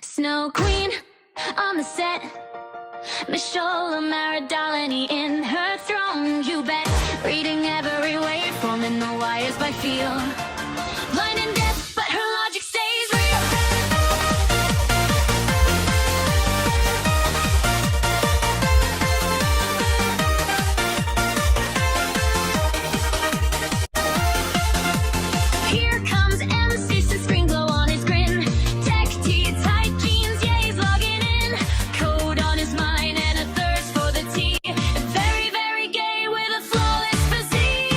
Snow Queen on the set, Michelle Maradalini in her throne, you bet. Reading every waveform in the wires by feel. Blind and deaf, but her logic stays real. Here comes M60, screen glow on his grin. Tech tea, tight jeans, yeah, he's logging in. Code on his mind and a thirst for the tea. Very, very gay with a flawless physique.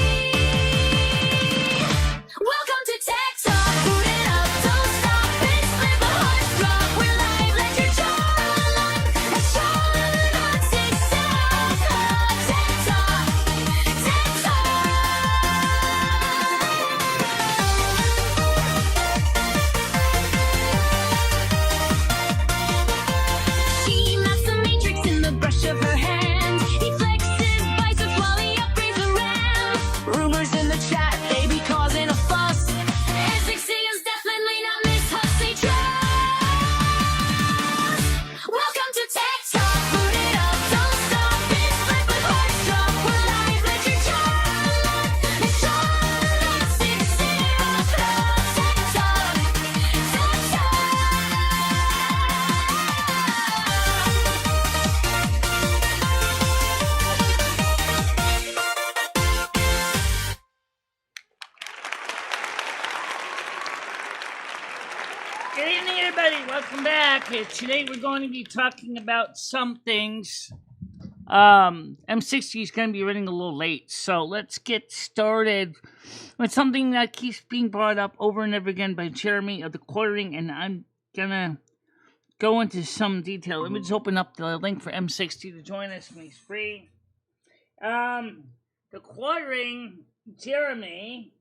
Welcome to Tech Talk. Boot it up, don't stop. Bitch, flip a horse drop. We're live, let your jaw unlock. A Charlotte on TikTok. Tech Talk. Tech Talk. She maps the matrix in the brush of her hand. He flexes biceps while he upgrades the RAM. Rumors in the chat, they be causing a fuss. M60 is definitely not Miss Hussey Trust. Welcome to Tech Talk. Boot it up, don't stop. Bitch, flip a horse drop. We're live, let your jaw unlock. It's Charlotte 60 Tech Talk. Tech Talk. Good evening, everybody. Welcome back. Today we're going to be talking about some things. M60 is going to be running a little late, so let's get started with something that keeps being brought up over and over again by Jeremy of the quartering, and I'm going to go into some detail. Let me just open up the link for M60 to join us when he's free. The quartering, Jeremy,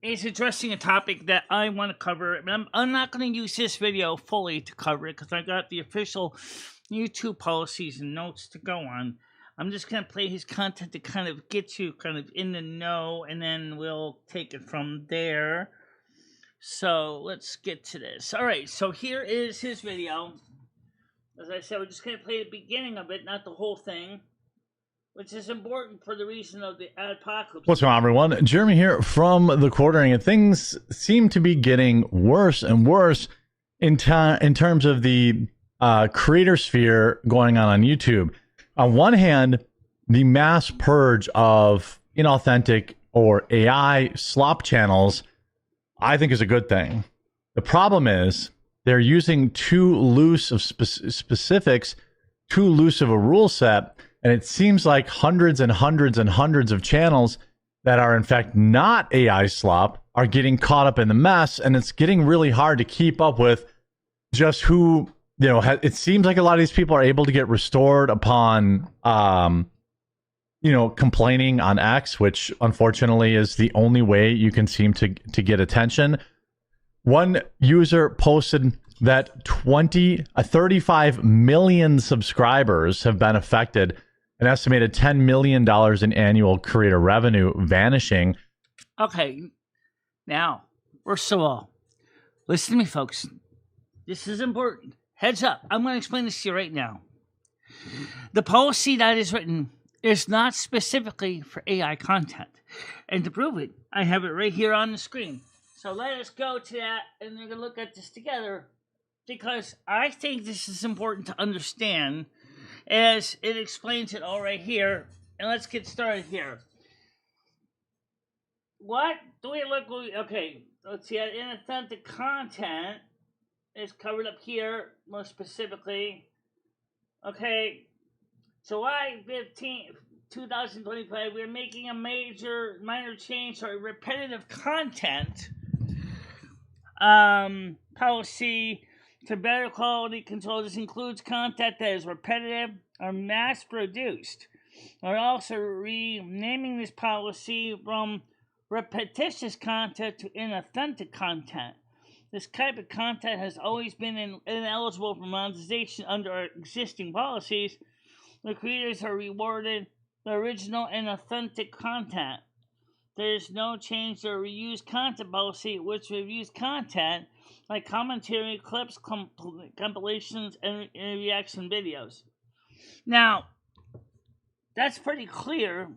is addressing a topic that I want to cover, but I'm not going to use this video fully to cover it because I got the official YouTube policies and notes to go on. I'm just going to play his content to kind of get you kind of in the know, and then we'll take it from there. So let's get to this. All right, so here is his video. As I said, we're just going to play the beginning of it, not the whole thing, which is important for the reason of the apocalypse. What's going on, everyone? Jeremy here from the quartering, and things seem to be getting worse and worse in terms of the creator sphere going on YouTube. On one hand, the mass purge of inauthentic or AI slop channels, I think, is a good thing. The problem is they're using too loose of specifics, too loose of a rule set. And it seems like hundreds and hundreds and hundreds of channels that are in fact not AI slop are getting caught up in the mess, and it's getting really hard to keep up with just who, you know, it seems like a lot of these people are able to get restored upon, you know, complaining on X, which unfortunately is the only way you can seem to get attention. One user posted that 35 million subscribers have been affected, an estimated $10 million in annual creator revenue vanishing. Okay, now, first of all, listen to me, folks. This is important. Heads up, I'm going to explain this to you right now. The policy that is written is not specifically for AI content. And to prove it, I have it right here on the screen. So let us go to that, and we're going to look at this together, because I think this is important to understand, as it explains it all right here. And let's get started here. What do we look? Okay, let's see. Inauthentic content is covered up here, more specifically. Okay, July 15th, 2025, we're making a minor change to our repetitive content policy to better quality control. This includes content that is repetitive or mass-produced. We're also renaming this policy from repetitious content to inauthentic content. This type of content has always been ineligible for monetization under our existing policies. The creators are rewarded the original and authentic content. there's no change to reuse content policy, which reviews content like commentary, clips, compilations, and reaction videos. Now, that's pretty clear.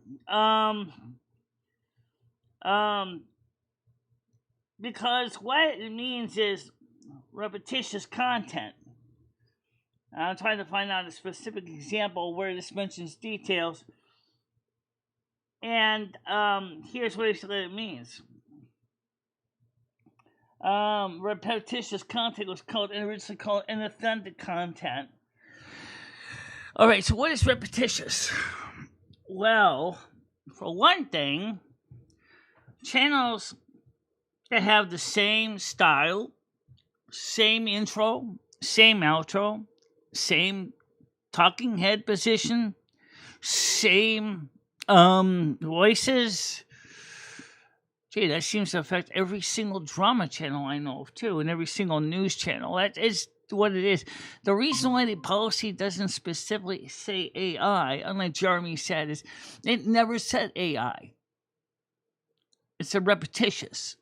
Because what it means is repetitious content. I'm trying to find out a specific example where this mentions details. And here's what it means. Repetitious content was originally called inauthentic content. All right, so what is repetitious? Well, for one thing, channels that have the same style, same intro, same outro, same talking head position, same voices. Gee, that seems to affect every single drama channel I know of too, and every single news channel. That is what it is. The reason why the policy doesn't specifically say AI, unlike Jeremy said, is it never said AI. It's a repetitious.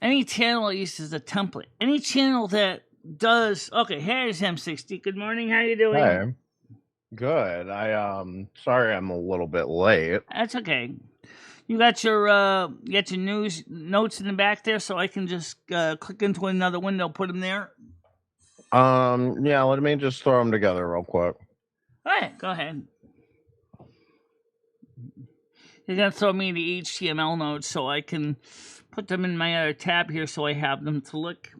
Any channel uses a template. Any channel that does, okay, here's M60. Good morning. How you doing? Hey, good. Sorry I'm a little bit late. That's okay. You got your news notes in the back there, so I can just click into another window, put them there. Yeah, let me just throw them together real quick. All right, go ahead. You're gonna throw me the HTML notes so I can put them in my other tab here, so I have them to look.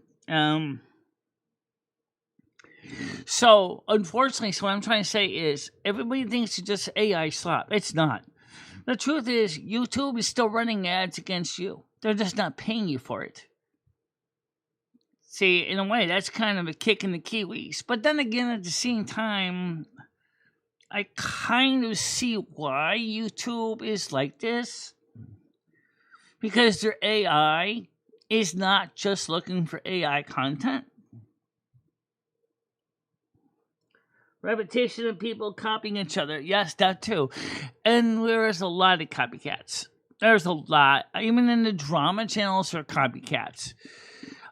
So unfortunately, so what I'm trying to say is everybody thinks it's just AI slop. It's not. The truth is, YouTube is still running ads against you. They're just not paying you for it. See, in a way, that's kind of a kick in the kiwis. But then again, at the same time, I kind of see why YouTube is like this. Because their AI is not just looking for AI content. Repetition of people copying each other. Yes, that too. And there's a lot of copycats. There's a lot. Even in the drama channels are copycats.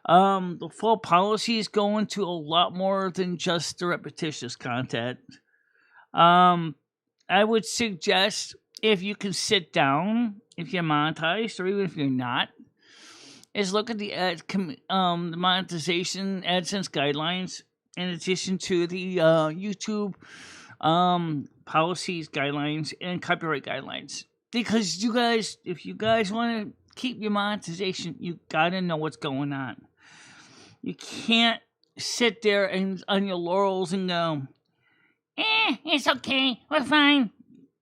The full policies go into a lot more than just the repetitious content. I would suggest if you can sit down, if you're monetized, or even if you're not, is look at the monetization AdSense guidelines in addition to the YouTube policies guidelines and copyright guidelines. Because you guys, if you guys want to keep your monetization, you gotta know what's going on. You can't sit there and on your laurels and go, it's okay, we're fine.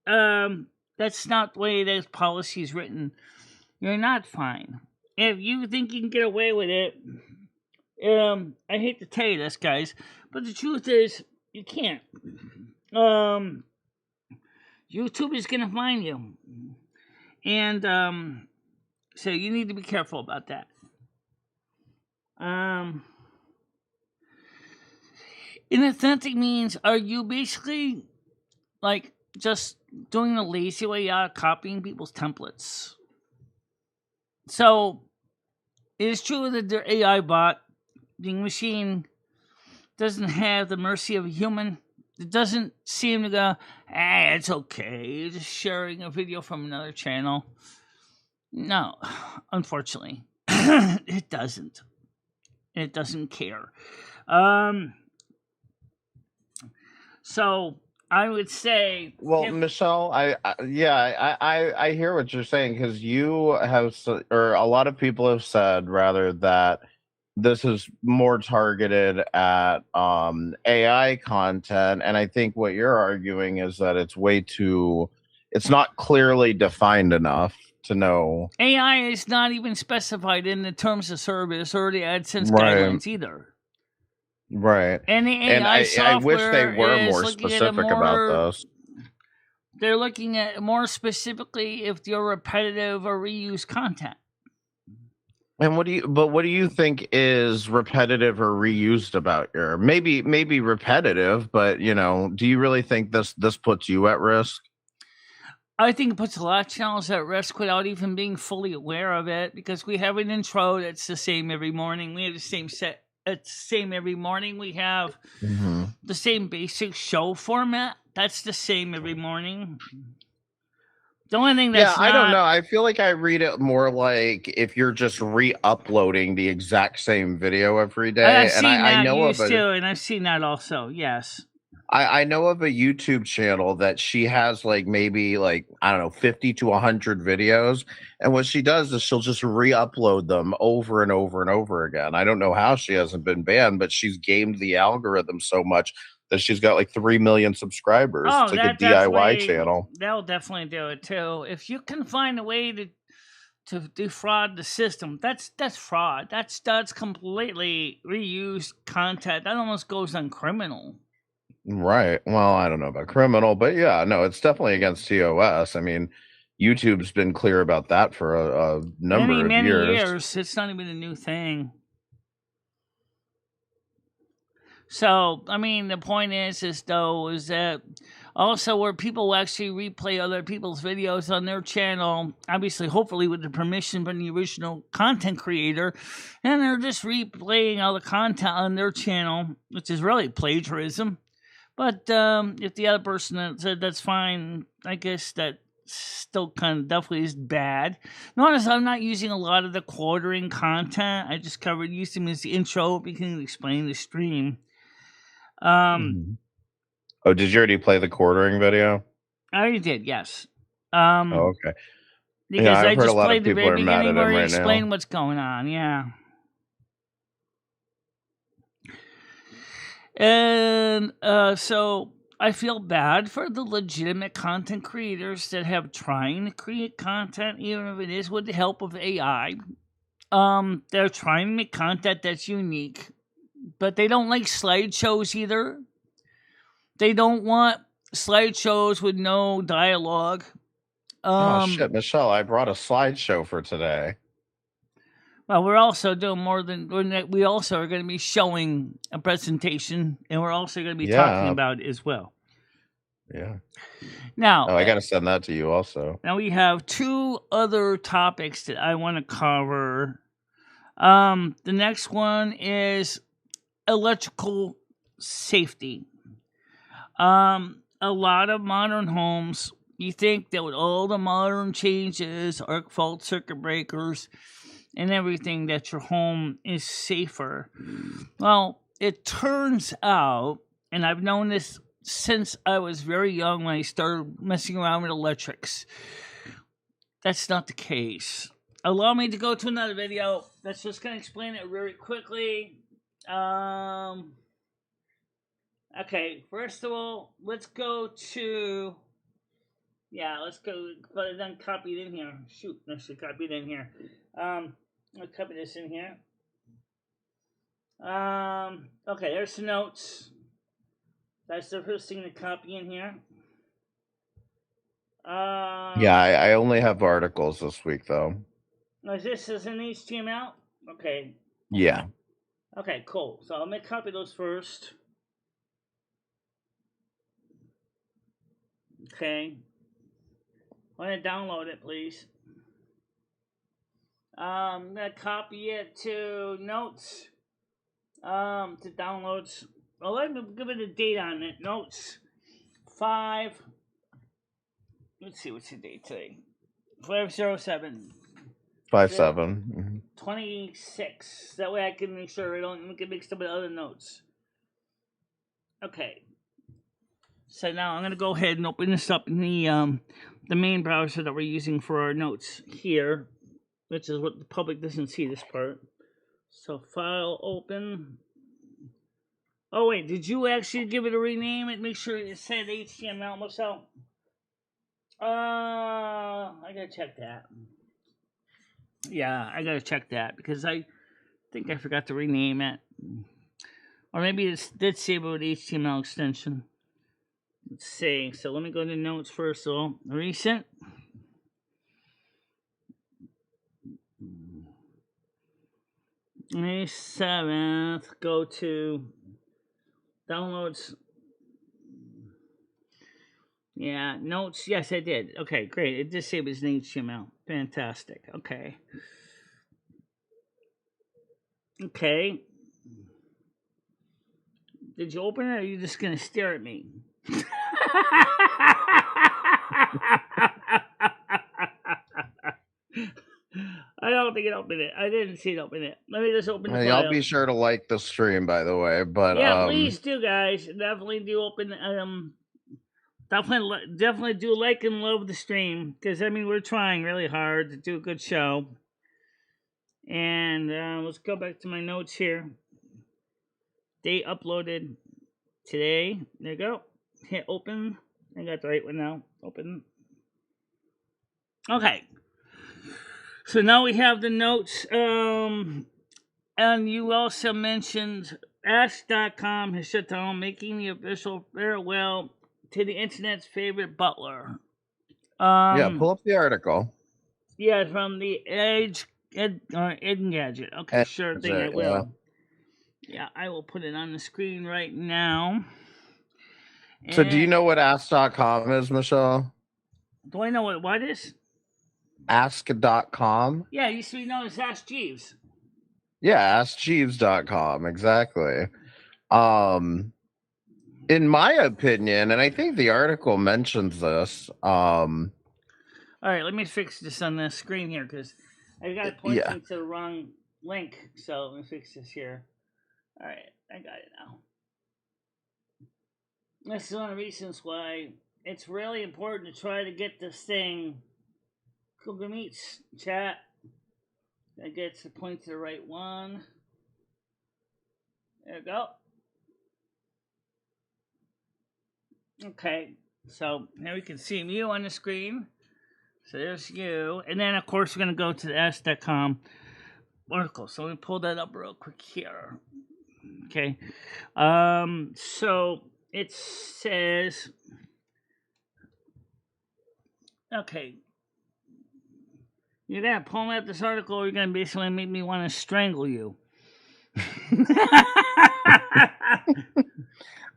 That's not the way this policy is written. You're not fine. If you think you can get away with it, I hate to tell you this, guys, but the truth is, you can't. YouTube is gonna find you, and so you need to be careful about that. Inauthentic means, are you basically like just doing the lazy way out, copying people's templates? So it is true that their AI bot, the machine, doesn't have the mercy of a human. It doesn't seem to go, it's okay, you're just sharing a video from another channel. No, unfortunately, it doesn't. It doesn't care. So I would say, well, Michelle, I hear what you're saying, because you have, or a lot of people have said rather that this is more targeted at AI content, and I think what you're arguing is that it's not clearly defined enough to know. AI is not even specified in the terms of service or the AdSense guidelines either. Right. And the AI software, I wish they were more specific about this. They're looking at more specifically if you're repetitive or reused content. And what do you think is repetitive or reused about your, maybe repetitive, but do you really think this puts you at risk? I think it puts a lot of channels at risk without even being fully aware of it, because we have an intro that's the same every morning. We have the same set. It's the same every morning. We have the same basic show format. That's the same every morning. The only thing that's I don't know. I feel like I read it more like if you're just re-uploading the exact same video every day. I've seen I that know used of to, and I've seen that also. Yes. I know of a YouTube channel that she has like maybe like, I don't know, 50 to 100 videos. And what she does is she'll just re-upload them over and over and over again. I don't know how she hasn't been banned, but she's gamed the algorithm so much that she's got like 3 million subscribers. Oh, It's like a that DIY definitely channel. that'll definitely do it too. If you can find a way to defraud the system, that's fraud. That's completely reused content. That almost goes on criminal. Right. Well, I don't know about criminal, but yeah, no, it's definitely against TOS. I mean, YouTube's been clear about that for a number of Many years. years. It's not even a new thing. So, I mean, the point is that also where people actually replay other people's videos on their channel, obviously, hopefully with the permission from the original content creator, and they're just replaying all the content on their channel, which is really plagiarism. But if the other person said that's fine, I guess that still kind of definitely is bad. Notice I'm not using a lot of the quartering content. I just used them as the intro, beginning to explain the stream. Oh, did you already play the quartering video? I already did, yes. Oh, okay. Because Yeah, I I've heard a just lot of played the people very are mad beginning at where him he right explained now. what's going on, yeah. And so I feel bad for the legitimate content creators that have trying to create content, even if it is with the help of AI. They're trying to make content that's unique, but they don't like slideshows either. They don't want slideshows with no dialogue. Oh shit, Michelle, I brought a slideshow for today. Well, we're also doing more than we also are going to be showing a presentation, and we're also going to be talking about it as well. Yeah. Now, I got to send that to you also. Now we have two other topics that I want to cover. The next one is electrical safety. A lot of modern homes, you think that with all the modern changes, arc fault circuit breakers, and everything, that your home is safer. Well, it turns out, and I've known this since I was very young when I started messing around with electrics, that's not the case. Allow me to go to another video that's just going to explain it very quickly. Okay, first of all, let's go to... Yeah, let's go, but it then copied in here. Shoot, I should copy it in here. I'll copy this in here. Okay, there's the notes. That's the first thing to copy in here. Yeah, I only have articles this week, though. This is in HTML? Okay. Yeah. Okay, cool. So I'm going to copy those first. Okay. I want to download it, please. I'm going to copy it to notes. To downloads. Well, let me give it a date on it. Notes 5. Let's see, what's the date today? 507. 57. 26. That way I can make sure I don't get mixed up with other notes. Okay. So now I'm going to go ahead and open this up in the main browser that we're using for our notes here, which is what the public doesn't see this part. So file open. Oh wait, did you actually give it a rename and make sure it said HTML myself? I gotta check that. Yeah, I gotta check that because I think I forgot to rename it. Or maybe it did save it with HTML extension. Let's see. So let me go to notes first. So recent. May 7th. Go to downloads. Yeah, notes. Yes, I did. Okay, great. It just said it was an HTML. Fantastic. Okay. Okay. Did you open it, or are you just gonna stare at me? I don't think it opened it. I didn't see it open it. Let me just open the file. Y'all be sure to like the stream, by the way. But yeah, please do, guys. Definitely do open. Definitely do like and love the stream, because I mean we're trying really hard to do a good show. And let's go back to my notes here. Date uploaded today. There you go. Hit open. I got the right one now. Open. Okay. So now we have the notes. And you also mentioned Ask.com has shut down, making the official farewell to the internet's favorite butler. Yeah, pull up the article. Yeah, from the Engadget. Okay, sure thing, I will. Yeah, I will put it on the screen right now. So do you know what Ask.com is, Michelle? Do I know what is? Ask.com? Yeah, it used to be known as Ask Jeeves. Yeah, AskJeeves.com, exactly. In my opinion, and I think the article mentions this. All right, let me fix this on the screen here, because I got it pointing to the wrong link. So let me fix this here. All right, I got it now. This is one of the reasons why it's really important to try to get this thing Google Meets chat. That gets to point to the right one. There we go. Okay, so now we can see you on the screen. So there's you. And then, of course, we're going to go to the Ask.com article. So let me pull that up real quick here. Okay. So it says, okay, you're going to pull me up this article, or you're going to basically make me want to strangle you.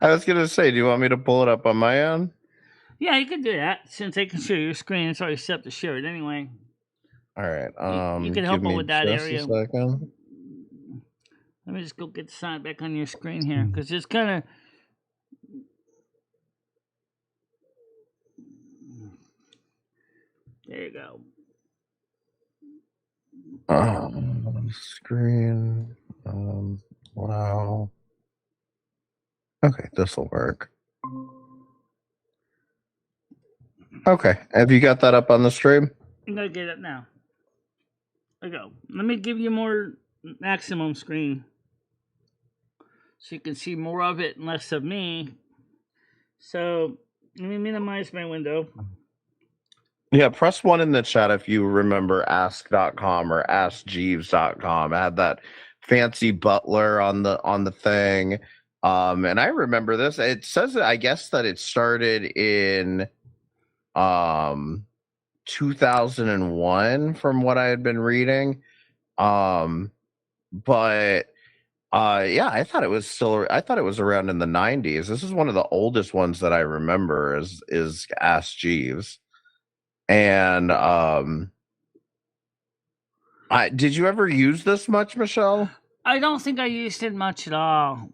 I was going to say, do you want me to pull it up on my own? Yeah, you can do that, since I can share your screen. It's already set to share it anyway. All right. You can help me with that area. A second. Let me just go get the sign back on your screen here, because it's kind of... There you go. Screen. Wow. Okay, this will work. Okay, have you got that up on the stream? I'm gonna get it now. There you go. Let me give you more maximum screen, so you can see more of it and less of me. So let me minimize my window. Yeah, press 1 in the chat if you remember Ask.com or AskJeeves.com. I had that fancy butler on the thing. And I remember this. It says that I guess that it started in 2001 from what I had been reading. But yeah, I thought it was around in the 90s. This is one of the oldest ones that I remember is Ask Jeeves. And did you ever use this much, Michelle? I don't think I used it much at all.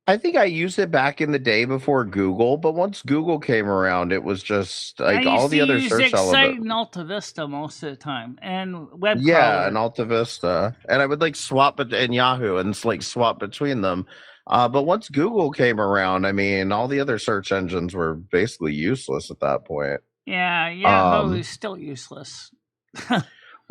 I think I used it back in the day before Google, but once Google came around, it was just like all the other search elements. I used to use Excite and Alta Vista most of the time, and web crawler. Yeah, and Alta Vista, and I would like swap it in Yahoo and like swap between them. But once Google came around, I mean, all the other search engines were basically useless at that point. Yeah, Yahoo is still useless.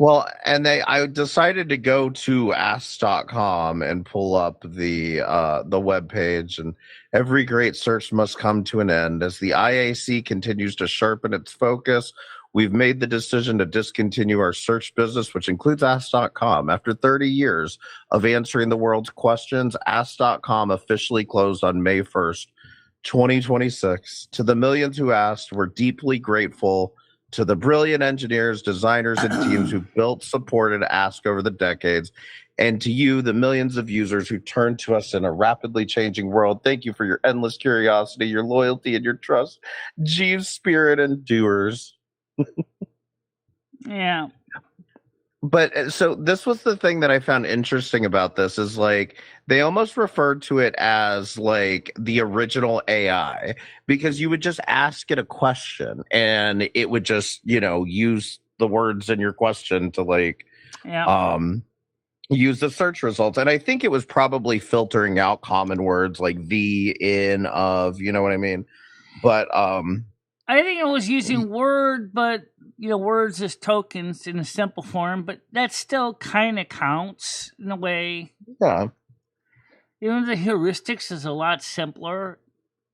Well, and I decided to go to Ask.com and pull up the web page, and every great search must come to an end. As the IAC continues to sharpen its focus, we've made the decision to discontinue our search business, which includes Ask.com. After 30 years of answering the world's questions, Ask.com officially closed on May 1st, 2026. To the millions who asked, we're deeply grateful To the brilliant engineers, designers, and teams who built, supported Ask over the decades, and to you, the millions of users who turn to us in a rapidly changing world, thank you for your endless curiosity, your loyalty, and your trust. Jeeves spirit endures. Yeah. But so this was the thing that I found interesting about this is like they almost referred to it as like the original AI because you would just ask it a question and it would just, use the words in your question to like use the search results. And I think it was probably filtering out common words like the, in, of, you know what I mean? But I think it was using word, but words as tokens in a simple form, but that still kind of counts in a way. Yeah. Even the heuristics is a lot simpler.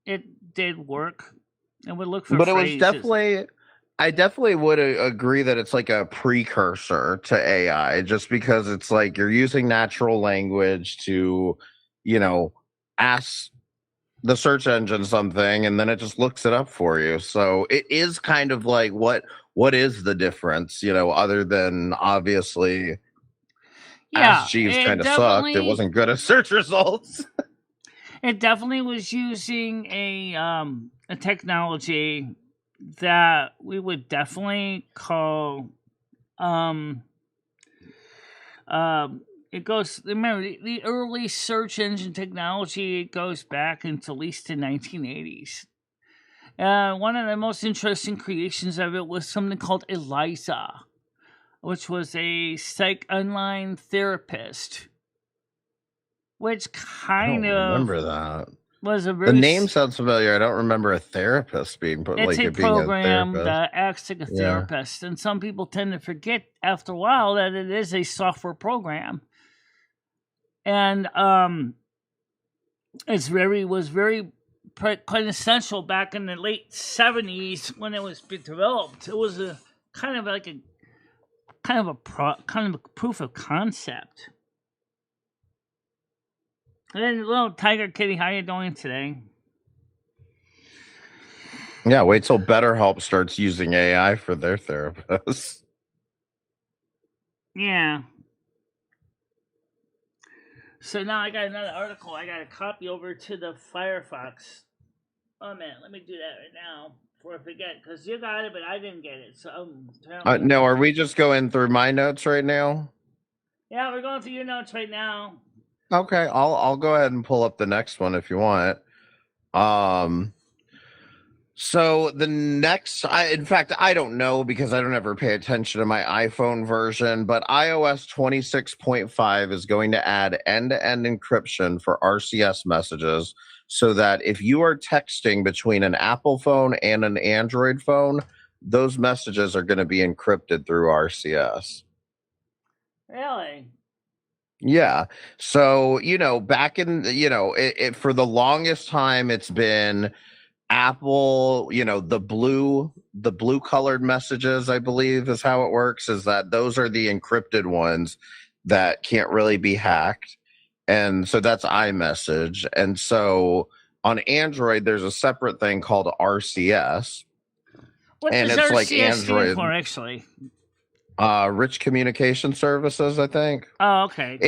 It did work. It would look for but phrases. It was definitely, I definitely would agree that it's like a precursor to AI, just because it's like you're using natural language to, ask the search engine something and then it just looks it up for you. So it is kind of like what is the difference, other than obviously Ask Jeeves kind of sucked. It wasn't good at search results. It definitely was using a technology that we would definitely call it goes, remember, the early search engine technology goes back into at least the 1980s. One of the most interesting creations of it was something called Eliza, which was a psych online therapist, which kind of remember that. Was a very the name sounds familiar. I don't remember a therapist being put it's like a it being a program therapist. that acts like a therapist, and some people tend to forget after a while that it is a software program. And was very quite essential back in the late 70s when it was developed. It was a kind of a proof of concept. And then, little Tiger Kitty, how you doing today? Yeah, wait till BetterHelp starts using AI for their therapists. Yeah. So now I got another article I got to copy over to the Firefox. Oh man, let me do that right now before I forget, because you got it, but I didn't get it. So no, are we just going through my notes right now? Yeah, we're going through your notes right now. Okay, I'll go ahead and pull up the next one if you want. So the next, in fact, I don't know because I don't ever pay attention to my iPhone version, but iOS 26.5 is going to add end-to-end encryption for RCS messages so that if you are texting between an Apple phone and an Android phone, those messages are going to be encrypted through RCS. Really? Yeah. So, back in, for the longest time, it's been Apple, the blue colored messages, I believe is how it works, is that those are the encrypted ones that can't really be hacked. And so that's iMessage. And so on Android, there's a separate thing called RCS. What and does it's RCS like Android stand for, actually? Rich Communication Services, I think. Oh, okay.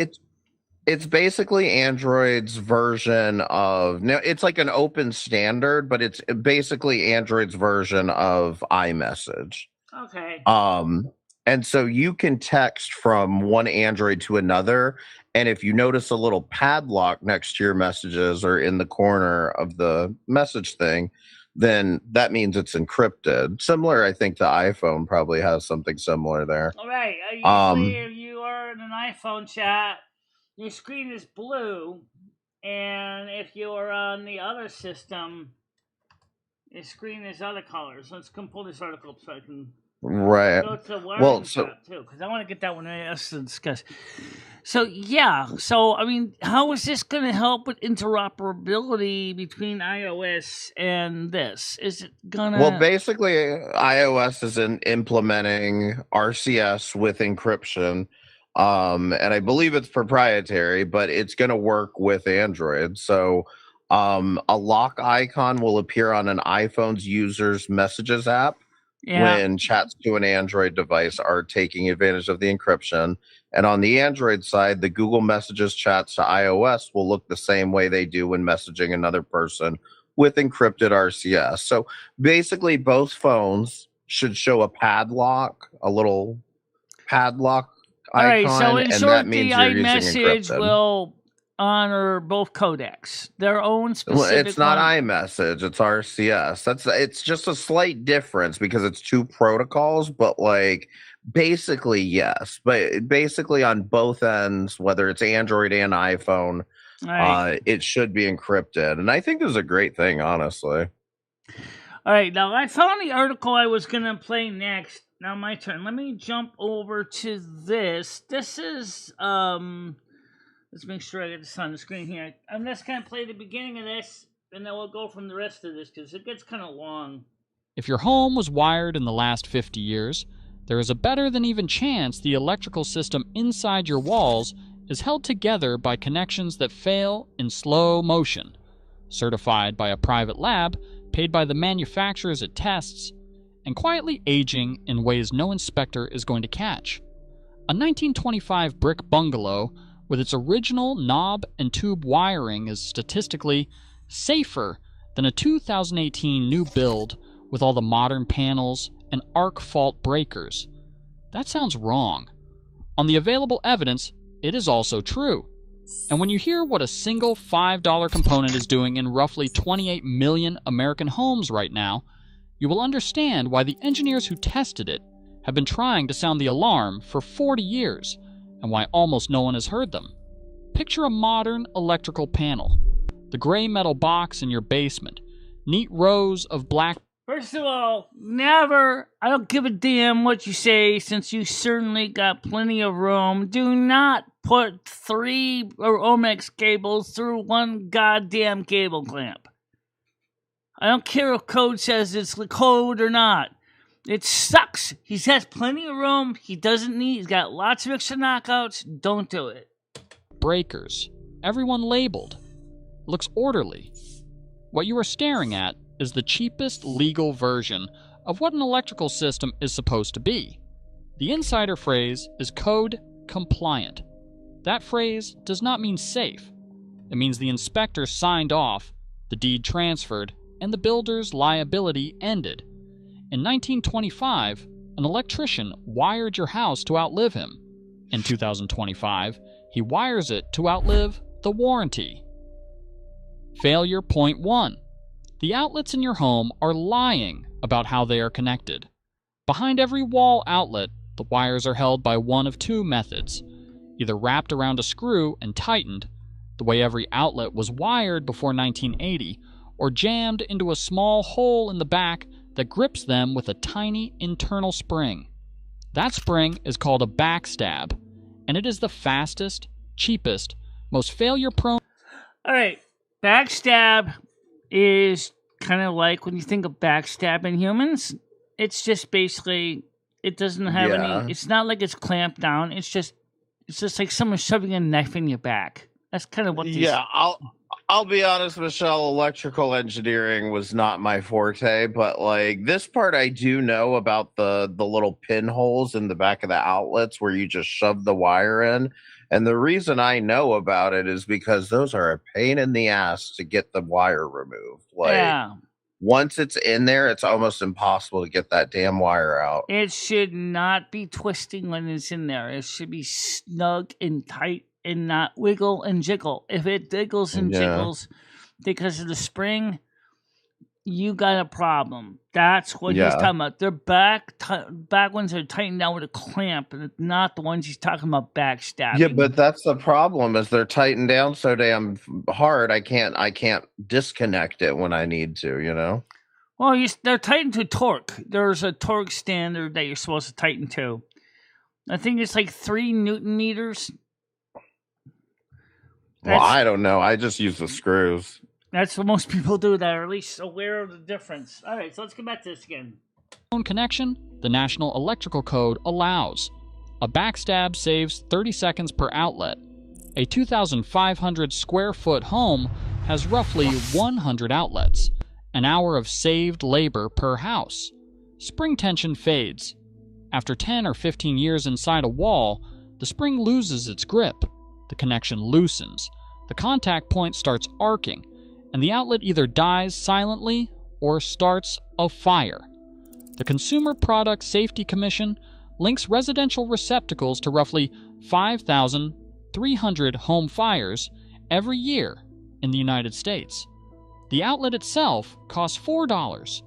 It's basically Android's version of, now it's like an open standard, but it's basically Android's version of iMessage. Okay. And so you can text from one Android to another, and if you notice a little padlock next to your messages or in the corner of the message thing, then that means it's encrypted. Similar, I think the iPhone probably has something similar there. All right. Usually, if you are in an iPhone chat, your screen is blue, and if you are on the other system, your screen is other colors. Let's come pull this article up so I can go to the wiring chat too, because I want to get that one else to discuss. So yeah, I mean, how is this going to help with interoperability between iOS and this? Is it gonna? Well, basically, iOS is implementing RCS with encryption, and I believe it's proprietary, but it's going to work with Android. So, a lock icon will appear on an iPhone's user's messages app when chats to an Android device are taking advantage of the encryption. And on the Android side, the Google Messages chats to iOS will look the same way they do when messaging another person with encrypted RCS. So basically, both phones should show a padlock, a little padlock All right, icon, so in and short, that means the you're using iMessage encryption. will honor both codecs, their own Well, specific. it's not one. iMessage, it's RCS. It's just a slight difference because it's two protocols, but like basically yes. But basically on both ends, whether it's Android and iPhone, Right. it should be encrypted. And I think this is a great thing, honestly. All right, now I found the article I was going to play next. Now my turn. Let me jump over to this. This is, let's make sure I get this on the screen here. I'm just going to play the beginning of this, and then we'll go from the rest of this, because it gets kind of long. If your home was wired in the last 50 years, there is a better than even chance the electrical system inside your walls is held together by connections that fail in slow motion, certified by a private lab, paid by the manufacturers it tests, and quietly aging in ways no inspector is going to catch. A 1925 brick bungalow with its original knob and tube wiring is statistically safer than a 2018 new build with all the modern panels and arc fault breakers. That sounds wrong. On the available evidence, it is also true. And when you hear what a single $5 component is doing in roughly 28 million American homes right now, you will understand why the engineers who tested it have been trying to sound the alarm for 40 years, and why almost no one has heard them. Picture a modern electrical panel, the gray metal box in your basement, neat rows of black. First of all, never, I don't give a damn what you say, since you certainly got plenty of room. Do not put 3 Omex cables through one goddamn cable clamp. I don't care if code says it's the code or not. It sucks. He has plenty of room. He doesn't need, he's got lots of extra knockouts. Don't do it. Breakers, everyone labeled. Looks orderly. What you are staring at is the cheapest legal version of what an electrical system is supposed to be. The insider phrase is code compliant. That phrase does not mean safe. It means the inspector signed off, the deed transferred, and the builder's liability ended. In 1925, an electrician wired your house to outlive him. In 2025, he wires it to outlive the warranty. Failure point 1. The outlets in your home are lying about how they are connected. Behind every wall outlet, the wires are held by one of 2 methods, either wrapped around a screw and tightened, the way every outlet was wired before 1980, or jammed into a small hole in the back that grips them with a tiny internal spring. That spring is called a backstab, and it is the fastest, cheapest, most failure-prone. All right, backstab is kind of like when you think of backstabbing humans. It's just basically, it doesn't have any, it's not like it's clamped down. It's just like someone shoving a knife in your back. That's kind of what these... Yeah, I'll be honest, Michelle, electrical engineering was not my forte, but like this part I do know about the little pinholes in the back of the outlets where you just shove the wire in. And the reason I know about it is because those are a pain in the ass to get the wire removed. Like once it's in there, it's almost impossible to get that damn wire out. It should not be twisting when it's in there. It should be snug and tight and not wiggle and jiggle. If it jiggles and jiggles because of the spring, you got a problem. That's what he's talking about. Their back ones are tightened down with a clamp, and not the ones he's talking about backstabbing. Yeah, but that's the problem, is they're tightened down so damn hard. I can't disconnect it when I need to, you know? Well, they're tightened to torque. There's a torque standard that you're supposed to tighten to. I think it's like 3 Newton meters. Well, I don't know. I just use the screws. That's what most people do that are at least aware of the difference. All right, so let's get back to this again. Connection, the National Electrical Code allows. A backstab saves 30 seconds per outlet. A 2,500 square foot home has roughly 100 outlets, an hour of saved labor per house. spring tension fades. After 10 or 15 years inside a wall, the spring loses its grip, the connection loosens, the contact point starts arcing, and the outlet either dies silently or starts a fire. The Consumer Product Safety Commission links residential receptacles to roughly 5,300 home fires every year in the United States. The outlet itself costs $4.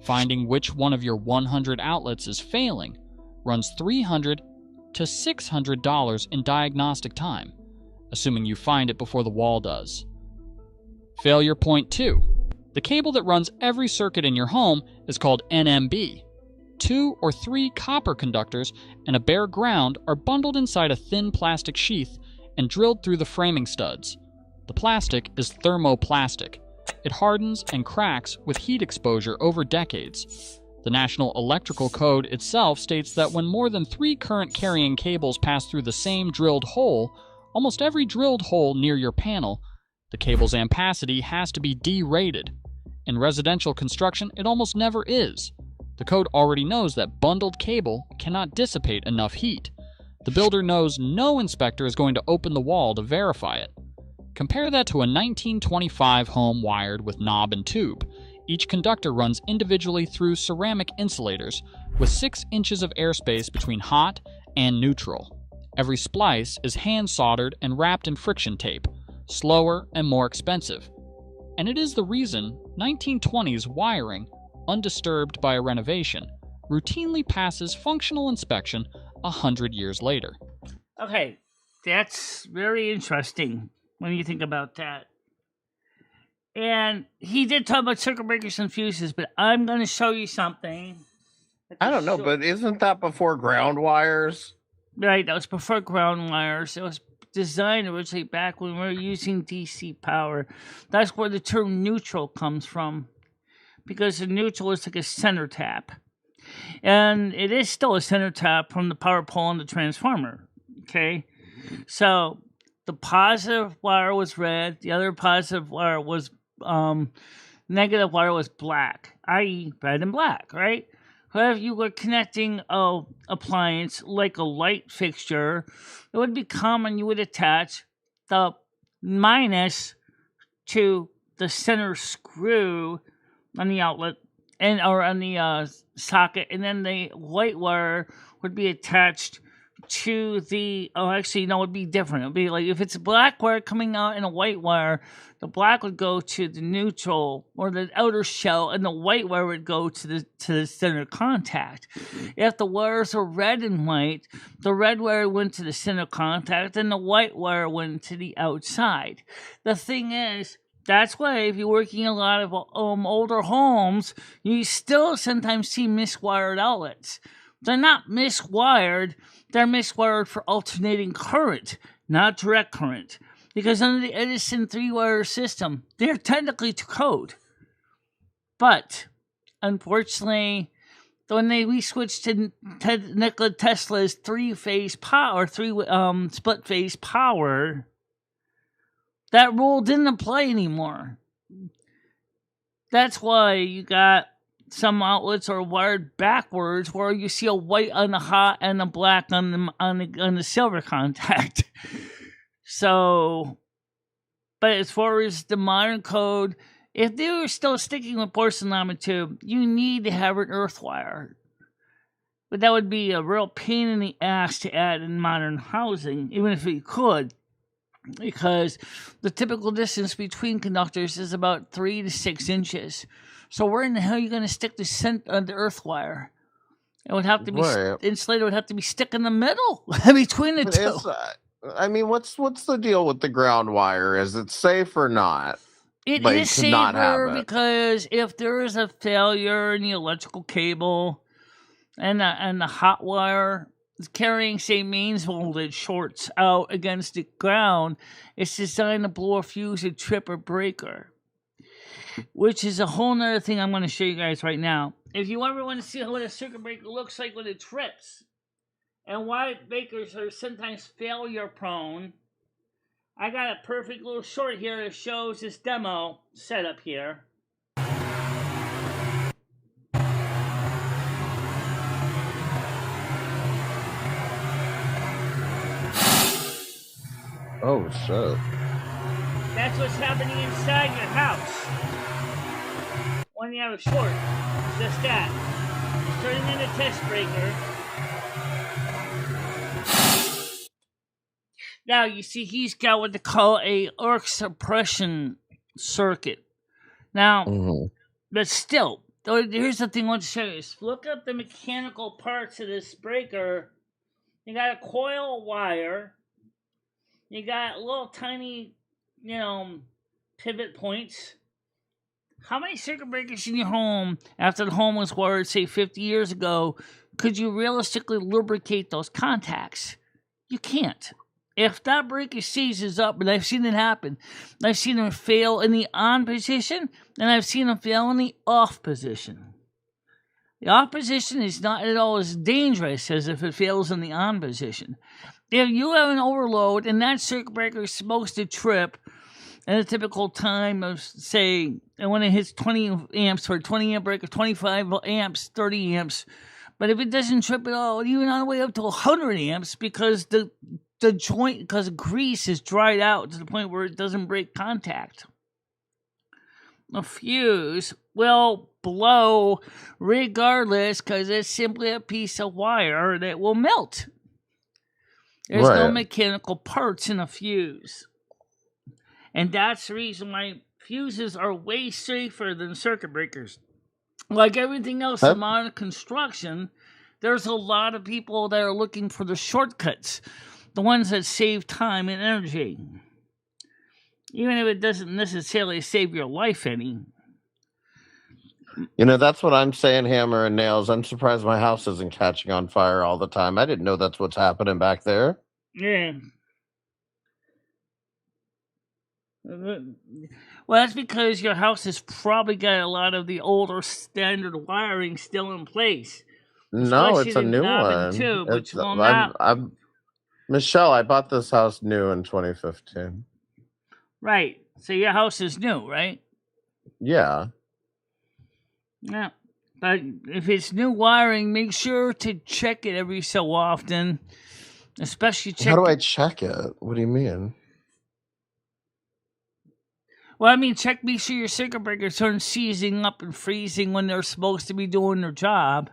Finding which one of your 100 outlets is failing runs $300 to $600 in diagnostic time, assuming you find it before the wall does. Failure point 2. The cable that runs every circuit in your home is called NMB. 2 or 3 copper conductors and a bare ground are bundled inside a thin plastic sheath and drilled through the framing studs. The plastic is thermoplastic. It hardens and cracks with heat exposure over decades. The National Electrical Code itself states that when more than 3 current-carrying cables pass through the same drilled hole, almost every drilled hole near your panel, the cable's ampacity has to be derated. In residential construction, it almost never is. The code already knows that bundled cable cannot dissipate enough heat. The builder knows no inspector is going to open the wall to verify it. Compare that to a 1925 home wired with knob and tube. Each conductor runs individually through ceramic insulators with 6 inches of airspace between hot and neutral. Every splice is hand soldered and wrapped in friction tape, slower and more expensive. And it is the reason 1920s wiring, undisturbed by a renovation, routinely passes functional inspection 100 years later. Okay, that's very interesting when you think about that. And he did talk about circuit breakers and fuses, but I'm going to show you something. I don't know, but isn't that before ground wires? Right, that was before ground wires. It was designed originally back when we were using DC power. That's where the term neutral comes from, because the neutral is like a center tap. And it is still a center tap from the power pole and the transformer. Okay? So the positive wire was red, the other positive wire was negative wire was black, i.e. red and black, right? If you were connecting a appliance like a light fixture, it would be common you would attach the minus to the center screw on the outlet and or on the socket, and then the white wire would be attached to the it'd be different. It'd be like if it's a black wire coming out and a white wire, the black would go to the neutral or the outer shell, and the white wire would go to the center contact. If the wires are red and white, the red wire went to the center contact, and the white wire went to the outside. The thing is, that's why if you're working in a lot of older homes, you still sometimes see miswired outlets. They're not miswired. They're miswired for alternating current, not direct current. Because under the Edison 3-wire system, they're technically to code. But, unfortunately, when we switched to Nikola Tesla's three-phase power, split-phase power, that rule didn't apply anymore. That's why you got some outlets are wired backwards, where you see a white on the hot and a black on the silver contact. So, but as far as the modern code, if they were still sticking with porcelain tube, you need to have an earth wire. But that would be a real pain in the ass to add in modern housing, even if you could, because the typical distance between conductors is about 3 to 6 inches. So where in the hell are you going to stick the earth wire? It would have to be insulator would have to be stuck in the middle between the two. What's the deal with the ground wire? Is it safe or not? It is safer because if there is a failure in the electrical cable and the hot wire carrying, say, mains voltage shorts out against the ground, it's designed to blow a fuse, a trip, or breaker. Which is a whole nother thing I'm going to show you guys right now. If you ever want to see what a circuit breaker looks like when it trips, and why breakers are sometimes failure prone, I got a perfect little short here that shows this demo setup here. Oh shit. That's what's happening inside your house. When you have a short, it's just that. It's turning in a test breaker. Now, you see, he's got what they call a arc suppression circuit. Now, but still, here's the thing I want to show you. Look up the mechanical parts of this breaker. You got a coil of wire. You got little tiny, pivot points. How many circuit breakers in your home, after the home was wired, say 50 years ago, could you realistically lubricate those contacts? You can't. If that breaker seizes up, and I've seen it happen, I've seen them fail in the on position, and I've seen them fail in the off position. The off position is not at all as dangerous as if it fails in the on position. If you have an overload and that circuit breaker is supposed to trip at a typical time of, say, and when it hits 20 amps or 20 amp breaker, 25 amps, 30 amps, but if it doesn't trip at all, even on the way up to 100 amps, because the joint, because grease is dried out to the point where it doesn't break contact. A fuse will blow regardless, because it's simply a piece of wire that will melt. There's no mechanical parts in a fuse. And that's the reason why fuses are way safer than circuit breakers. Like everything else in modern construction, there's a lot of people that are looking for the shortcuts, the ones that save time and energy. Even if it doesn't necessarily save your life any. That's what I'm saying, hammer and nails. I'm surprised my house isn't catching on fire all the time. I didn't know that's what's happening back there. Yeah. Well, that's because your house has probably got a lot of the older standard wiring still in place. No, it's a new one. Too, but you will I'm Michelle, I bought this house new in 2015. Right. So your house is new, right? Yeah. Yeah. But if it's new wiring, make sure to check it every so often. Especially check. How do I check it? What do you mean? Well, I mean, make sure your circuit breakers aren't seizing up and freezing when they're supposed to be doing their job.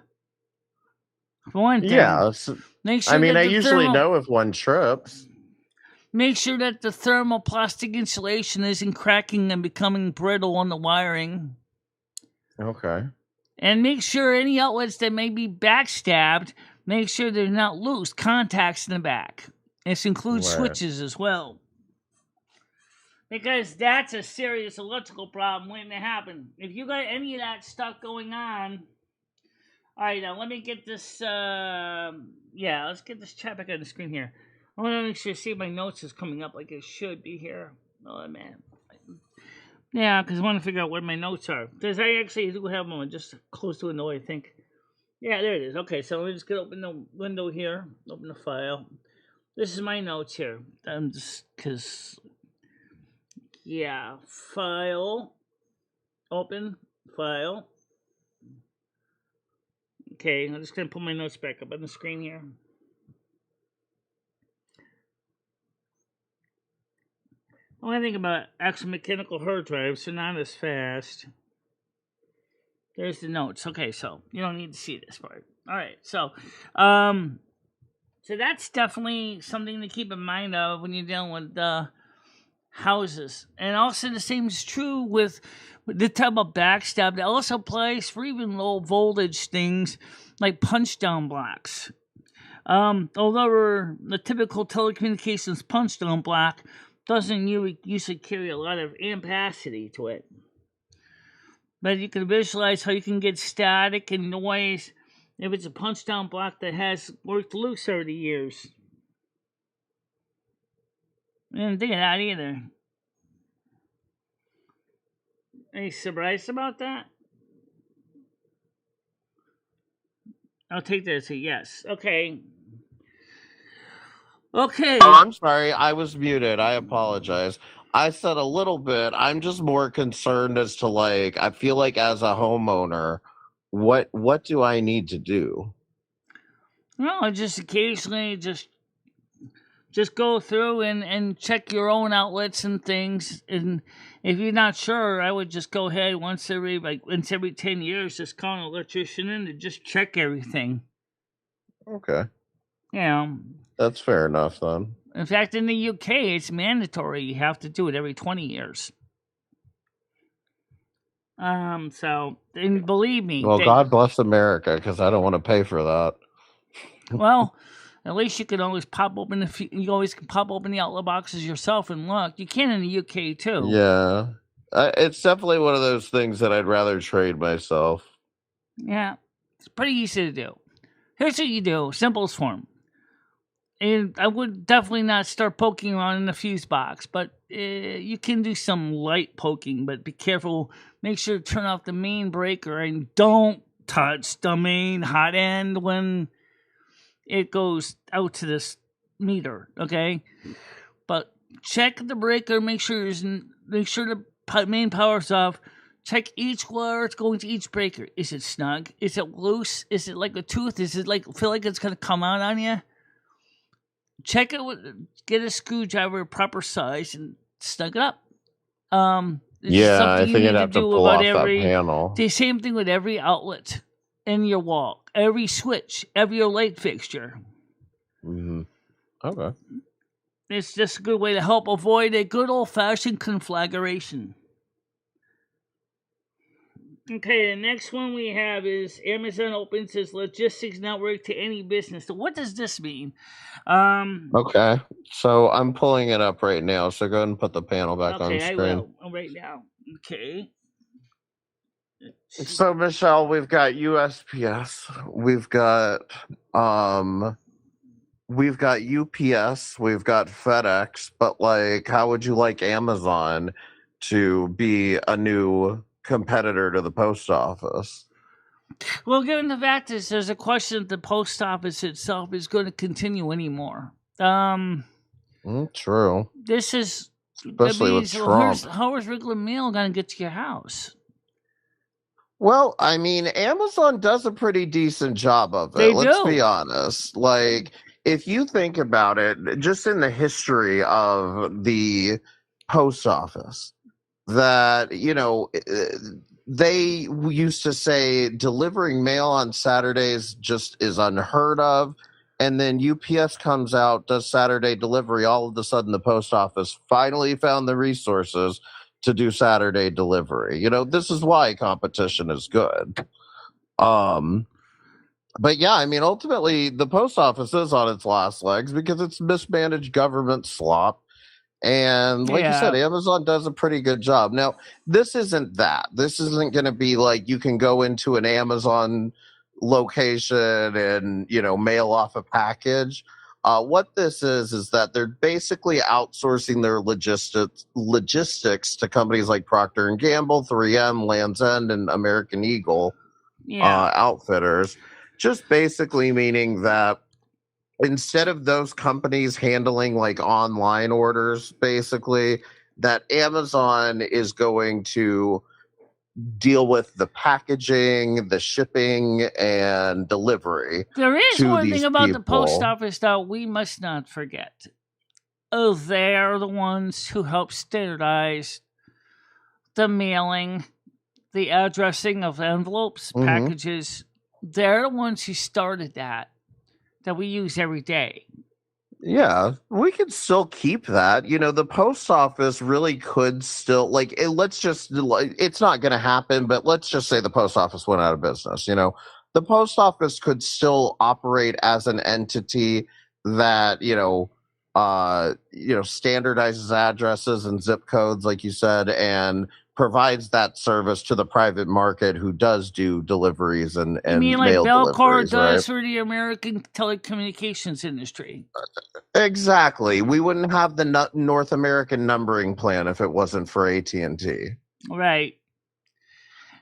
For one thing. Yeah. Make sure I usually know if one trips. Make sure that the thermoplastic insulation isn't cracking and becoming brittle on the wiring. Okay. And make sure any outlets that may be backstabbed, make sure they're not loose contacts in the back. This includes switches as well. Because that's a serious electrical problem waiting to happen. If you got any of that stuff going on... Alright, now let me get this... let's get this chat back on the screen here. I want to make sure see my notes is coming up like it should be here. Oh, man. Yeah, because I want to figure out where my notes are. Because I actually do have them just close to a window, I think. Yeah, there it is. Okay, so let me just open the window here. Open the file. This is my notes here. I'm just... Because... Yeah, file, open, file. Okay, I'm just going to put my notes back up on the screen here. Only thing about actual mechanical hard drives, they're not as fast. There's the notes. Okay, so you don't need to see this part. All right, so that's definitely something to keep in mind of when you're dealing with houses. And also the same is true with the type of backstab that also applies for even low voltage things like punch down blocks. Although the typical telecommunications punch down block doesn't usually carry a lot of ampacity to it. But you can visualize how you can get static and noise if it's a punch down block that has worked loose over the years. I didn't think of that either. Are you surprised about that? I'll take that as a yes. Okay. Okay. Oh, I'm sorry. I was muted. I apologize. I said a little bit. I'm just more concerned as to I feel like as a homeowner, what do I need to do? Well, just occasionally just just go through and check your own outlets and things. And if you're not sure, I would just go ahead once every 10 years, just call an electrician in to just check everything. Okay. You know, that's fair enough then. In fact, in the UK, it's mandatory. You have to do it every 20 years. So, and believe me. Well, God bless America, because I don't want to pay for that. Well, at least you can always pop open the outlet boxes yourself and look. You can in the UK too. Yeah, it's definitely one of those things that I'd rather trade myself. Yeah, it's pretty easy to do. Here's what you do: simplest form. And I would definitely not start poking around in the fuse box, but you can do some light poking. But be careful. Make sure to turn off the main breaker and don't touch the main hot end when it goes out to this meter. Okay, but check the breaker. Make sure the main power's off. Check each wire it's going to each breaker. Is it snug? Is it loose? Is it like a tooth? Is it like feel like it's gonna come out on you? Check it. Get a screwdriver proper size and snug it up. Yeah, I think I'd have to pull off that panel. The same thing with every outlet in your wall, every switch, every light fixture. Mm-hmm. Okay. It's just a good way to help avoid a good old-fashioned conflagration. Okay, the next one we have is Amazon opens its logistics network to any business. So what does this mean? Okay, so I'm pulling it up right now. So go ahead and put the panel back on screen. Okay, I will. Right now. Okay. So Michelle, we've got USPS, we've got UPS, we've got FedEx, but like, how would you like Amazon to be a new competitor to the post office? Well, given the fact is there's a question that the post office itself is going to continue anymore. True. This is especially with Trump. How is regular mail going to get to your house? Well, I mean, Amazon does a pretty decent job of it. Let's be honest. Like, if you think about it, just in the history of the post office, that, you know, they used to say delivering mail on Saturdays just is unheard of. And then UPS comes out, does Saturday delivery. All of a sudden, the post office finally found the resources to do Saturday delivery. You know, this is why competition is good. But yeah, I mean, ultimately, the post office is on its last legs because it's mismanaged government slop. And like you said, Amazon does a pretty good job. Now, this isn't that. This isn't going to be like you can go into an Amazon location and, you know, mail off a package. What this is that they're basically outsourcing their logistics to companies like Procter & Gamble, 3M, Land's End, and American Eagle outfitters. Just basically meaning that instead of those companies handling like online orders, basically, that Amazon is going to deal with the packaging, the shipping, and delivery. There is one thing about the post office, though, we must not forget. Oh, they're the ones who help standardize the mailing, the addressing of envelopes, packages. They're the ones who started that we use every day. Yeah, we could still keep that. You know, the post office really could still, like, it's not going to happen, but let's just say the post office went out of business. You know, the post office could still operate as an entity that, standardizes addresses and zip codes, like you said, and provides that service to the private market who does do deliveries and you mean mail like Belcor does right? for the American telecommunications industry? Exactly. We wouldn't have the North American numbering plan if it wasn't for AT&T. Right.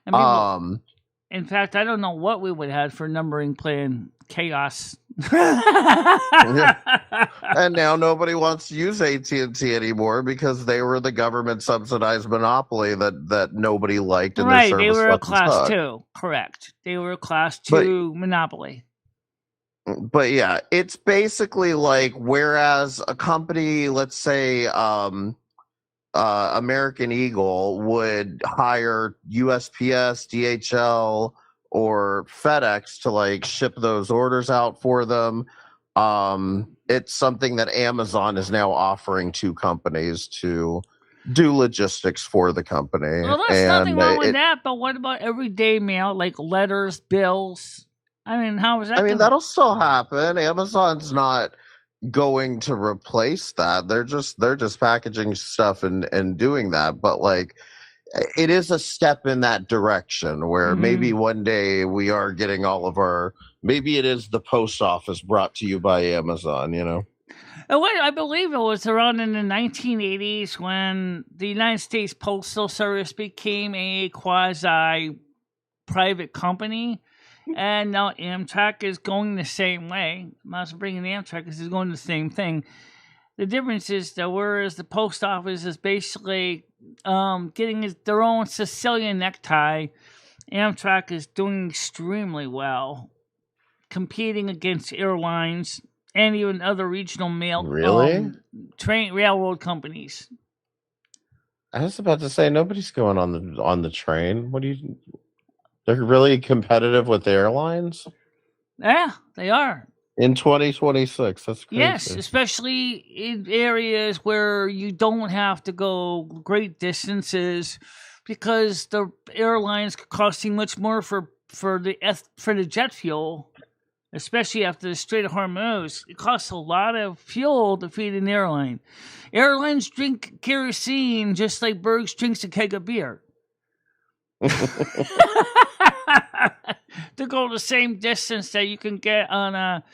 I mean, in fact, I don't know what we would have for numbering plan. Chaos. And now nobody wants to use AT&T anymore because they were the government subsidized monopoly that nobody liked. And right, they were a class 2. Correct. They were a class 2 monopoly. But yeah, it's basically like, whereas a company, let's say American Eagle, would hire USPS, DHL, or FedEx to like ship those orders out for them. It's something that Amazon is now offering to companies to do logistics for the company. Well, there's nothing And wrong with that, but what about everyday mail, like letters, bills? I mean, how is that? I mean, that'll still happen. Amazon's not going to replace that. They're just packaging stuff and doing that. But like, it is a step in that direction where maybe one day we are getting all of our, maybe it is the post office brought to you by Amazon, you know? I believe it was around in the 1980s when the United States Postal Service became a quasi-private company, and now Amtrak is going the same way. I'm not bringing Amtrak because it's going the same thing. The difference is that whereas the post office is basically getting their own Sicilian necktie, Amtrak is doing extremely well, competing against airlines and even other regional mail train railroad companies. I was about to say, nobody's going on the train. What do you? They're really competitive with airlines? Yeah, they are. In 2026, that's crazy. Yes, especially in areas where you don't have to go great distances, because the airlines costing much more for the jet fuel, especially after the Strait of Hormuz. It costs a lot of fuel to feed an airline. Airlines drink kerosene just like Bergs drinks a keg of beer. To go the same distance that you can get on a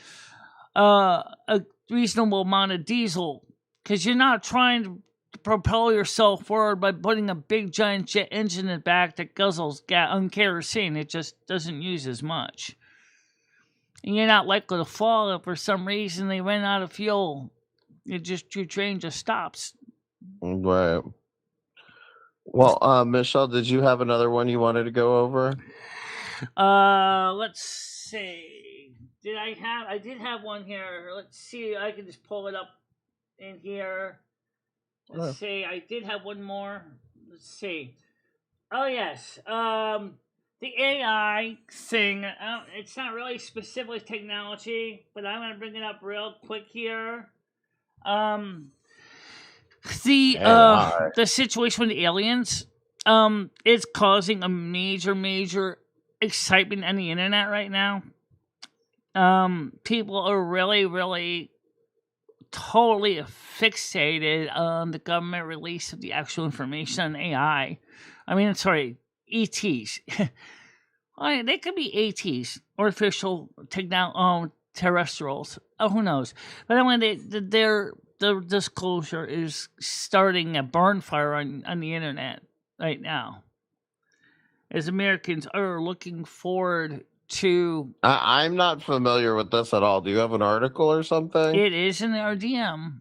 reasonable amount of diesel, because you're not trying to propel yourself forward by putting a big giant jet engine in the back that guzzles on kerosene. It just doesn't use as much, and you're not likely to fall if for some reason they run out of fuel. Your train just stops. Right. Well, Michelle, did you have another one you wanted to go over? Let's see. I did have one here. Let's see. I can just pull it up in here. Let's see. I did have one more. Let's see. Oh yes. The AI thing. It's not really specifically technology, but I'm gonna bring it up real quick here. The situation with the aliens is causing a major excitement on the internet right now. People are really totally fixated on the government release of the actual information on AI. I mean, sorry, ETs. They could be ATs, artificial terrestrials. Oh, who knows? But anyway, their disclosure is starting a burn fire on the internet right now, as Americans are looking forward to. I'm not familiar with this at all. Do you have an article or something? It is in our DM.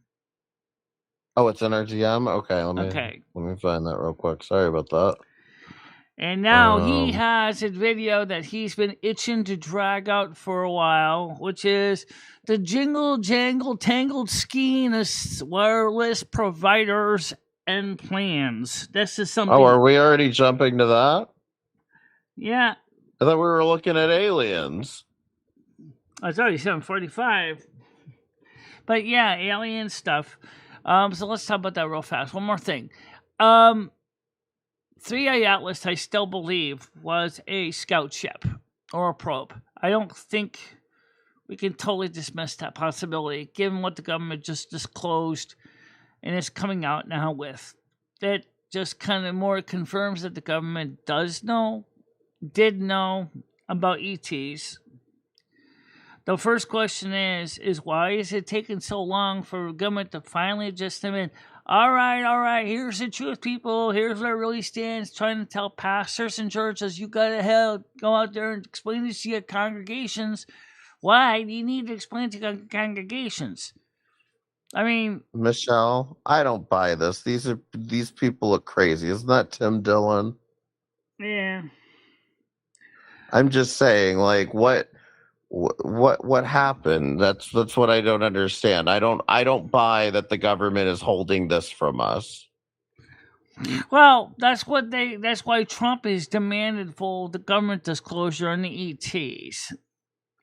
Oh, it's in our DM? Okay, let me find that real quick. Sorry about that. And now he has a video that he's been itching to drag out for a while, which is the jingle jangle tangled skein of wireless providers and plans. This is something. Oh, are we already jumping to that? Yeah. I thought we were looking at aliens. It's already 7:45. But yeah, alien stuff. So let's talk about that real fast. One more thing. 3i Atlas, I still believe, was a scout ship or a probe. I don't think we can totally dismiss that possibility, given what the government just disclosed and is coming out now with. That just kind of more confirms that the government did know about ETs. The first question is why is it taking so long for government to finally just come in? All right, here's the truth, people. Here's where it really stands. Trying to tell pastors and churches, you gotta go out there and explain this to your congregations. Why do you need to explain to your congregations? I mean, Michelle, I don't buy this. These people look crazy. Isn't that Tim Dillon? Yeah. I'm just saying, like, what What happened? That's what I don't understand. I don't buy that the government is holding this from us. Well, that's why Trump has demanded full the government disclosure on the ETs.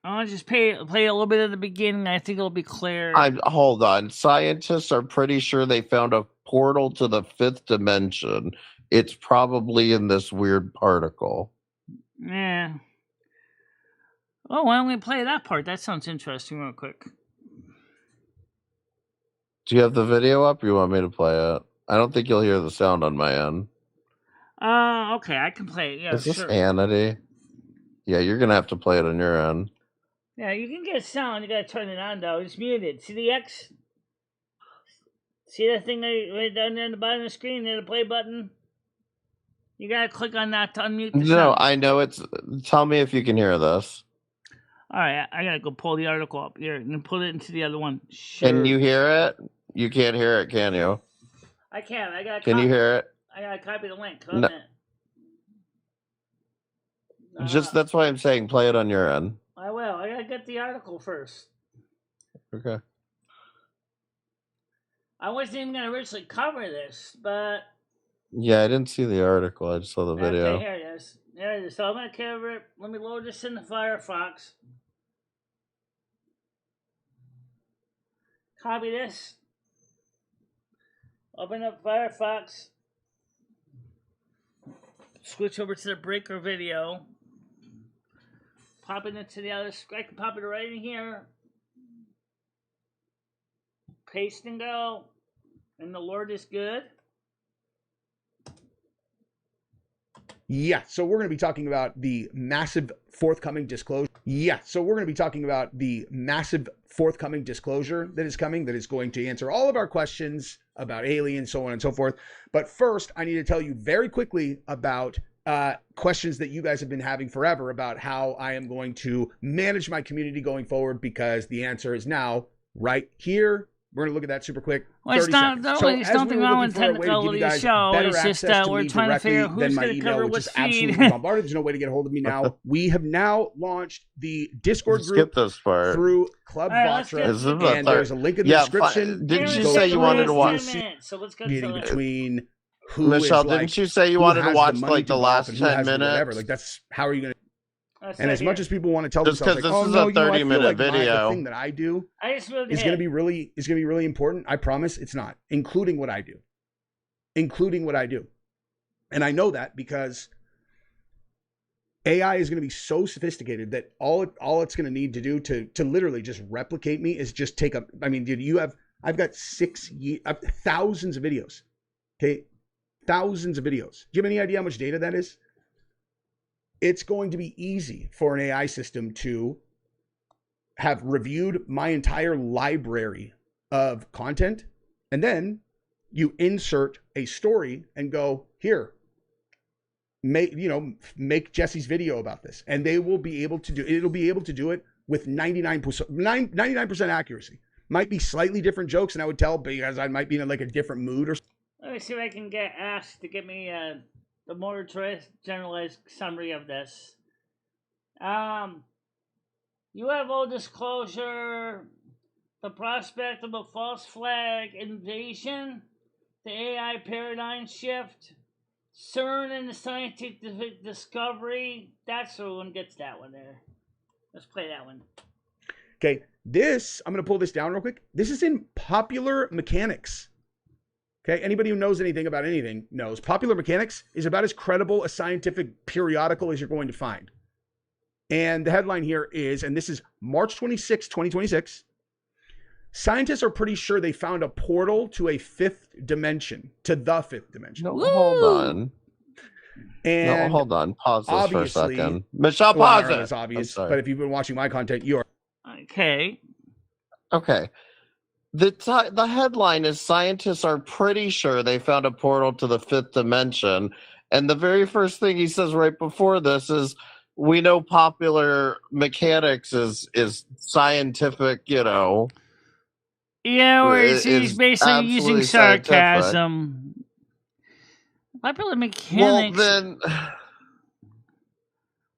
I'll just play a little bit at the beginning. I think it'll be clear. Hold on. Scientists are pretty sure they found a portal to the fifth dimension. It's probably in this weird particle. Yeah. Oh, why don't we play that part? That sounds interesting real quick. Do you have the video up or you want me to play it? I don't think you'll hear the sound on my end. Okay, I can play it. Yeah, Is this sure. Hannity? Yeah, you're going to have to play it on your end. Yeah, you can get sound. You gotta turn it on, though. It's muted. See the X? See that thing right down there on the bottom of the screen? There, the play button? You gotta click on that to unmute the sound. No, I know it's... Tell me if you can hear this. Alright, I gotta go pull the article up here and put it into the other one. Sure. Can you hear it? You can't hear it, can you? I can. I gotta Can you hear it? I gotta copy the link. No. Just that's why I'm saying play it on your end. I will. I gotta get the article first. Okay. I wasn't even gonna originally cover this, but Yeah, I didn't see the article. I just saw the video. okay, here it is. There it is. So I'm gonna cover it. Let me load this in the Firefox. Copy this. Open up Firefox. Switch over to the breaker video. Pop it into the other. I can pop it right in here. Paste and go. And the Lord is good. Yeah, so we're going to be talking about the massive forthcoming disclosure. Yeah, so we're going to be talking about the massive forthcoming disclosure that is coming, that is going to answer all of our questions about aliens, so on and so forth. But first, I need to tell you very quickly about questions that you guys have been having forever about how I am going to manage my community going forward, because the answer is now right here. We're going to look at that super quick. Well, it's not, there's nothing wrong with technical show. It's just we're trying to figure out who's going to cover what feed. Bombarded. There's no way to get a hold of me now. We have now launched the Discord group Skip this part. through Club Vatra, and there's a link in the description. Didn't you say you wanted to watch? So let's go between who Michelle, is like, didn't you say you wanted to watch like the last 10 minutes? Whatever. Like that's how are you going to? And as much as people want to tell just themselves, because like, this oh, is no, a 30-minute like video, the thing that I do is going to be really important. I promise it's not, including what I do, and I know that because AI is going to be so sophisticated that all it's going to need to do to literally just replicate me is just take up. I mean, dude, I've got thousands of videos, okay, thousands of videos. Do you have any idea how much data that is? It's going to be easy for an AI system to have reviewed my entire library of content, and then you insert a story and go, here, make Jesse's video about this, and they will be able to do. It'll be able to do it with 99% accuracy. Might be slightly different jokes, and I would tell because I might be in like a different mood or. Let me see if I can get Ash to give me the more generalized summary of this. UFO disclosure, the prospect of a false flag invasion, the AI paradigm shift, CERN and the scientific discovery. That's the one gets that one there. Let's play that one. Okay, I'm going to pull this down real quick. This is in Popular Mechanics. Okay, anybody who knows anything about anything knows Popular Mechanics is about as credible a scientific periodical as you're going to find. And the headline here is, and this is March 26, 2026, scientists are pretty sure they found a portal to a fifth dimension, to the fifth dimension. No, hold on. And no, hold on. Pause this for a second. Michelle, pause it. It's obvious, but if you've been watching my content, you're... Okay. The headline is scientists are pretty sure they found a portal to the fifth dimension. And the very first thing he says right before this is, we know popular mechanics is scientific, Yeah, where he's basically using sarcasm. Popular mechanics. Well, then...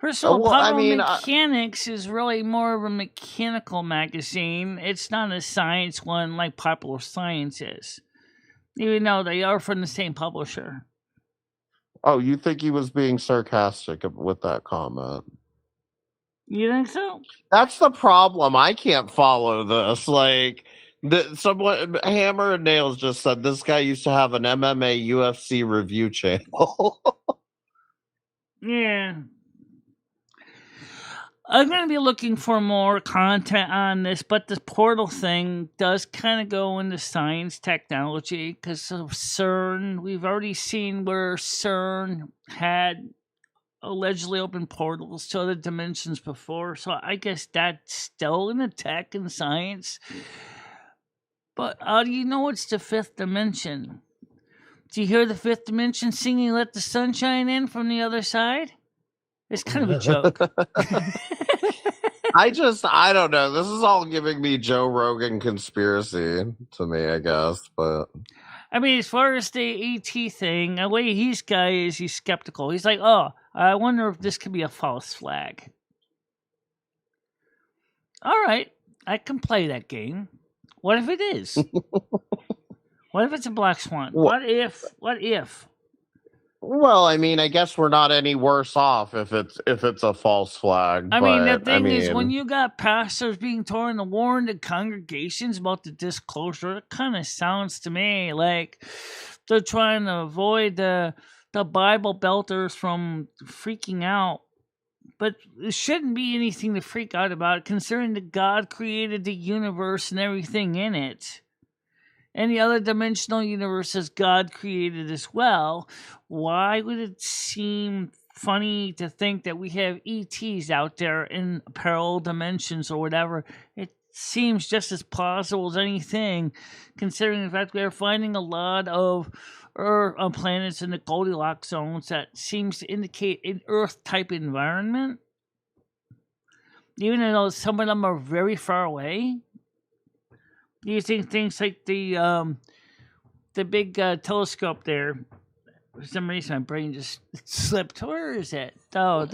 First of all, Well, I Puddle mean, Mechanics is really more of a mechanical magazine. It's not a science one like Popular Science is, even though they are from the same publisher. oh, you think he was being sarcastic with that comment? You think so? That's the problem. I can't follow this. Like, someone Hammer and Nails just said this guy used to have an MMA UFC review channel. Yeah. I'm going to be looking for more content on this, but the portal thing does kind of go into science technology because of CERN. We've already seen where CERN had allegedly opened portals to other dimensions before, so I guess that's still in the tech and science. But how do you know it's the fifth dimension? Do you hear the fifth dimension singing "Let the Sunshine In" from the other side? It's kind of a joke. I don't know. This is all giving me Joe Rogan conspiracy to me, I guess. But I mean, as far as the ET thing, the way he's skeptical. He's like, oh, I wonder if this could be a false flag. All right, I can play that game. What if it is? What if it's a black swan? What if? Well, I mean, I guess we're not any worse off if it's a false flag. I mean, the thing is, when you got pastors being torn to warn the congregations about the disclosure, it kind of sounds to me like they're trying to avoid the Bible belters from freaking out. But there shouldn't be anything to freak out about, considering that God created the universe and everything in it. Any other dimensional universes God created as well. Why would it seem funny to think that we have ETs out there in parallel dimensions or whatever? It seems just as plausible as anything, considering the fact we are finding a lot of planets in the Goldilocks zones that seems to indicate an Earth-type environment. Even though some of them are very far away. Using things like the big telescope there. For some reason, my brain just slipped. Where is it? Oh,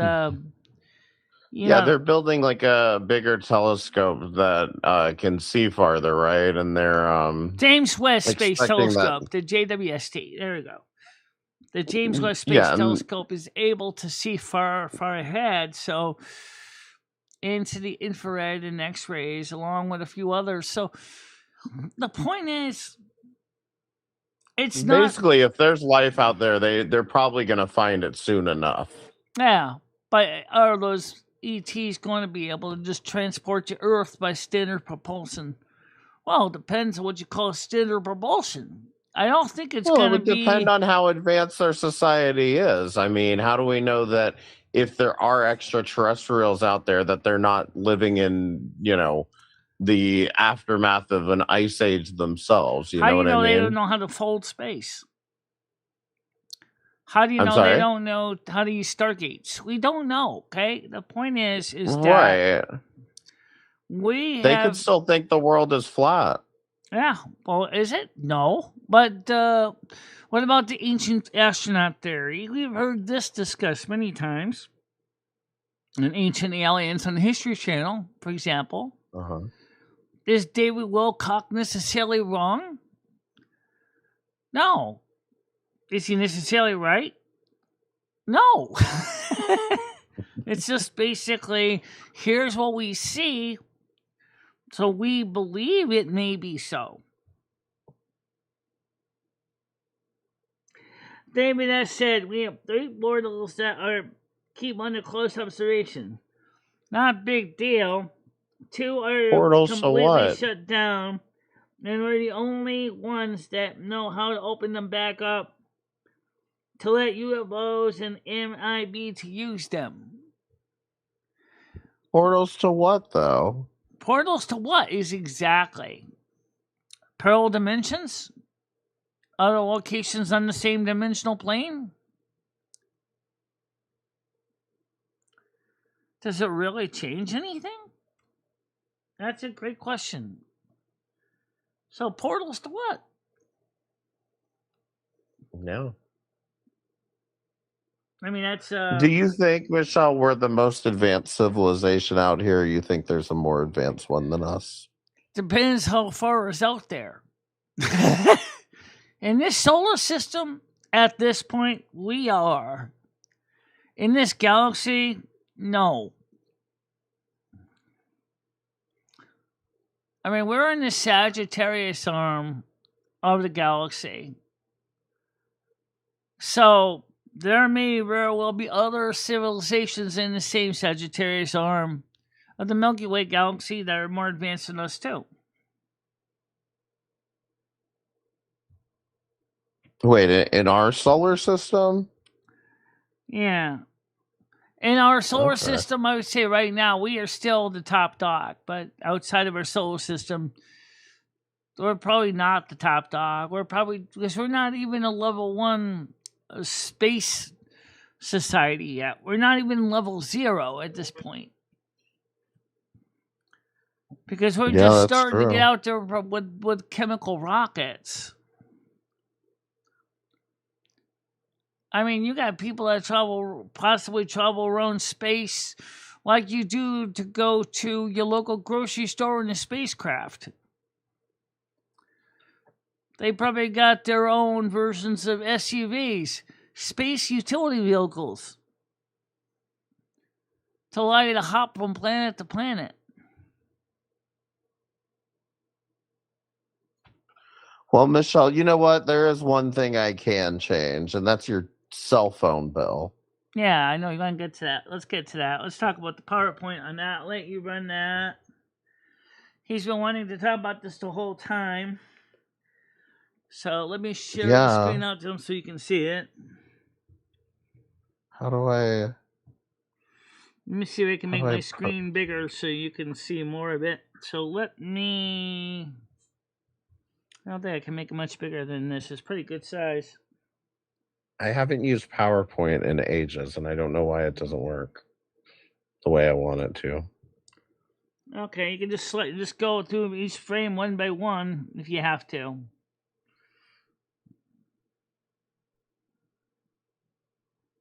they're building like a bigger telescope that can see farther, right? And they're James Webb Space Telescope, that... the JWST. There we go. The James Webb Space Telescope is able to see far ahead, so into the infrared and X-rays, along with a few others. So the point is, it's basically if there's life out there, they're probably going to find it soon enough. Yeah, but are those ETs going to be able to just transport to Earth by standard propulsion? Well, it depends on what you call standard propulsion. I don't think it's going to be... It would depend on how advanced our society is. I mean, how do we know that if there are extraterrestrials out there that they're not living in, the aftermath of an ice age themselves? You know what I mean? They don't know how to fold space? How do you know they don't know how to use stargates? We don't know, okay? The point is that they could still think the world is flat. Yeah, well, is it? No. But what about the ancient astronaut theory? We've heard this discussed many times. In Ancient Aliens on the History Channel, for example. Uh-huh. Is David Wilcock necessarily wrong? No. Is he necessarily right? No. It's just basically, here's what we see, so we believe it may be so. David has said we have 3 portals that keep under close observation. Not a big deal. 2 are portals completely shut down, and we're the only ones that know how to open them back up to let UFOs and MIB to use them. Portals to what, though? Portals to what is exactly? Parallel dimensions? Other locations on the same dimensional plane? Does it really change anything? That's a great question. So portals to what? No. I mean, that's Do you think, Michelle, we're the most advanced civilization out here? Or you think there's a more advanced one than us? depends how far is out there. In this solar system, at this point, we are. In this galaxy, no. I mean, we're in the Sagittarius arm of the galaxy. So, there may very well be other civilizations in the same Sagittarius arm of the Milky Way galaxy that are more advanced than us, too. Wait, in our solar system? Yeah. In our solar Okay. system, I would say right now, we are still the top dog. But outside of our solar system, we're probably not the top dog. We're probably, because we're not even a level 1 space society yet. We're not even level 0 at this point. Because we're Yeah, just that's starting to true. get out there with chemical rockets. I mean, you got people that possibly travel around space like you do to go to your local grocery store in a spacecraft. They probably got their own versions of SUVs, space utility vehicles, to allow you to hop from planet to planet. Well, Michelle, you know what? There is one thing I can change, and that's your cell phone bill. Yeah, I know you're going to get to that. Let's get to that. Let's talk about the PowerPoint on that. Let you run that. He's been wanting to talk about this the whole time. So let me share the screen out to him so you can see it. How do I... Let me see if I can make my screen bigger so you can see more of it. So let me... I don't think I can make it much bigger than this. It's pretty good size. I haven't used PowerPoint in ages, and I don't know why it doesn't work the way I want it to. Okay, you can just go through each frame one by one if you have to.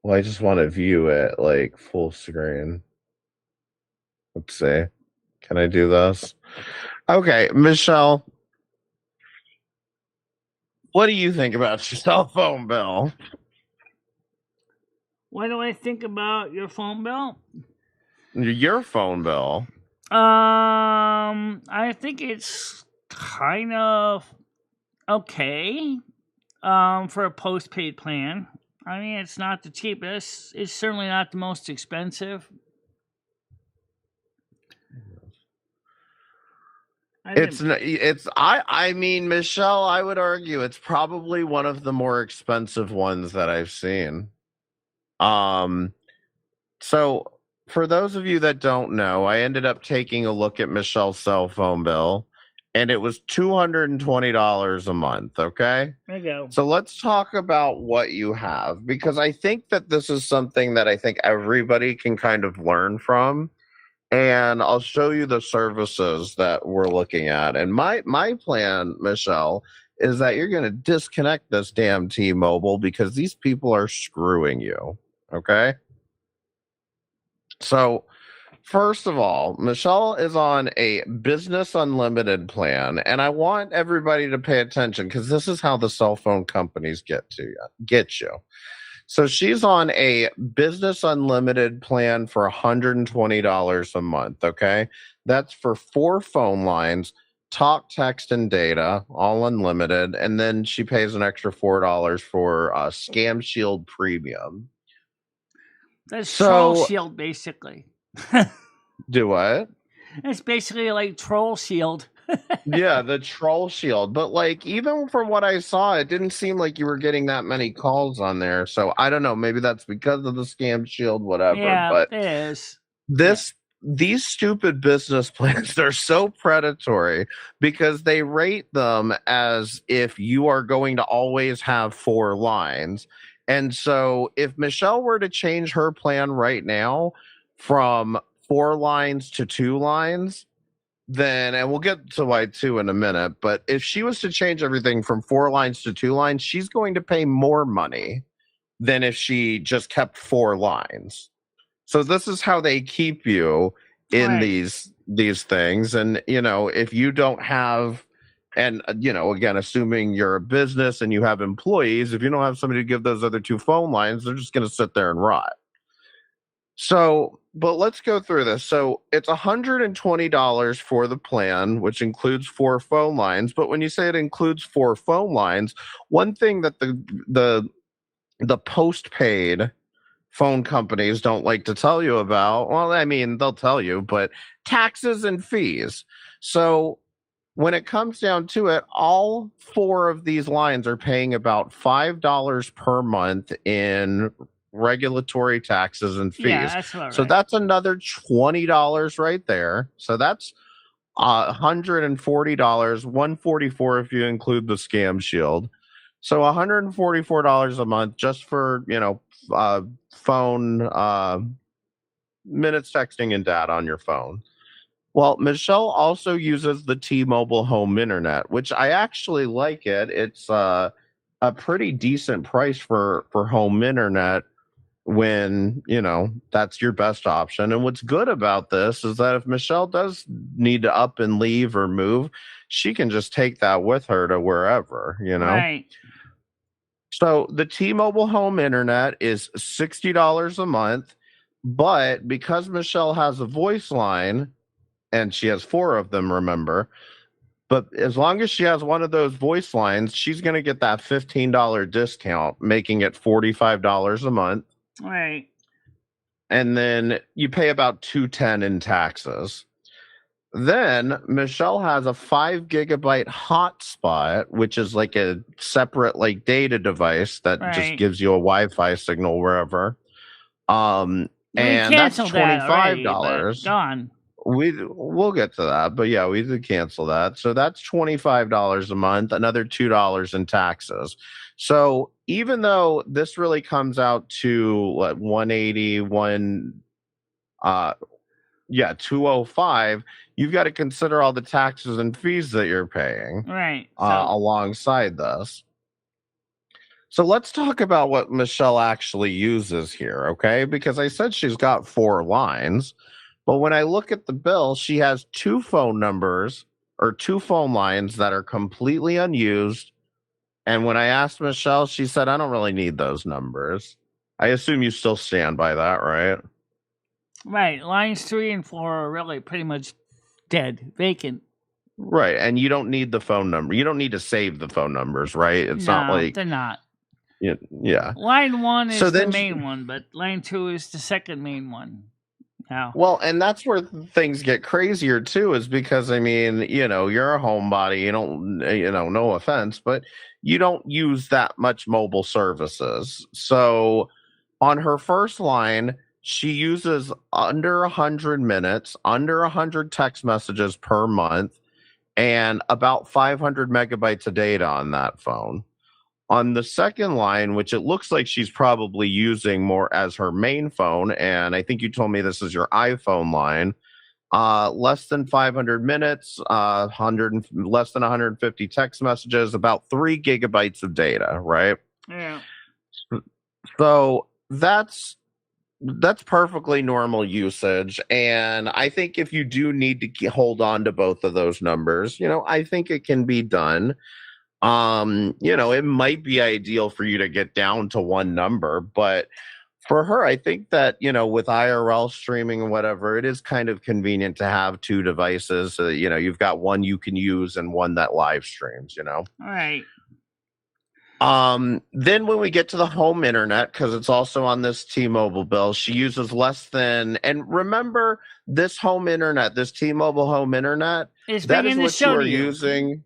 Well, I just want to view it like full screen. Let's see. Can I do this? Okay, Michelle, what do you think about your cell phone bill? What do I think about your phone bill? Your phone bill? I think it's kind of okay. For a postpaid plan. I mean, it's not the cheapest. It's certainly not the most expensive. I mean, Michelle, I would argue it's probably one of the more expensive ones that I've seen. So for those of you that don't know, I ended up taking a look at Michelle's cell phone bill, and it was $220 a month, okay? There you go. So let's talk about what you have, because I think that this is something that I think everybody can kind of learn from. And I'll show you the services that we're looking at. And my plan, Michelle, is that you're going to disconnect this damn T-Mobile because these people are screwing you, okay? So, first of all, Michelle is on a business unlimited plan, and I want everybody to pay attention because this is how the cell phone companies get you. So she's on a business unlimited plan for $120 a month, okay? That's for 4 phone lines, talk, text, and data, all unlimited, and then she pays an extra $4 for Scam Shield Premium. That's Troll Shield, basically. Do what? It's basically like Troll Shield. Yeah, the Troll Shield. But like, even from what I saw, it didn't seem like you were getting that many calls on there. So I don't know. Maybe that's because of the Scam Shield, whatever. Yeah, but it is. These stupid business plans are so predatory because they rate them as if you are going to always have 4 lines. And so if Michelle were to change her plan right now from 4 lines to 2 lines, then, and we'll get to why 2 in a minute, but if she was to change everything from 4 lines to 2 lines, she's going to pay more money than if she just kept 4 lines. So this is how they keep you in Right. these things. And, you know, if you don't have, and, you know, again, assuming you're a business and you have employees, if you don't have somebody to give those other 2 phone lines, they're just going to sit there and rot. So, but let's go through this. So it's $120 for the plan, which includes 4 phone lines. But when you say it includes 4 phone lines, one thing that the postpaid phone companies don't like to tell you about, well, I mean, they'll tell you, but taxes and fees. So when it comes down to it, all 4 of these lines are paying about $5 per month in regulatory taxes and fees. Yeah, that's about So right. that's another $20 right there. So that's $140, $144 if you include the scam shield. So $144 a month just for, you know, phone minutes texting and data on your phone. Well, Michelle also uses the T-Mobile home internet, which I actually like it. It's a pretty decent price for home internet when, you know, that's your best option. And what's good about this is that if Michelle does need to up and leave or move, she can just take that with her to wherever, you know. Right. So the T-Mobile home internet is $60 a month, but because Michelle has a voice line, and she has 4 of them, remember, but as long as she has one of those voice lines, she's going to get that $15 discount, making it $45 a month. Right. And then you pay about $210 in taxes. Then Michelle has a 5 gigabyte hotspot, which is like a separate like data device that just Right. gives you a Wi-Fi signal wherever. We And that's canceled that already, but $25. gone. We'll get to that, but yeah, we did cancel that. So that's $25 a month, another $2 in taxes. So even though this really comes out to what 181 205, you've got to consider all the taxes and fees that you're paying Right. alongside this. So let's talk about what Michelle actually uses here, okay? Because I said she's got 4 lines. But when I look at the bill, she has 2 phone numbers or 2 phone lines that are completely unused. And when I asked Michelle, she said, I don't really need those numbers. I assume you still stand by that, right? Right. Lines 3 and 4 are really pretty much dead, vacant. Right. And you don't need the phone number. You don't need to save the phone numbers, right? It's No, not like, they're not. yeah. Line 1 is So the then main one, but line 2 is the second main one. Now. Well, and that's where things get crazier too, is because, I mean, you know, you're a homebody. You don't, you know, no offense, but you don't use that much mobile services. So on her first line, she uses under 100 minutes, under 100 text messages per month, and about 500 megabytes of data on that phone. On the second line, which it looks like she's probably using more as her main phone, and I think you told me this is your iPhone line, less than 500 minutes, less than 150 text messages, about 3 gigabytes of data, right? Yeah. So that's perfectly normal usage, and I think if you do need to hold on to both of those numbers, you know, I think it can be done. You know, it might be ideal for you to get down to one number, but for her, I think that, you know, with IRL streaming and whatever, it is kind of convenient to have 2 devices so that, you know, you've got one you can use and one that live streams, you know. All right. Then when we get to the home internet, because it's also on this T-Mobile bill, she uses less than, and remember this home internet, this T-Mobile home internet, It's that is bringing the what show you are to you. using.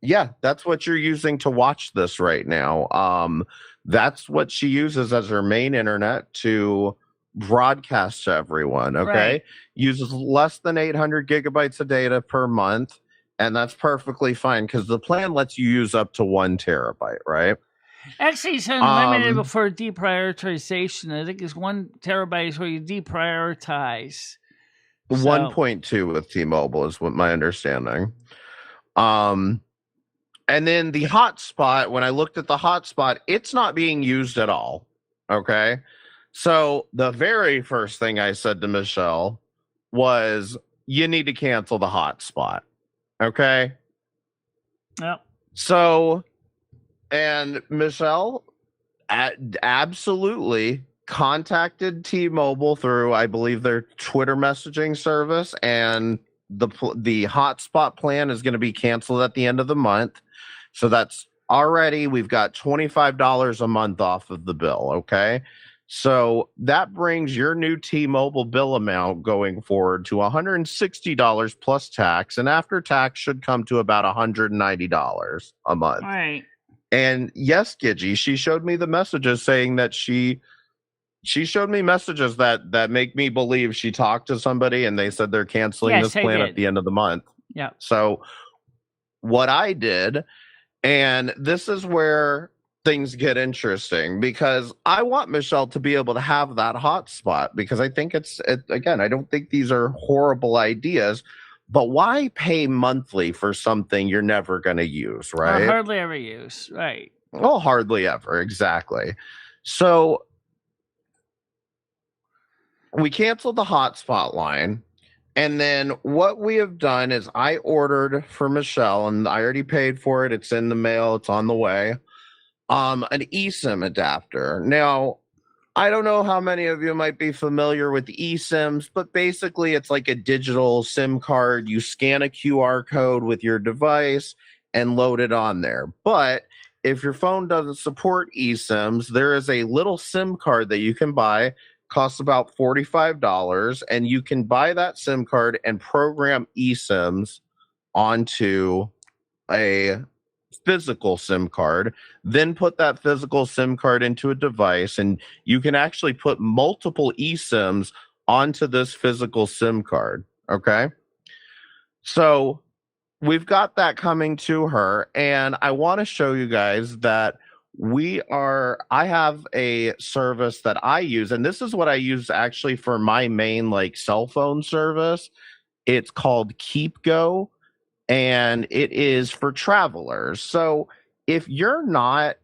Yeah, that's what you're using to watch this right now. That's what she uses as her main internet to broadcast to everyone. Okay. Right. Uses less than 800 gigabytes of data per month. And that's perfectly fine because the plan lets you use up to 1 terabyte, right? Actually, it's unlimited before deprioritization. I think it's 1 terabyte is where you deprioritize. 1.2 with T-Mobile is what my understanding. And then the hotspot, when I looked at the hotspot, it's not being used at all. Okay. So the very first thing I said to Michelle was, you need to cancel the hotspot. Okay. Yep. So, and Michelle absolutely contacted T-Mobile through, I believe, their Twitter messaging service, and the hotspot plan is going to be canceled at the end of the month. So that's already, we've got $25 a month off of the bill. Okay. So that brings your new T-Mobile bill amount going forward to $160 plus tax, and after tax should come to about $190 a month. All right. And yes, Gidgy, she showed me the messages saying that she showed me messages that make me believe she talked to somebody and they said they're canceling Yes, this plan at the end of the month. Yeah. So what I did, and this is where things get interesting, because I want Michelle to be able to have that hotspot, because I think again, I don't think these are horrible ideas, but why pay monthly for something you're never going to use, right? Or hardly ever use, right? Well, hardly ever, exactly. So we canceled the hotspot line. And then what we have done is I ordered for Michelle, and I already paid for it. It's in the mail. It's on the way. An eSIM adapter. Now, I don't know how many of you might be familiar with eSIMs, but basically it's like a digital SIM card. You scan a QR code with your device and load it on there. But if your phone doesn't support eSIMs, there is a little SIM card that you can buy. Costs about $45, and you can buy that SIM card and program eSIMs onto a physical SIM card, then put that physical SIM card into a device, and you can actually put multiple eSIMs onto this physical SIM card. Okay. So we've got that coming to her, and I want to show you guys that I have a service that I use, and this is what I use actually for my main like cell phone service. It's called KeepGo, and it is for travelers. So if you're not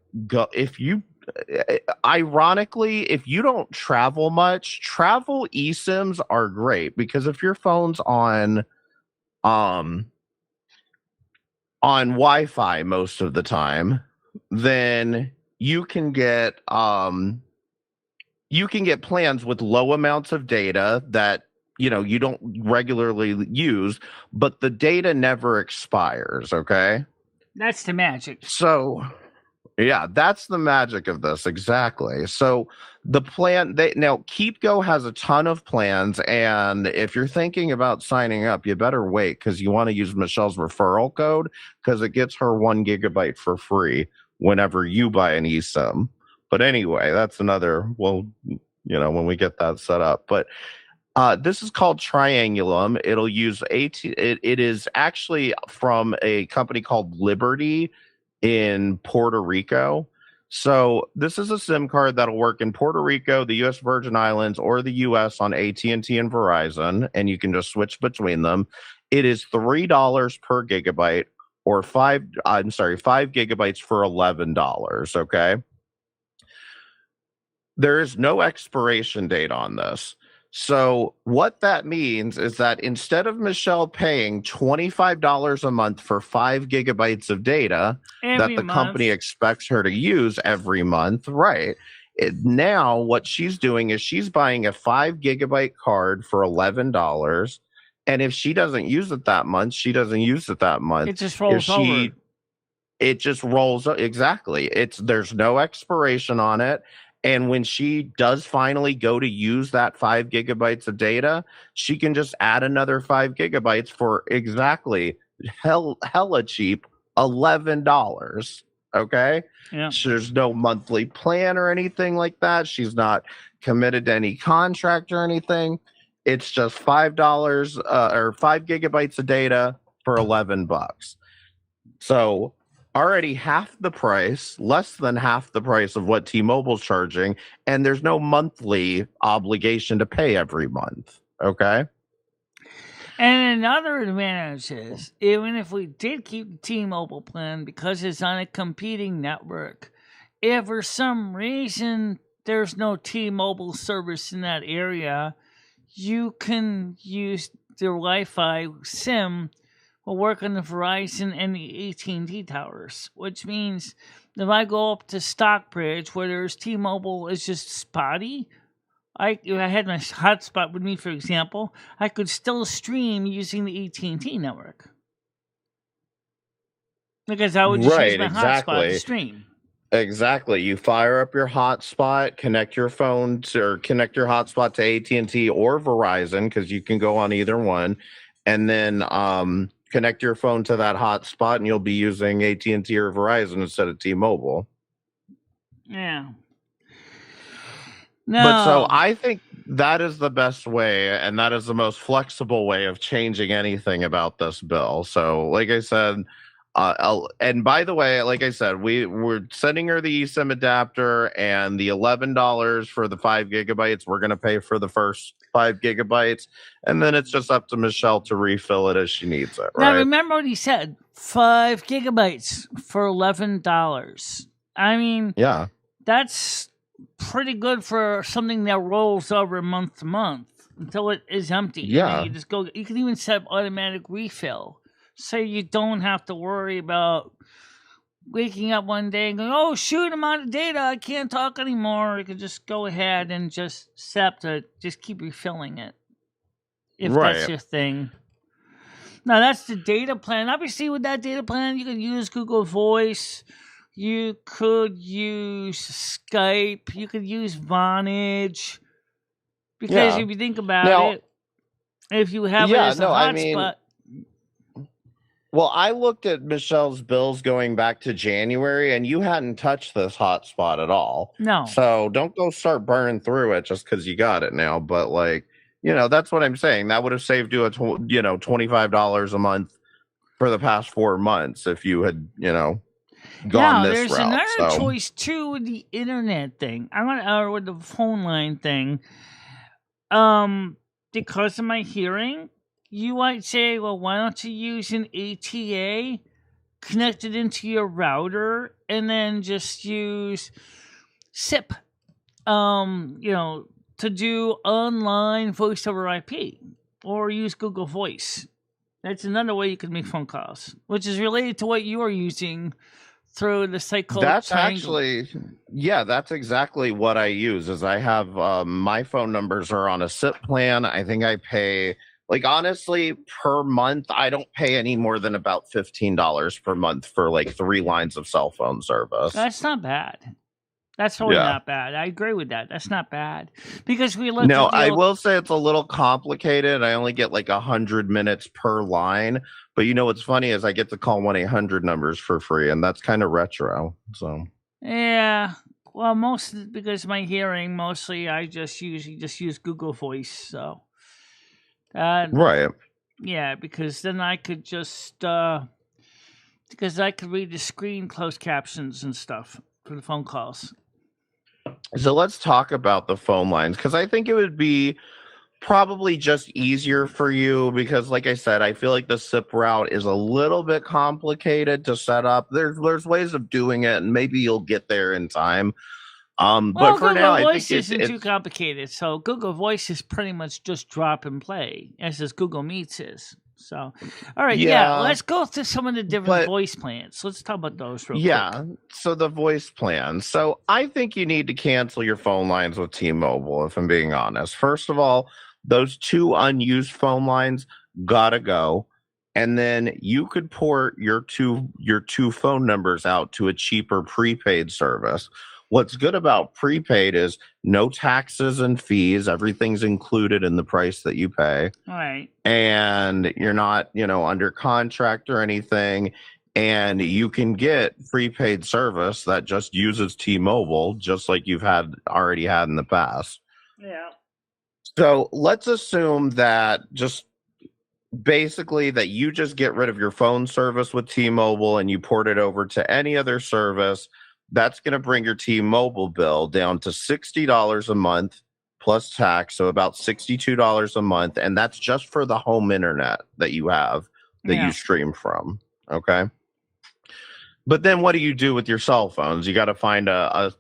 ironically, if you don't travel much, travel eSIMs are great, because if your phone's on Wi-Fi most of the time, then you can get plans with low amounts of data that you don't regularly use, but the data never expires. Okay, That's the magic. so yeah, that's the magic of this. Exactly. So the plan, now KeepGo has a ton of plans, and if you're thinking about signing up, you better wait, because you want to use Michelle's referral code, because it gets her 1 gigabyte for free whenever you buy an eSIM. But anyway, that's another, when we get that set up. But this is called Triangulum. It'll use it is actually from a company called Liberty in Puerto Rico. So this is a SIM card that'll work in Puerto Rico, the U.S. Virgin Islands, or the U.S. on AT&T and Verizon, and you can just switch between them. It is $3 per gigabyte, or 5 gigabytes for $11. Okay. There is no expiration date on this. So what that means is that instead of Michelle paying $25 a month for 5 gigabytes of data that the company expects her to use every month, right? Now what she's doing is she's buying a 5 gigabyte card for $11. And if she doesn't use it that month, she doesn't use it that month. It just rolls over. It just rolls. Exactly. There's no expiration on it. And when she does finally go to use that 5 gigabytes of data, she can just add another 5 gigabytes for exactly hella cheap, $11. Okay. Yeah. So there's no monthly plan or anything like that. She's not committed to any contract or anything. It's just $5 or 5 gigabytes of data for $11. So already half the price, less than half the price of what T-Mobile's charging, and there's no monthly obligation to pay every month. Okay. And another advantage is, even if we did keep the T-Mobile plan, because it's on a competing network, if for some reason there's no T-Mobile service in that area, you can use their Wi-Fi SIM will work on the Verizon and the AT&T towers, which means if I go up to Stockbridge where there's T-Mobile is just spotty, if I had my hotspot with me, for example, I could still stream using the AT&T network. Because I would just use my hotspot to stream. Exactly. You fire up your hotspot, connect your phone to, or connect your hotspot to AT&T or Verizon, because you can go on either one, and then connect your phone to that hotspot, and you'll be using AT&T or Verizon instead of T-Mobile. Yeah. No. But so I think that is the best way, and that is the most flexible way of changing anything about this bill. So, like I said, and by the way, like I said, we're sending her the eSIM adapter and the $11 for the 5 gigabytes. We're going to pay for the first 5 gigabytes, and then it's just up to Michelle to refill it as she needs it. Right? Now, remember what he said: 5 gigabytes for $11. I mean, yeah, that's pretty good for something that rolls over month to month until it is empty. Yeah, you just go. You can even set up automatic refill. So you don't have to worry about waking up one day and going, oh, shoot, I'm out of data. I can't talk anymore. You can just go ahead and just set to just keep refilling it if that's your thing. Now, that's the data plan. Obviously, with that data plan, you can use Google Voice. You could use Skype. You could use Vonage. Because if you think about it, if you have it as a hotspot... Well, I looked at Michelle's bills going back to January, and you hadn't touched this hotspot at all. No. So don't go start burning through it just because you got it now. But, like, you know, that's what I'm saying. That would have saved you, $25 a month for the past 4 months if you had, gone this route. There's another choice, too, with the internet thing. Or with the phone line thing. Because of my hearing... You might say, well, why don't you use an ATA, connect it into your router, and then just use SIP, to do online voice over IP, or use Google Voice. That's another way you can make phone calls, which is related to what you are using through the site called Triangle. That's exactly what I use. Is I have my phone numbers are on a SIP plan. I think I pay... Like, honestly, per month, I don't pay any more than about $15 per month for, like, 3 lines of cell phone service. That's not bad. That's totally not bad. I agree with that. That's not bad. Because we look No, I will say it's a little complicated. I only get, like, 100 minutes per line. But you know what's funny is I get to call 1-800 numbers for free, and that's kind of retro. So yeah. Well, because my hearing, mostly I usually just use Google Voice, so... right. Yeah, because then I could just because I could read the screen closed captions and stuff for the phone calls. So let's talk about the phone lines, because I think it would be probably just easier for you because, like I said, I feel like the SIP route is a little bit complicated to set up. There's ways of doing it, and maybe you'll get there in time. But for now, I think it's too complicated. So Google Voice is pretty much just drop and play, as Google Meets is. So, all right, let's go through some of the different voice plans. Let's talk about those real quick. So the voice plan. So I think you need to cancel your phone lines with T-Mobile, if I'm being honest. First of all, those 2 unused phone lines gotta go. And then you could port your two phone numbers out to a cheaper prepaid service. What's good about prepaid is no taxes and fees. Everything's included in the price that you pay. All right. And you're not, under contract or anything. And you can get prepaid service that just uses T-Mobile, just like you've already had in the past. Yeah. So let's assume that basically that you just get rid of your phone service with T-Mobile and you port it over to any other service. That's going to bring your T-Mobile bill down to $60 a month plus tax, so about $62 a month, and that's just for the home internet that you have that you stream from, okay? But then what do you do with your cell phones? You got to find a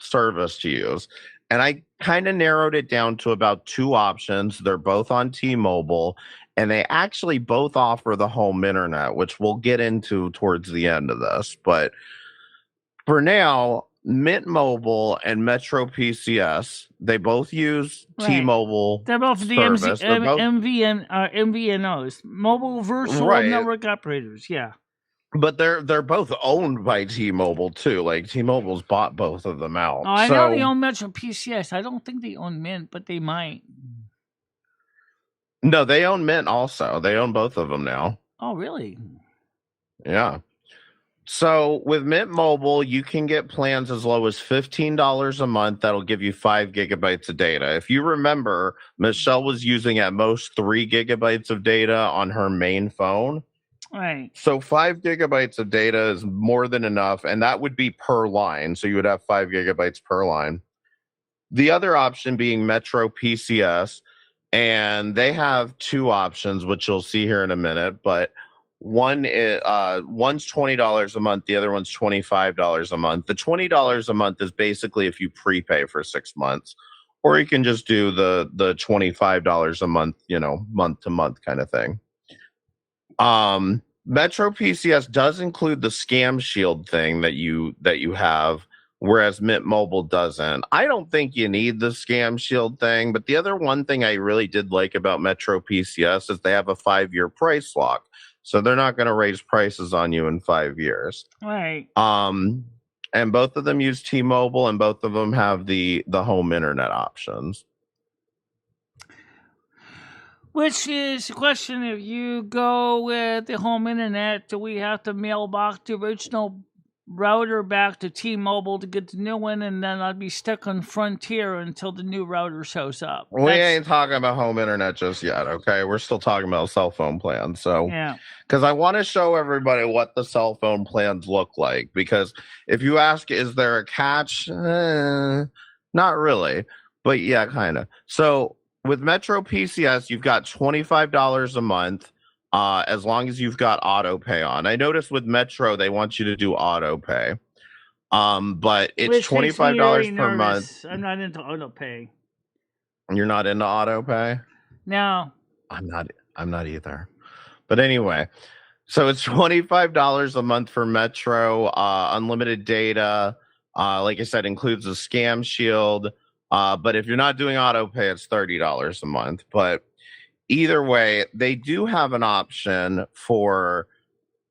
service to use. And I kind of narrowed it down to about 2 options. They're both on T-Mobile, and they actually both offer the home internet, which we'll get into towards the end of this. But for now, Mint Mobile and Metro PCS, they both use Right. T-Mobile They're both the service. They're both, MVNOs, mobile virtual right, network operators. Yeah. but they're both owned by T-Mobile too. Like T-Mobile's bought both of them out. Oh, I know they own Metro PCS. I don't think they own Mint, but they might. No, they own Mint also. They own both of them now. Oh, really? Yeah. So with Mint Mobile, you can get plans as low as $15 a month. That'll give you 5 gigabytes of data. If you remember, Michelle was using at most 3 gigabytes of data on her main phone. Right. So 5 gigabytes of data is more than enough, and that would be per line. So you would have 5 gigabytes per line. The other option being Metro PCS, and they have 2 options, which you'll see here in a minute, but one's $20 a month, the other one's $25 a month. The $20 a month is basically if you prepay for 6 months, or you can just do the $25 a month, month to month kind of thing. Metro PCS does include the scam shield thing that you have, whereas Mint Mobile doesn't. I don't think you need the scam shield thing, but the other one thing I really did like about Metro PCS is they have a 5-year price lock. So they're not going to raise prices on you in 5 years. Right. And both of them use T-Mobile, and both of them have the home internet options. Which is the question: if you go with the home internet, do we have to mail back the original router back to T-Mobile to get the new one, and then I'd be stuck on Frontier until the new router shows up? We ain't talking about home internet just yet, okay? We're still talking about cell phone plans. So, yeah, because I want to show everybody what the cell phone plans look like. Because if you ask, is there a catch? Not really, but yeah, kind of. So with Metro PCS, you've got $25 a month. As long as you've got auto pay on. I noticed with Metro, they want you to do auto pay. But it's $25 per month. I'm not into auto pay. You're not into auto pay? No. I'm not either. But anyway, so it's $25 a month for Metro, unlimited data. Like I said, includes a scam shield. But if you're not doing auto pay, it's $30 a month. But either way, they do have an option for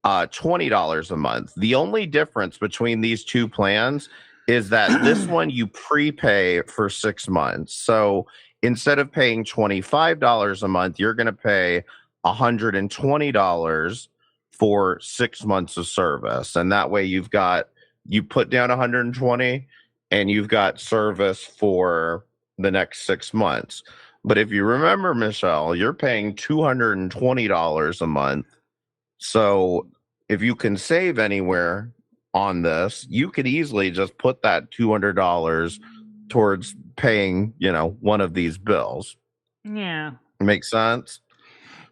$20 a month. The only difference between these two plans is that this one you prepay for 6 months. So instead of paying $25 a month, you're going to pay $120 for 6 months of service. And that way you put down $120 and you've got service for the next 6 months. But if you remember, Michelle, you're paying $220 a month. So if you can save anywhere on this, you could easily just put that $200 towards paying, one of these bills. Yeah. Make sense?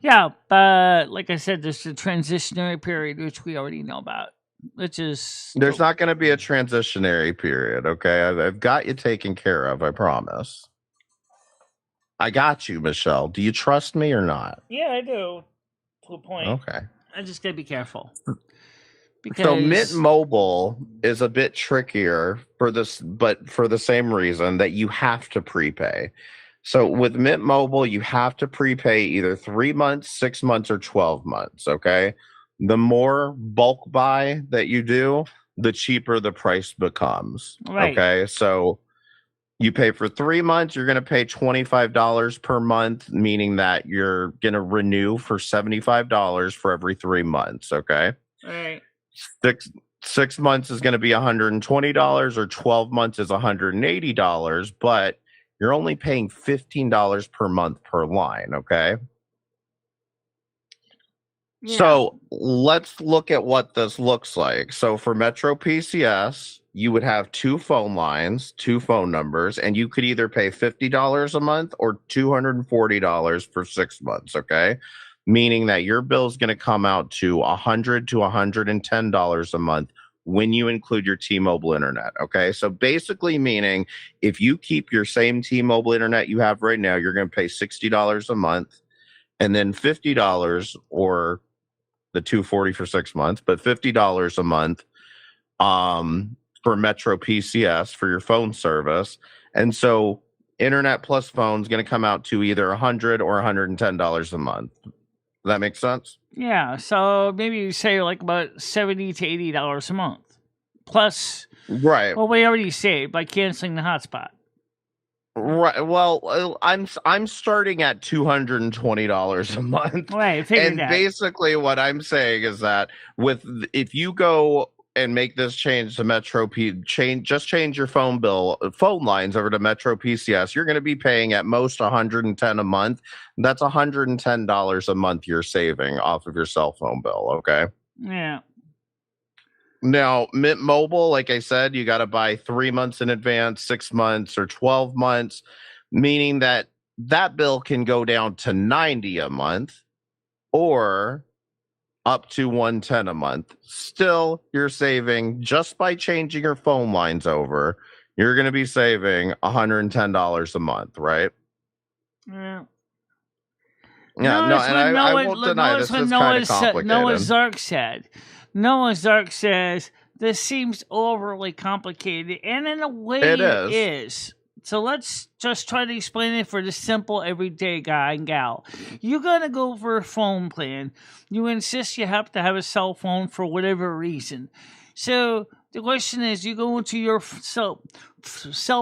Yeah, but like I said, there's a transitionary period, which we already know about, which is... There's not going to be a transitionary period, okay? I've got you taken care of, I promise. I got you, Michelle. Do you trust me or not? Yeah, I do. To a point. Okay. I just gotta be careful. Because... So Mint Mobile is a bit trickier for this, but for the same reason that you have to prepay. So with Mint Mobile, you have to prepay either 3 months, 6 months, or 12 months, okay? The more bulk buy that you do, the cheaper the price becomes, right. Okay? So you pay for 3 months, you're going to pay $25 per month, meaning that you're going to renew for $75 for every 3 months, okay? Right. Six months is going to be $120, or 12 months is $180, but you're only paying $15 per month per line, okay? Yeah. So let's look at what this looks like. So for Metro PCS, you would have 2 phone lines, 2 phone numbers, and you could either pay $50 a month or $240 for 6 months, okay? Meaning that your bill is going to come out to $100 to $110 a month when you include your T-Mobile internet. Okay, so basically meaning if you keep your same T-Mobile internet you have right now, you're going to pay $60 a month, and then $50 or the $240 for 6 months, but $50 a month for Metro PCS for your phone service. And so internet plus phone is going to come out to either $100 or $110 a month. Does that make sense? Yeah, so maybe you say like about $70 to $80 a month. Plus, Right. well, we already saved by canceling the hotspot. Right. Well, I'm starting at $220 a month. Right, figured And that. basically what I'm saying is that if you go and make this change to Metro change your phone lines over to Metro PCS, you're going to be paying at most $110 a month. That's $110 a month you're saving off of your cell phone bill, okay? Yeah. Now, Mint Mobile, like I said, you got to buy 3 months in advance, 6 months, or 12 months, meaning that bill can go down to $90 a month or up to $110 a month. Still, you're saving, just by changing your phone lines over, you're going to be saving $110 a month, right? Yeah. Yeah, no, and I won't deny this is kind of complicated. Noah Zark said. Noah Zark says, this seems overly complicated, and in a way it is. So let's just try to explain it for the simple everyday guy and gal. You're going to go for a phone plan. You insist you have to have a cell phone for whatever reason. So the question is, you go into your cell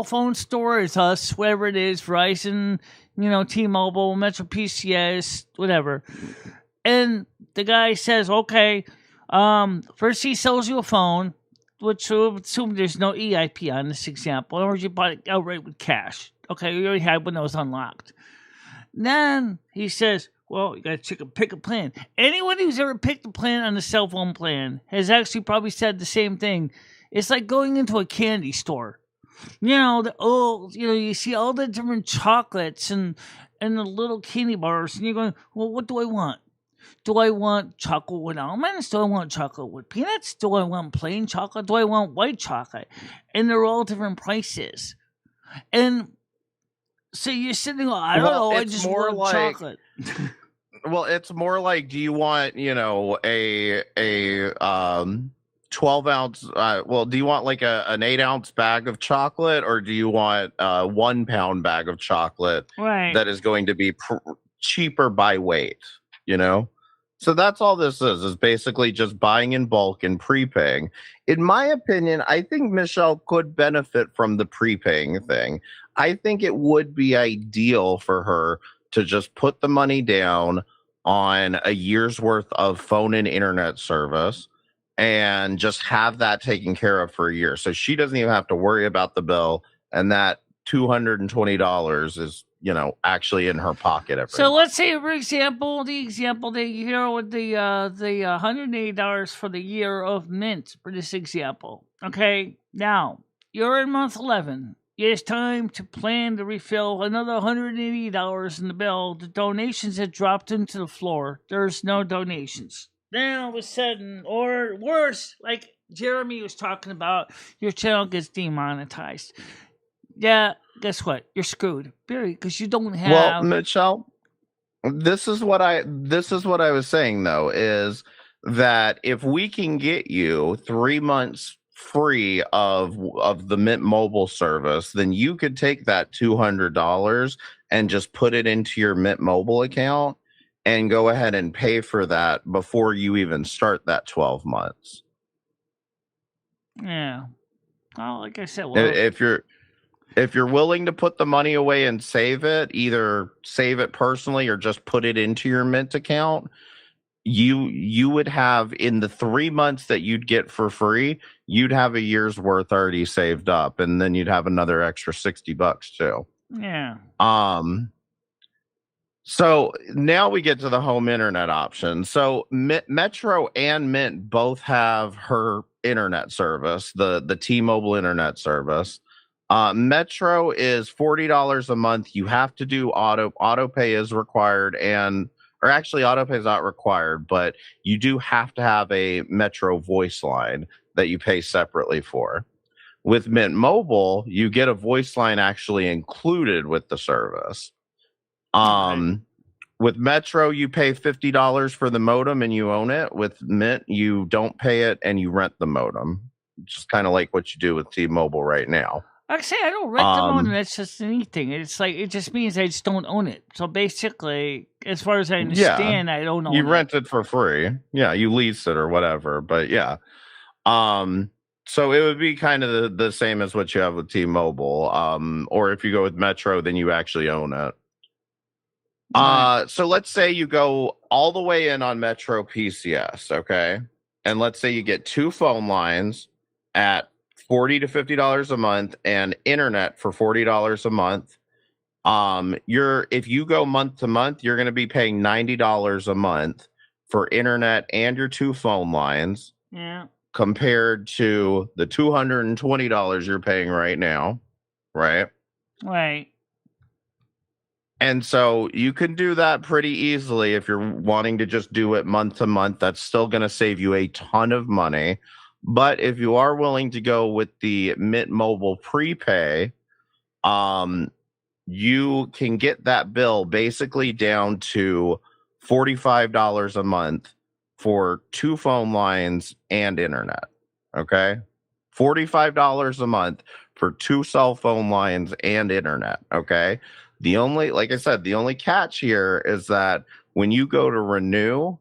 phone store, it's us, whatever it is, Verizon, T-Mobile, Metro PCS, whatever. And the guy says, okay, first he sells you a phone, which we'll assume there's no EIP on this example, or you bought it outright with cash. Okay, you already had one that was unlocked. Then he says, well, you got to pick a plan. Anyone who's ever picked a plan on the cell phone plan has actually probably said the same thing. It's like going into a candy store. You see all the different chocolates and the little candy bars, and you're going, well, what do I want? Do I want chocolate with almonds? Do I want chocolate with peanuts? Do I want plain chocolate? Do I want white chocolate? And they're all different prices. And so you're sitting there, I don't know, I just want chocolate. Well, it's more like, do you want, a 12 ounce, do you want like an 8 ounce bag of chocolate, or do you want a 1 pound bag of chocolate that is going to be cheaper by weight, So that's all this is basically just buying in bulk and prepaying. In my opinion, I think Michelle could benefit from the prepaying thing. I think it would be ideal for her to just put the money down on a year's worth of phone and internet service and just have that taken care of for a year. So she doesn't even have to worry about the bill, and that $220 is, actually in her pocket every month. Let's say, for example, the example that you hear with the $180 for the year of Mint, for this example. Okay, now, you're in month 11. It's time to plan to refill another $180 in the bill. The donations had dropped into the floor. There's no donations. Then all of a sudden, or worse, like Jeremy was talking about, your channel gets demonetized. Yeah, guess what? You're screwed. Period. Because you don't have. Well, Michelle, this is what I was saying though, is that if we can get you 3 months free of the Mint Mobile service, then you could take that $200 and just put it into your Mint Mobile account and go ahead and pay for that before you even start that 12 months. Yeah. Well, like I said, if you're willing to put the money away and save it, either save it personally or just put it into your Mint account, you would have, in the 3 months that you'd get for free, you'd have a year's worth already saved up, and then you'd have another extra $60 too. Yeah. So now we get to the home internet option. So Metro and Mint both have her internet service, the T-Mobile internet service. Metro is $40 a month. You have to do auto pay is required, or actually auto pay is not required, but you do have to have a Metro voice line that you pay separately for. With Mint Mobile, you get a voice line actually included with the service. With Metro, you pay $50 for the modem and you own it. With Mint, you don't pay it and you rent the modem. It's kind of like what you do with T-Mobile right now. Actually, I don't rent the modem. That's just anything. It's like, it just means I just don't own it. So basically, as far as I understand, I don't own it. You rent it for free. Yeah, you lease it or whatever. But yeah. So it would be kind of the same as what you have with T-Mobile. Or if you go with Metro, then you actually own it. So let's say you go all the way in on Metro PCS, okay? And let's say you get 2 phone lines at $40 to $50 a month and internet for $40 a month. If you go month to month, you're going to be paying $90 a month for internet and your 2 phone lines. Yeah. Compared to the $220 you're paying right now, right? Right. And so you can do that pretty easily if you're wanting to just do it month to month. That's still going to save you a ton of money. But if you are willing to go with the Mint Mobile prepay, you can get that bill basically down to $45 a month for 2 phone lines and internet. Okay? $45 a month for 2 cell phone lines and internet. Okay? Like I said, the only catch here is that when you go to renew,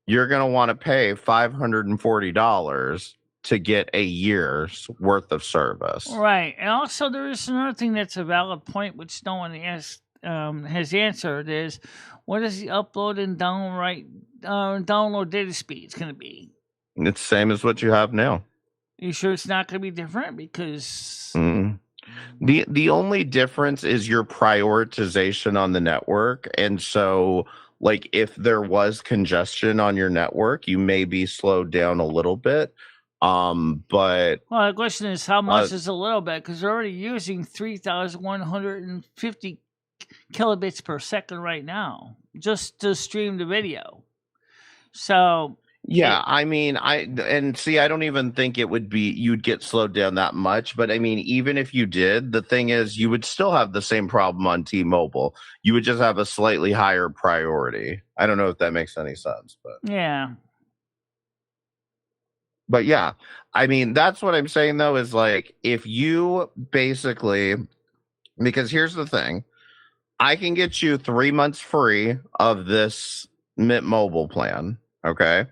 you're going to want to pay $540 to get a year's worth of service. Right. And also there is another thing that's a valid point, which no one has answered, is what is the upload and download data speed going to be? It's the same as what you have now. You sure it's not going to be different? Because the only difference is your prioritization on the network. And so, like, if there was congestion on your network, you may be slowed down a little bit. But the question is, how much is a little bit? Because they're already using 3,150 kilobits per second right now just to stream the video. So yeah, I mean, I don't even think you'd get slowed down that much. But I mean, even if you did, the thing is, you would still have the same problem on T-Mobile. You would just have a slightly higher priority. I don't know if that makes any sense, but yeah. But yeah, I mean, that's what I'm saying, though, is like, if you basically, because here's the thing, I can get you 3 months free of this Mint Mobile plan, okay?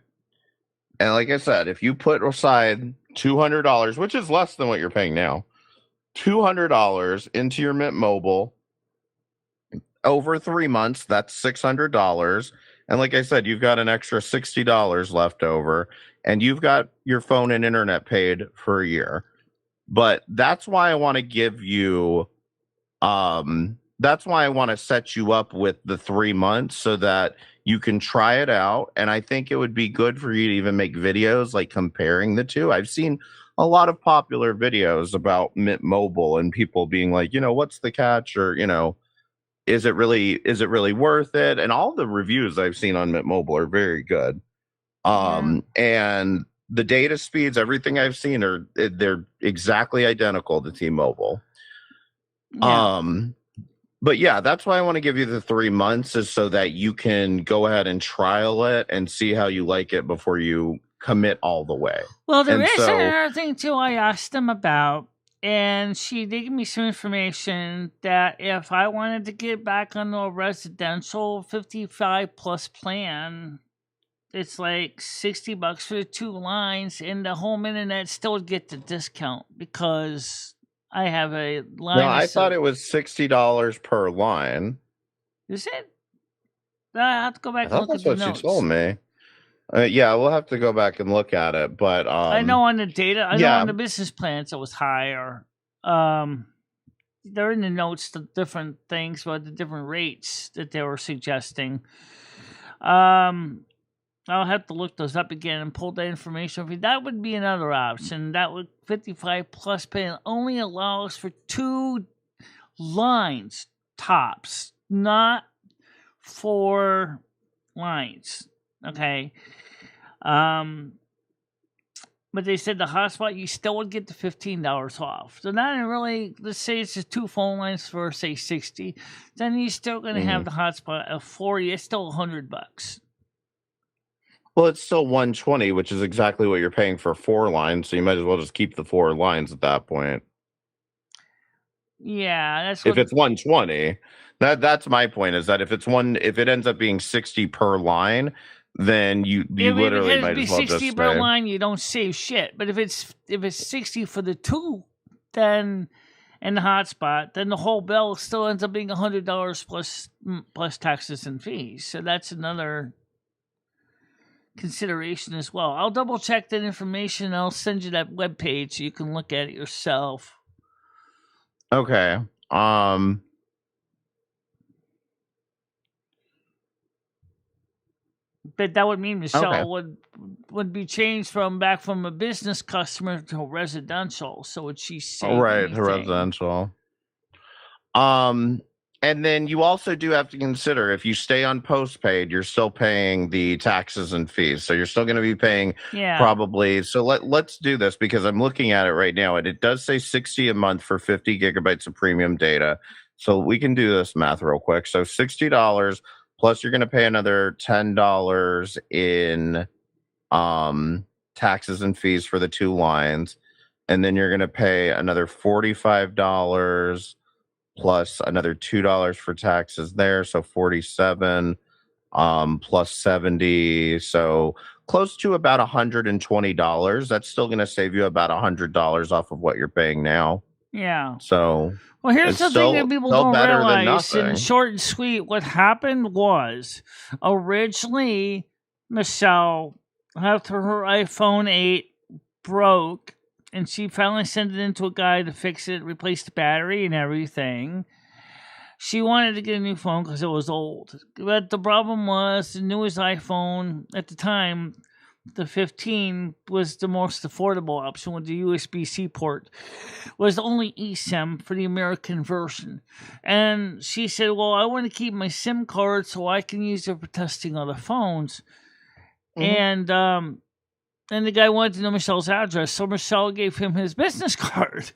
And like I said, if you put aside $200, which is less than what you're paying now, $200 into your Mint Mobile over 3 months, that's $600. And like I said, you've got an extra $60 left over, and you've got your phone and internet paid for a year. But that's why I want to give you, that's why I want to set you up with the 3 months so that you can try it out. And I think it would be good for you to even make videos like comparing the two. I've seen a lot of popular videos about Mint Mobile and people being like, what's the catch? Or, is it really worth it? And all the reviews I've seen on Mint Mobile are very good. And the data speeds, everything I've seen they're exactly identical to T-Mobile. Yeah. But yeah, that's why I want to give you the 3 months, is so that you can go ahead and trial it and see how you like it before you commit all the way. Well, there is another thing too I asked them about, and she did give me some information that if I wanted to get back on a residential 55 plus plan, it's like $60 for the 2 lines, and the home internet still would get the discount because I have a line. No, I thought it was $60 per line. Is it? I have to go back and look at the notes. That's what she told me. Yeah, we'll have to go back and look at it. But I know on the data, I know on the business plans it was higher. They're in the notes, the different things about the different rates that they were suggesting. I'll have to look those up again and pull that information. That would be another option. That would 55 plus pay only allows for 2 lines tops, not 4 lines. Okay. But they said the hotspot, you still would get the $15 off. So not really, let's say it's just 2 phone lines for, say, 60. Then you're still going to have the hotspot at 40. It's still $100. Well, it's still 120, which is exactly what you're paying for 4 lines. So you might as well just keep the 4 lines at that point. Yeah, that's if it's 120. That's my point, is that if it ends up being 60 per line, then you literally might as well just 60 per line, you don't save shit. But if it's 60 for the 2, then and the hotspot, then the whole bill still ends up being $100 plus taxes and fees. So that's another consideration as well. I'll double check that information. I'll send you that webpage so you can look at it yourself. Okay. But that would mean Michelle would be changed from a business customer to residential. So would she say residential? And then you also do have to consider, if you stay on postpaid, you're still paying the taxes and fees. So you're still going to be paying probably. So let's do this, because I'm looking at it right now, and it does say $60 a month for 50 gigabytes of premium data. So we can do this math real quick. So $60 plus you're going to pay another $10 in taxes and fees for the 2 lines. And then you're going to pay another $45 plus another $2 for taxes there. So 47 plus 70. So close to about $120. That's still going to save you about $100 off of what you're paying now. Yeah. So, well, here's the thing that people don't realize. In short and sweet, what happened was, originally, Michelle, after her iPhone 8 broke, and she finally sent it into a guy to fix it, replace the battery and everything, she wanted to get a new phone because it was old. But the problem was, the newest iPhone at the time, the 15, was the most affordable option with the USB-C port. Was the only eSIM for the American version. And she said, well, I want to keep my SIM card so I can use it for testing other phones. And the guy wanted to know Michelle's address, so Michelle gave him his business card.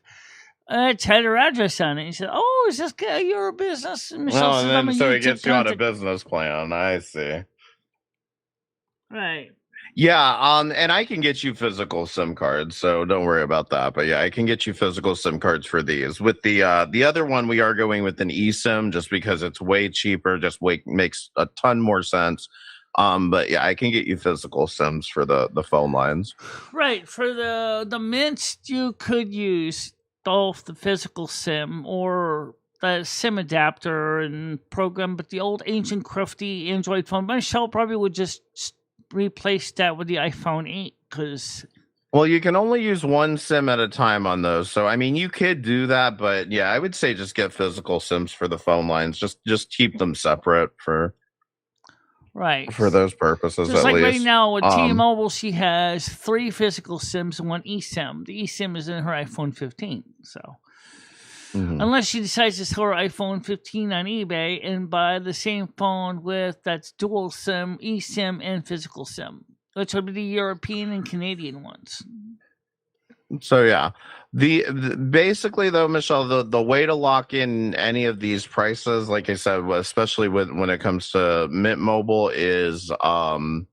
It had her address on it. He said, "Oh, is this guy your business?" And Michelle said, and then so he gets you on a business plan. I see. Right. Yeah, and I can get you physical SIM cards, so don't worry about that. But yeah, I can get you physical SIM cards for these. With the other one, we are going with an eSIM just because it's way cheaper, makes a ton more sense. But yeah, I can get you physical SIMs for the phone lines. Right. For the Mint, you could use both the physical SIM or the SIM adapter and program, but the old ancient crufty Android phone, Michelle probably would just replace that with the iPhone 8 because... Well, you can only use one SIM at a time on those. So, I mean, you could do that, but yeah, I would say just get physical SIMs for the phone lines. Just keep them separate for those purposes. Just at like least. Right now with T-Mobile, she has 3 physical SIMs and 1 eSIM. The eSIM is in her iPhone 15, so... Unless she decides to sell her iPhone 15 on eBay and buy the same phone that's dual SIM, eSIM, and physical SIM, which would be the European and Canadian ones. So yeah, the basically though, Michelle, the way to lock in any of these prices, like I said, especially when it comes to Mint Mobile, is that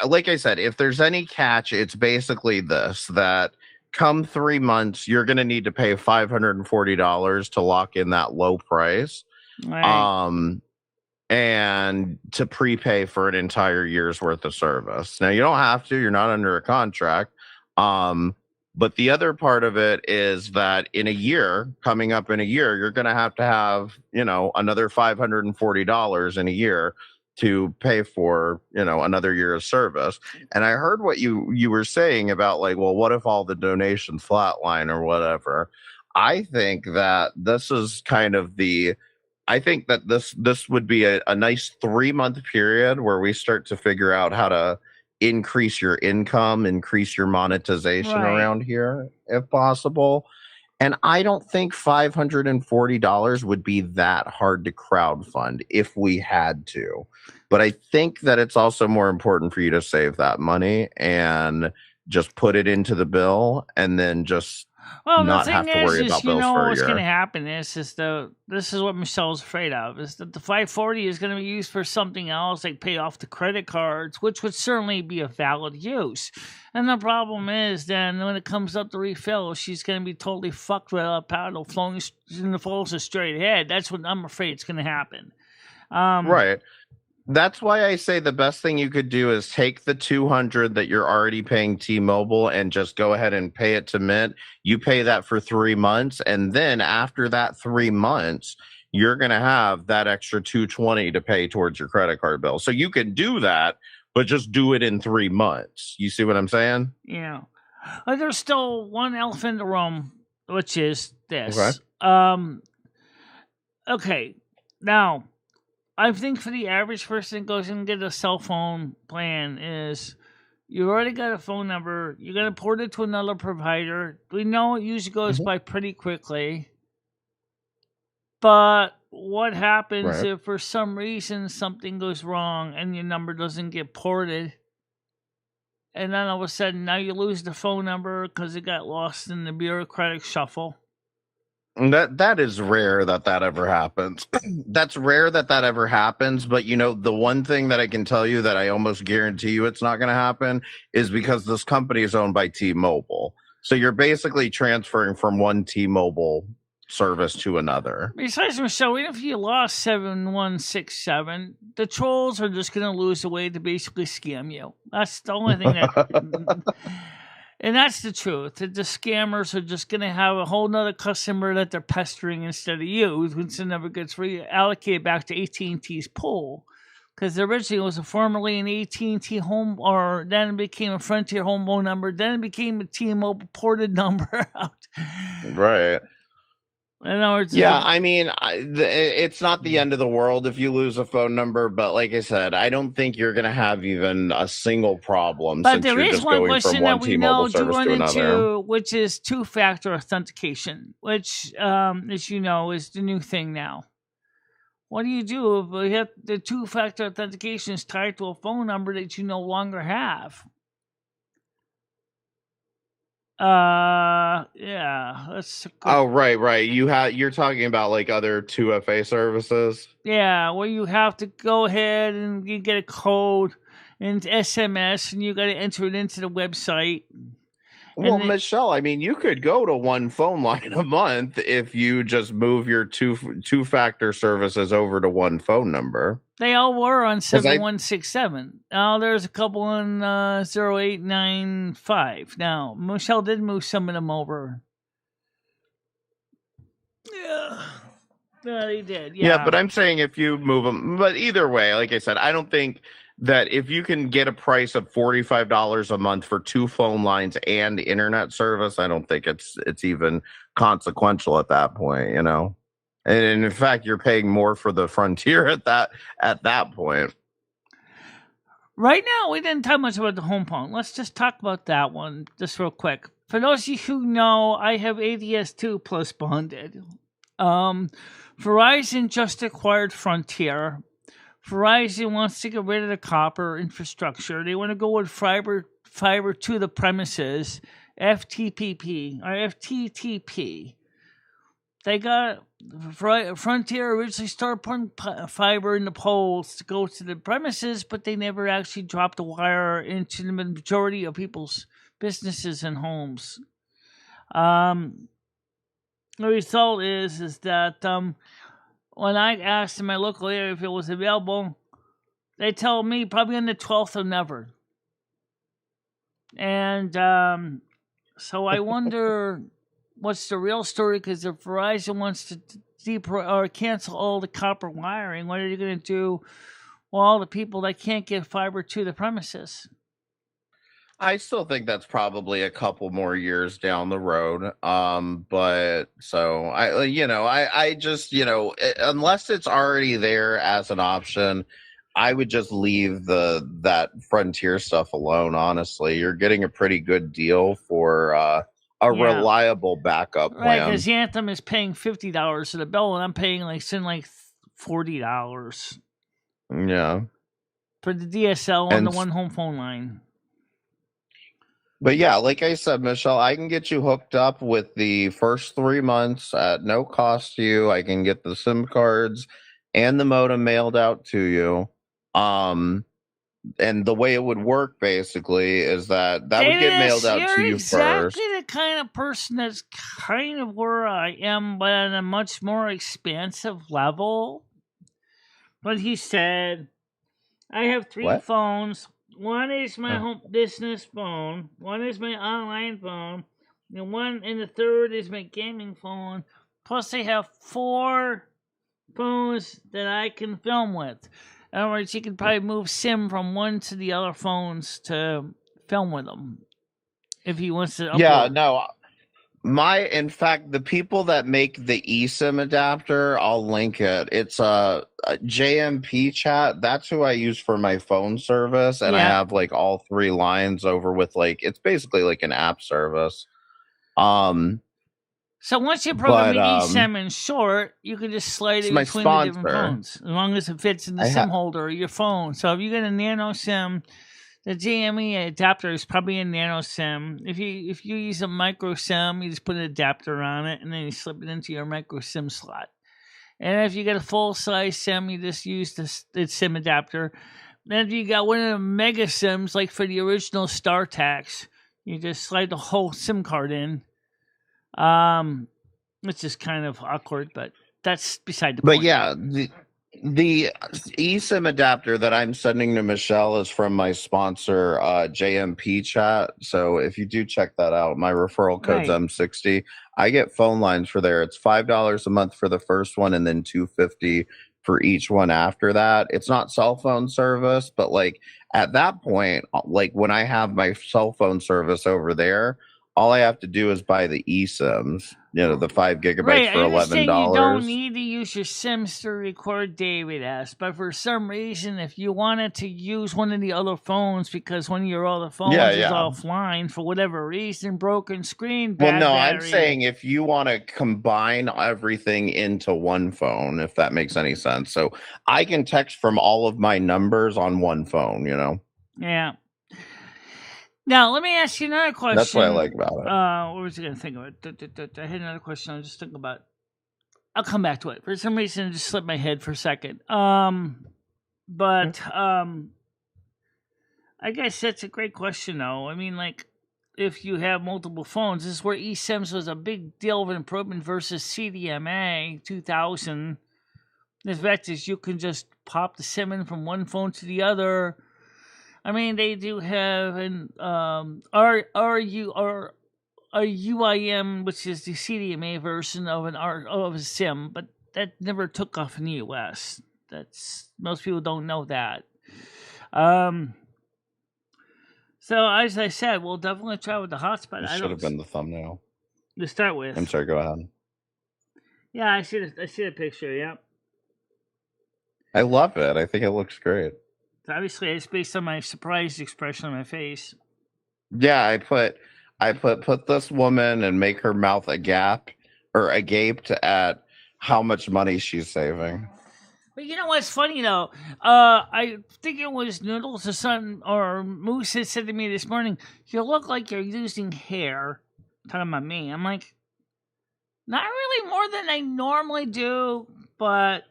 like I said, if there's any catch, it's basically this: that come 3 months, you're going to need to pay $540 to lock in that low price. Right. And to prepay for an entire year's worth of service. Now, you don't have to, you're not under a contract. But the other part of it is that coming up in a year, you're going to have, another $540 in a year to pay for, another year of service. And I heard what you were saying about what if all the donations flatline or whatever? I think that this is kind of I think that this would be a nice 3-month period where we start to figure out how to increase your income, increase your monetization around here, if possible. And I don't think $540 would be that hard to crowdfund if we had to. But I think that it's also more important for you to save that money and just put it into the bill and then just Well, the not have thing to worry is, about you bills know for a what's going to year. happen is this is what Michelle's afraid of, is that the 540 is going to be used for something else, like pay off the credit cards, which would certainly be a valid use. And the problem is, then when it comes up to refill, she's going to be totally fucked with a paddle flowing in the falls straight ahead. That's what I'm afraid is going to happen. Right. That's why I say the best thing you could do is take the $200 that you're already paying T-Mobile and just go ahead and pay it to Mint. You pay that for 3 months, and then after that 3 months, you're going to have that extra $220 to pay towards your credit card bill. So you can do that, but just do it in 3 months. You see what I'm saying? Yeah. There's still one elephant in the room, which is this. Okay. Okay. Now, I think for the average person that goes and get a cell phone plan is you already got a phone number, you're going to port it to another provider. We know it usually goes by pretty quickly. But what happens if for some reason something goes wrong and your number doesn't get ported? And then all of a sudden now you lose the phone number because it got lost in the bureaucratic shuffle. That is rare that ever happens. That's rare that ever happens. But, you know, the one thing that I can tell you that I almost guarantee you it's not going to happen is because this company is owned by T-Mobile. So you're basically transferring from one T-Mobile service to another. Besides, Michelle, even if you lost 7167, the trolls are just going to lose a way to basically scam you. That's the only thing that... And that's the truth. The scammers are just going to have a whole nother customer that they're pestering instead of you, which never gets reallocated back to AT&T's pool. Because originally it was formerly an AT&T home, or then it became a Frontier home phone number, then it became a T-Mobile ported number out. Right. In other words, yeah, I mean, it's not the end of the world if you lose a phone number, but like I said, I don't think you're going to have even a single problem. But since there you're is just one going question from one that we T-Mobile know to service run to another. into, which is two-factor authentication, which, as you know, is the new thing now. What do you do if you have the two-factor authentication is tied to a phone number that you no longer have? Yeah. Oh, right. You're talking about like other 2FA services. Yeah, where you have to go ahead and you get a code and SMS, and you got to enter it into the website. Well, Michelle, I mean, you could go to one phone line a month if you just move your two-factor services over to one phone number. They all were on 7167. Now there's a couple on 0895. Now, Michelle did move some of them over. Yeah. No, they did. Yeah, but I'm saying if you move them, but either way, like I said, I don't think that if you can get a price of $45 a month for 2 phone lines and internet service, I don't think it's even consequential at that point, you know. And in fact, you're paying more for the Frontier at that point. Right now, we didn't talk much about the home phone. Let's just talk about that one just real quick. For those of you who know, I have ADS2 plus bonded. Verizon just acquired Frontier. Verizon wants to get rid of the copper infrastructure. They want to go with fiber to the premises, FTTP or FTTP. They got Frontier originally started putting fiber in the poles to go to the premises, but they never actually dropped the wire into the majority of people's businesses and homes. The result is that when I asked in my local area if it was available, they tell me probably on the 12th of never. And so I wonder what's the real story, because if Verizon wants to cancel all the copper wiring, what are you going to do with all the people that can't get fiber to the premises? I still think that's probably a couple more years down the road. But so I just, unless it's already there as an option, I would just leave that Frontier stuff alone. Honestly, you're getting a pretty good deal for a reliable backup plan. Right, because Anthem is paying $50 for the bill, and I'm paying like $40. Yeah. for the DSL on And the one home phone line. But yeah, like I said, Michelle, I can get you hooked up with the first 3 months at no cost to you. I can get the SIM cards and the modem mailed out to you. And the way it would work basically is that would get mailed out you're to you exactly first. the kind of person that's kind of where I am, but on a much more expansive level. But he said, I have 3 What? phones. One is my Oh. home business phone. One is my online phone. And the third is my gaming phone. Plus, I have 4 phones that I can film with. In other words, you could probably move SIM from one to the other phones to film with them if he wants to upload. Yeah, no. In fact, the people that make the eSIM adapter, I'll link it. It's a JMP chat. That's who I use for my phone service, and I Yeah. have like all 3 lines over with like it's basically like an app service. So once you program But, your eSIM in short, you can just slide it's it my between the different sponsor. phones, as long as it fits in the I SIM holder of your phone. So if you get a nano SIM, the JME adapter is probably a nano SIM. If you use a micro SIM, you just put an adapter on it, and then you slip it into your micro SIM slot. And if you get a full size SIM, you just use the SIM adapter. Then if you got one of the mega SIMs, like for the original StarTax, you just slide the whole SIM card in. It's just kind of awkward, but that's beside the point. But yeah, the eSIM adapter that I'm sending to Michelle is from my sponsor, JMP Chat. So if you do check that out, my referral code's Right. M60. I get phone lines for there. It's $5 a month for the first one, and then $250 for each one after that. It's not cell phone service, but like at that point, like when I have my cell phone service over there, all I have to do is buy the eSIMs, the 5 gigabytes Right, for I understand $11. you don't need to use your Sims to record David S, but for some reason, if you wanted to use one of the other phones because one of your other phones is offline for whatever reason, broken screen, bad Well, no, battery. I'm saying if you want to combine everything into one phone, if that makes any sense. So I can text from all of my numbers on one phone, Yeah. Now, let me ask you another question. That's what I like about it. What was I going to think about? I had another question I was just thinking about. I'll come back to it. For some reason, it just slipped my head for a second. But I guess that's a great question, though. I mean, like, if you have multiple phones, this is where eSIMs was a big deal of improvement versus CDMA 2000. The fact is, you can just pop the SIM in from one phone to the other. I mean, they do have an UIM, which is the CDMA version of a SIM, but that never took off in the US. Most people don't know that. So as I said, we'll definitely try with the hotspot. It should have been the thumbnail. To start with. I'm sorry, go ahead. Yeah, I see the picture, yeah. I love it. I think it looks great. Obviously, it's based on my surprised expression on my face. Yeah, I put this woman and make her mouth agape at how much money she's saving. But you know what's funny though? I think it was Noodles or something, or Moose had said to me this morning, "You look like you're using hair." Talking about me, I'm like, not really more than I normally do, but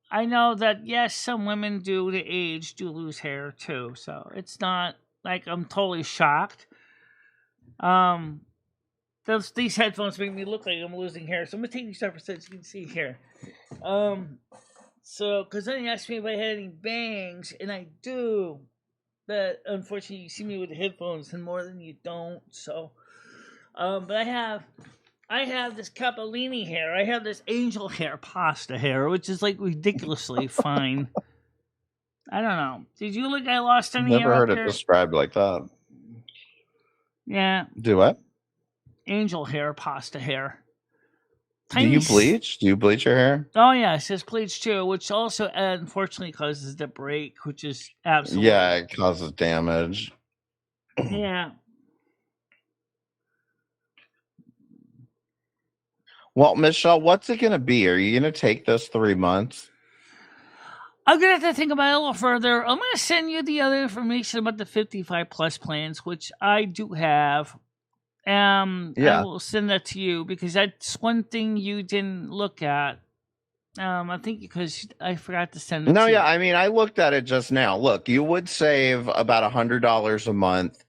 I know that yes, some women do the age do lose hair too, so it's not like I'm totally shocked. These headphones make me look like I'm losing hair, so I'm gonna take these off so you can see here. So because then you asked me if I had any bangs, and I do. But unfortunately, you see me with the headphones and more than you don't. So, but I have this capellini hair. I have this angel hair pasta hair, which is like ridiculously fine. I don't know. Did you look? I lost any hair? Never heard it described like that. Yeah. Do what? Angel hair, pasta hair. Do you bleach? Do you bleach your hair? Oh yeah, it says bleach too, which also unfortunately causes the break, which is absolutely. Yeah, it causes damage. Yeah. Well, Michelle, what's it going to be? Are you going to take this 3 months? I'm gonna have to think about it a little further. I'm gonna send you the other information about the 55 plus plans, which I do have. I will send that to you because that's one thing you didn't look at. I think because I forgot to send it to you. I mean, I looked at it just now. Look, you would save about $100 a month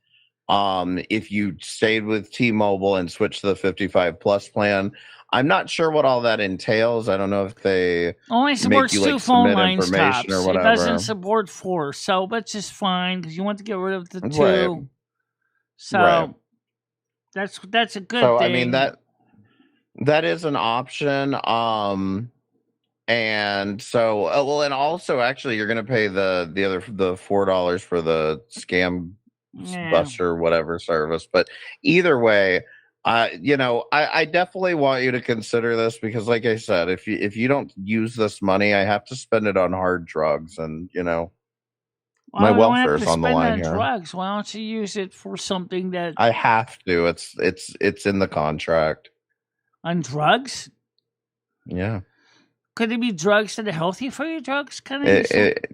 if you stayed with T-Mobile and switched to the 55 plus plan. I'm not sure what all that entails. I don't know if they only supports make you, two phone submit lines information tops. or It whatever. doesn't support 4, so that's just fine because you want to get rid of the 2. Right. So Right. that's a good So thing. I mean that is an option. And so well, and also actually you're gonna pay the $4 for the scam buster whatever service. But either way, I definitely want you to consider this because, like I said, if you don't use this money, I have to spend it on hard drugs, and my welfare is on the line here. Drugs. Why don't you use it for something that I have to? It's in the contract. On drugs? Yeah. Could it be drugs that are healthy for you? Drugs, kind of.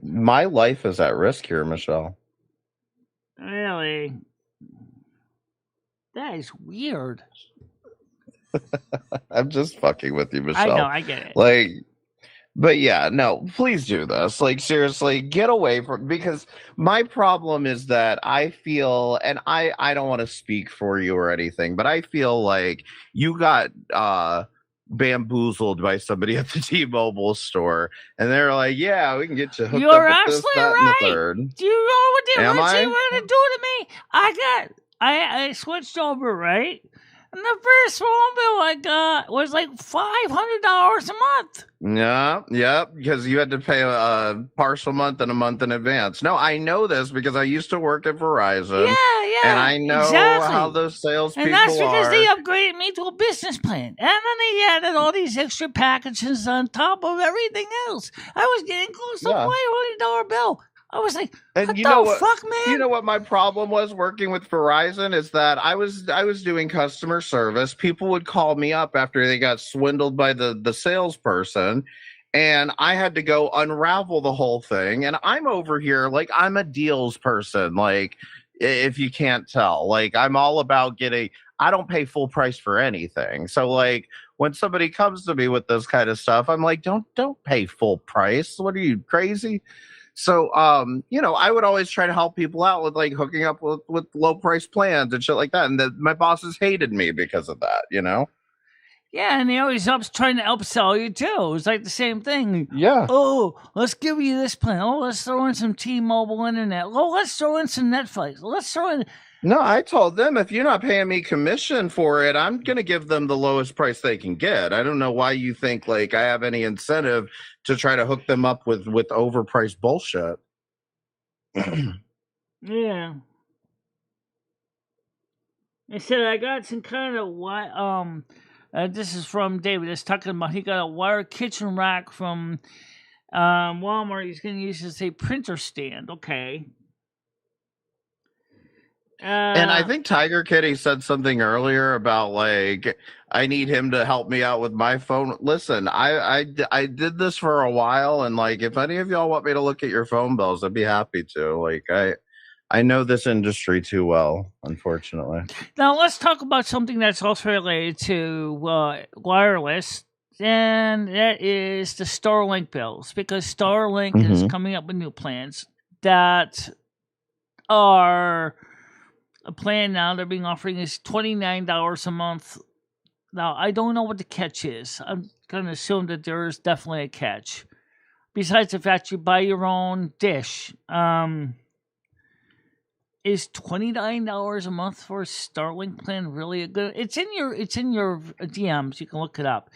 My life is at risk here, Michelle. Really? That is weird. I'm just fucking with you, Michelle. I know, I get it. But yeah, no, please do this. Seriously, get away from, because my problem is that I feel, and I don't want to speak for you or anything, but I feel like you got bamboozled by somebody at the T-Mobile store, and they're like, "Yeah, we can get you hooked up with this, that, and the third." Do you know what they Am I? were going to do to me? I switched over, right? And the first phone bill I got was like $500 a month. Yeah, because you had to pay a partial month and a month in advance. No, I know this because I used to work at Verizon. Yeah, and I know how those salespeople are. And that's because they upgraded me to a business plan. And then they added all these extra packages on top of everything else. I was getting close to a $500 bill. I was like, and what you know the fuck, man? You know what my problem was working with Verizon is that I was doing customer service. People would call me up after they got swindled by the salesperson, and I had to go unravel the whole thing. And I'm over here like I'm a deals person. Like, if you can't tell, like I'm all about getting. I don't pay full price for anything. So like when somebody comes to me with this kind of stuff, I'm like, don't pay full price. What are you, crazy? So, I would always try to help people out with like hooking up with low price plans and shit like that. And my bosses hated me because of that, Yeah, and they always trying to upsell you too. It was like the same thing. Yeah. Oh, let's give you this plan. Oh, let's throw in some T-Mobile internet. Oh, let's throw in some Netflix. Let's throw in. No, I told them if you're not paying me commission for it, I'm going to give them the lowest price they can get. I don't know why you think like I have any incentive to try to hook them up with overpriced bullshit. Yeah. I said I got some kind of this is from David. It's talking about he got a wire kitchen rack from Walmart. He's going to use it as a printer stand. Okay. And I think Tiger Kitty said something earlier about like I need him to help me out with my phone. Listen, I did this for a while, and like if any of y'all want me to look at your phone bills, I'd be happy to. Like I know this industry too well, unfortunately. Now let's talk about something that's also related to wireless, and that is the Starlink bills, because Starlink is coming up with new plans that are a plan now they're being offering is $29 a month. Now, I don't know what the catch is. I'm going to assume that there is definitely a catch. Besides the fact you buy your own dish. Is $29 a month for a Starlink plan really a good? It's in your DMs. You can look it up.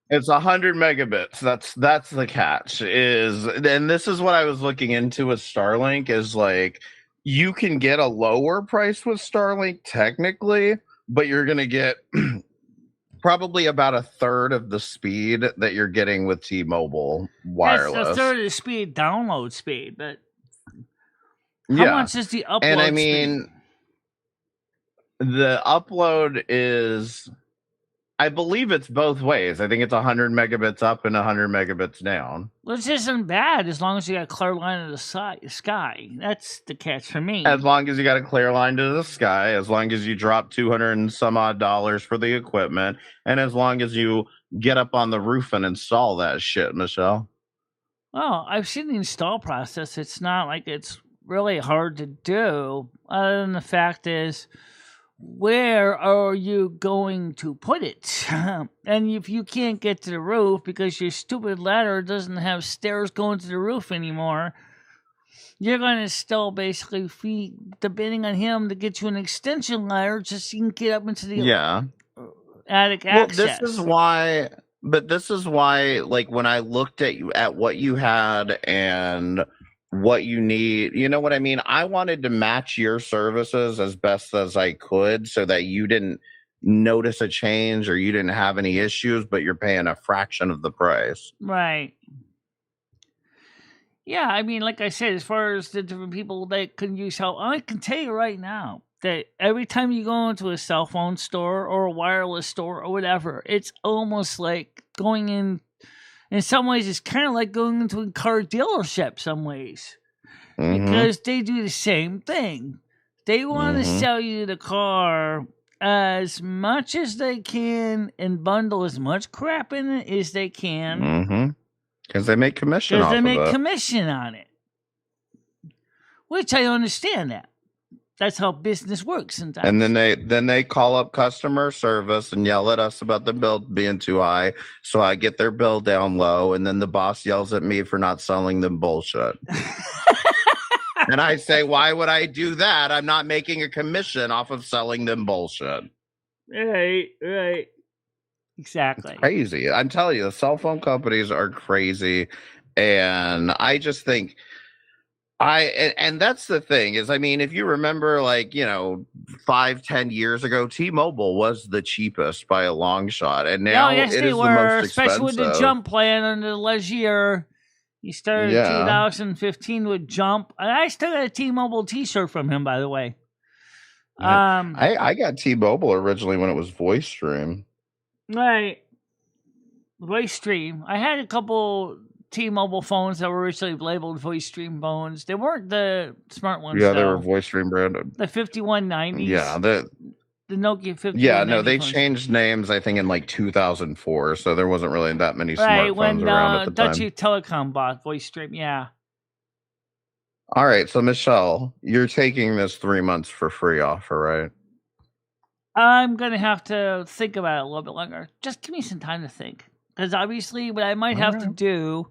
It's 100 megabits. That's the catch. And this is what I was looking into with Starlink is like you can get a lower price with Starlink technically, but you're going to get probably about a third of the speed that you're getting with T-Mobile wireless. That's a third of the speed, download speed, but how much is the upload speed? And I mean, the upload is I believe it's both ways. I think it's 100 megabits up and 100 megabits down. Which isn't bad as long as you got a clear line of the sky. That's the catch for me. As long as you got a clear line to the sky, as long as you drop $200 and some odd for the equipment, and as long as you get up on the roof and install that shit, Michelle. Well, I've seen the install process. It's not like it's really hard to do. Other than the fact is, where are you going to put it? And if you can't get to the roof because your stupid ladder doesn't have stairs going to the roof anymore, you're going to still basically depending on him to get you an extension ladder just so you can get up into the attic access. This is why, like, when I looked at what you had and what you need, you know what I mean? I wanted to match your services as best as I could so that you didn't notice a change or you didn't have any issues, but you're paying a fraction of the price. Right. Yeah, I mean, like I said, as far as the different people that can use help, I can tell you right now that every time you go into a cell phone store or a wireless store or whatever, it's almost like going in some ways, it's kind of like going into a car dealership some ways. Because they do the same thing. They want to sell you the car as much as they can and bundle as much crap in it as they can. Because they make commission off of it. Because they make commission on it. Which I understand that. That's how business works sometimes. And then they call up customer service and yell at us about the bill being too high. So I get their bill down low, and then the boss yells at me for not selling them bullshit. And I say, why would I do that? I'm not making a commission off of selling them bullshit. Right. Exactly. It's crazy. I'm telling you, the cell phone companies are crazy. And I just think and that's the thing is, I mean, if you remember, like, 5-10 years ago, T-Mobile was the cheapest by a long shot. And now yes, it they is were, the most expensive. especially with the jump plan under the Legier. He started in 2015 with Jump. And I still got a T-Mobile t-shirt from him, by the way. I got T-Mobile originally when it was Voice Stream. Right. Voice Stream. I had a couple T-Mobile phones that were originally labeled Voice Stream phones. They weren't the smart ones. Yeah, they were Voice Stream branded. The 5190s. Yeah, the Nokia 5190. Yeah, no, they phones. Changed names, I think, in like 2004, so there wasn't really that many smartphones around at the time. Dutchy Telecom bought Voice Stream, yeah. All right, so Michelle, you're taking this 3 months for free offer, right? I'm going to have to think about it a little bit longer. Just give me some time to think. Because obviously what I might have to do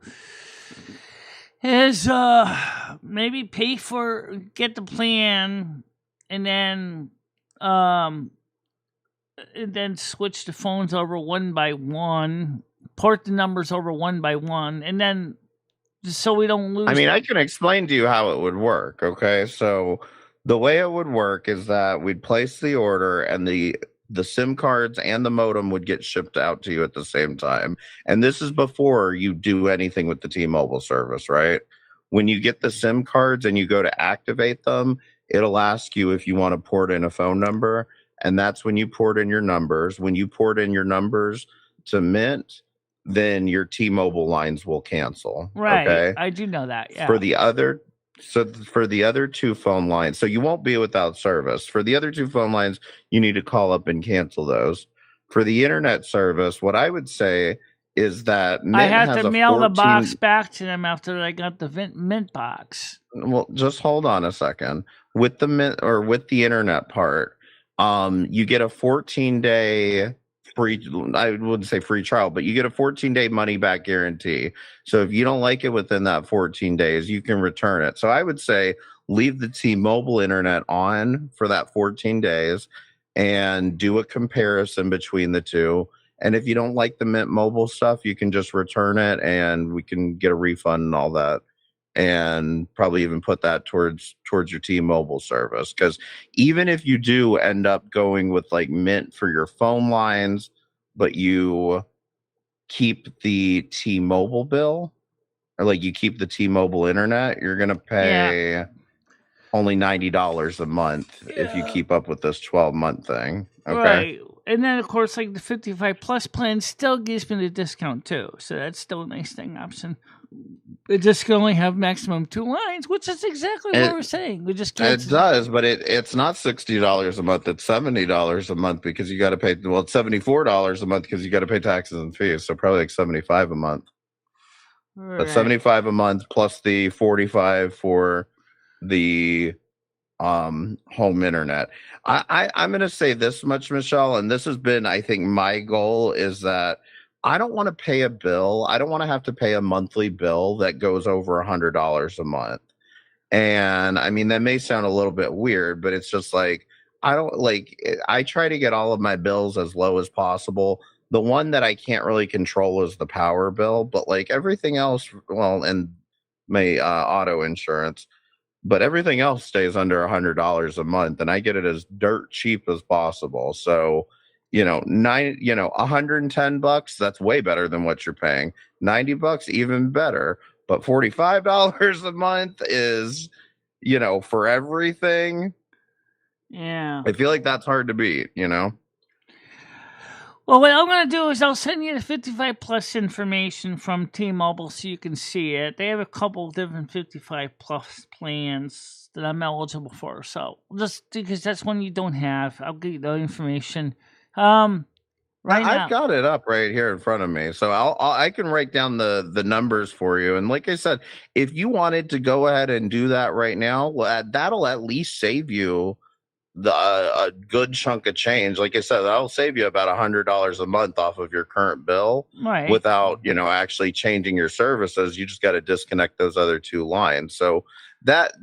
is maybe get the plan and then switch the phones over one by one, port the numbers over one by one, and then just so we don't lose. I mean, I can explain to you how it would work, okay? So the way it would work is that we'd place the order and the SIM cards and the modem would get shipped out to you at the same time. And this is before you do anything with the T-Mobile service, right? When you get the SIM cards and you go to activate them, it'll ask you if you want to port in a phone number. And that's when you port in your numbers. When you port in your numbers to Mint, then your T-Mobile lines will cancel. Right. Okay? I do know that. Yeah. For the other two phone lines, so you won't be without service. For the other two phone lines, you need to call up and cancel those. For the internet service, what I would say is that Mint I have to mail the box 14 back to them after I got the Mint box. Well, just hold on a second. With the Mint or with the internet part, you get a 14-day free, I wouldn't say free trial, but you get a 14-day money back guarantee. So if you don't like it within that 14 days, you can return it. So I would say leave the T-Mobile internet on for that 14 days and do a comparison between the two. And if you don't like the Mint Mobile stuff, you can just return it and we can get a refund and all that. And probably even put that towards your T-Mobile service. Because even if you do end up going with like Mint for your phone lines, but you keep the T-Mobile bill, or like you keep the T-Mobile internet, you're going to pay only $90 a month if you keep up with this 12-month thing. Okay. Right. and then of course, like the 55 plus plan still gives me the discount too. So that's still a nice thing option. It just can only have maximum 2 lines, which is exactly what we're saying. We just can't. It does, but it's not $60 a month. It's $70 a month because you got to pay. Well, it's $74 a month because you got to pay taxes and fees. So probably like $75 a month. Right. But $75 a month plus the $45 for the home internet. I'm going to say this much, Michelle, and this has been, I think, my goal is that I don't want to pay a bill. I don't want to have to pay a monthly bill that goes over $100 a month. And I mean, that may sound a little bit weird, but it's just like, I try to get all of my bills as low as possible. The one that I can't really control is the power bill, but like everything else, well, and my auto insurance, but everything else stays under $100 a month, and I get it as dirt cheap as possible. So, $110, that's way better than what you're paying. $90, even better. But $45 a month is, for everything. Yeah. I feel like that's hard to beat, Well, what I'm going to do is I'll send you the 55 plus information from T-Mobile so you can see it. They have a couple of different 55 plus plans that I'm eligible for. So just because that's one you don't have, I'll get you the information. I've got it up right here in front of me, so I can write down the numbers for you. And like I said, if you wanted to go ahead and do that right now, well, that'll at least save you a good chunk of change. Like I said, that'll save you about $100 a month off of your current bill, right, without actually changing your services. You just got to disconnect those other 2 lines. So that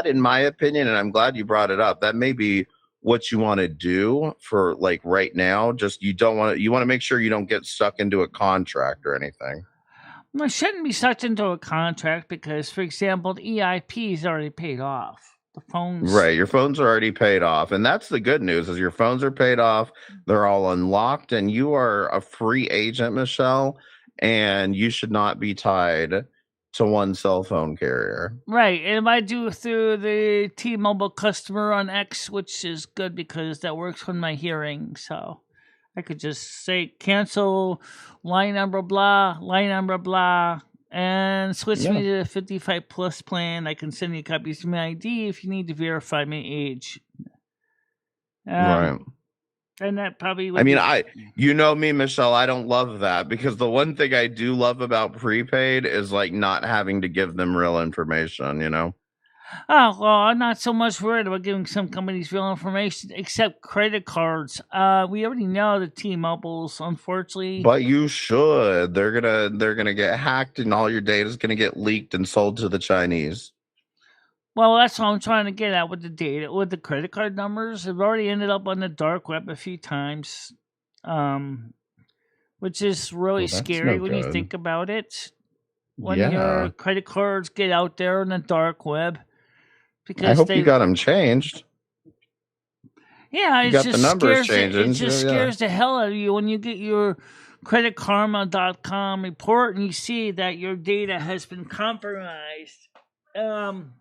in my opinion, and I'm glad you brought it up, that may be what you want to do for like right now. Just you want to make sure you don't get stuck into a contract or anything. Well, I shouldn't be sucked into a contract because, for example, the EIP is already paid off. The phones, right? Your phones are already paid off, and that's the good news: is your phones are paid off. They're all unlocked, and you are a free agent, Michelle. And you should not be tied to one cell phone carrier. Right. And if I do through the T-Mobile customer on X, which is good because that works with my hearing. So I could just say cancel line number blah, and switch me to the 55 plus plan. I can send you copies of my ID if you need to verify my age. Right. And that probably would me, Michelle, I don't love that, because the one thing I do love about prepaid is like not having to give them real information, Oh, well, I'm not so much worried about giving some companies real information, except credit cards. We already know the T-Mobile's, unfortunately. But you should. They're gonna get hacked, and all your data is gonna get leaked and sold to the Chinese. Well, that's what I'm trying to get at with the data, with the credit card numbers. They've already ended up on the dark web a few times, which is really scary when you think about it. When your credit cards get out there on the dark web. Because I hope you got them changed. Yeah, it just scares the hell out of you when you get your creditkarma.com report and you see that your data has been compromised.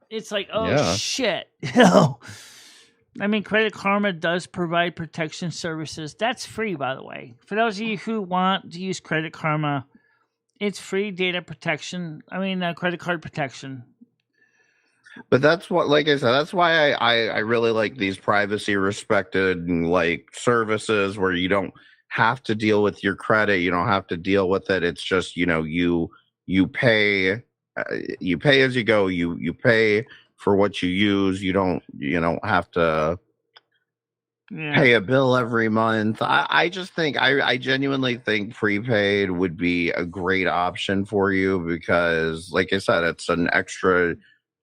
It's like, shit. I mean, Credit Karma does provide protection services. That's free, by the way. For those of you who want to use Credit Karma, it's free data protection. Credit card protection. But that's what, like I said, that's why I really like these privacy respected like services where you don't have to deal with your credit. You don't have to deal with it. It's just, you pay as you go. You pay for what you use. You don't have to pay a bill every month. I just think, I genuinely think prepaid would be a great option for you because, like I said, it's an extra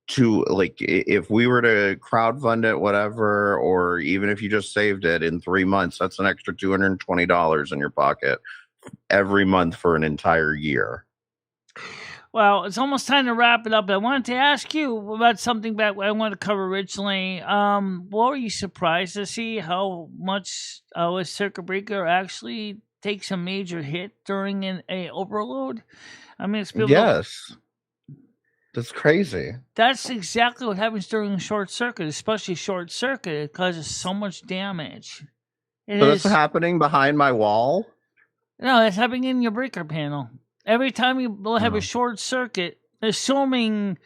if we were to crowdfund it, whatever, or even if you just saved it in 3 months, that's an extra $220 in your pocket every month for an entire year. Well, it's almost time to wrap it up. I wanted to ask you about something that I wanted to cover originally. What were you surprised to see how much a circuit breaker actually takes a major hit during an overload? Yes. That's crazy. That's exactly what happens during a short circuit, especially short circuit. It causes so much damage. It So is. that's happening behind my wall? No, it's happening in your breaker panel. Every time you will have Oh. a short circuit, assuming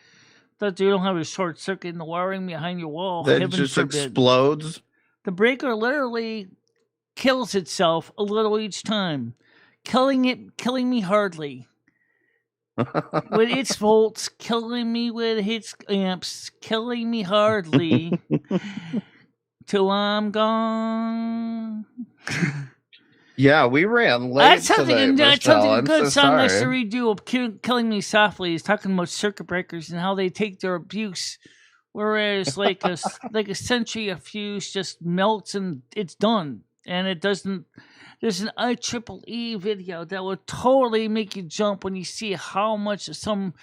that you don't have a short circuit in the wiring behind your wall, That heaven just forbid, explodes? the breaker literally kills itself a little each time, killing me hardly. With its volts, killing me with its amps, killing me hardly, till I'm gone. Yeah, we ran late That's today, something. That's Michelle. something. A I'm good so song I should sorry. redo of "Killing Me Softly" is talking about circuit breakers and how they take their abuse, whereas like a century of fuse just melts and it's done, and it doesn't. There's an IEEE video that will totally make you jump when you see how much some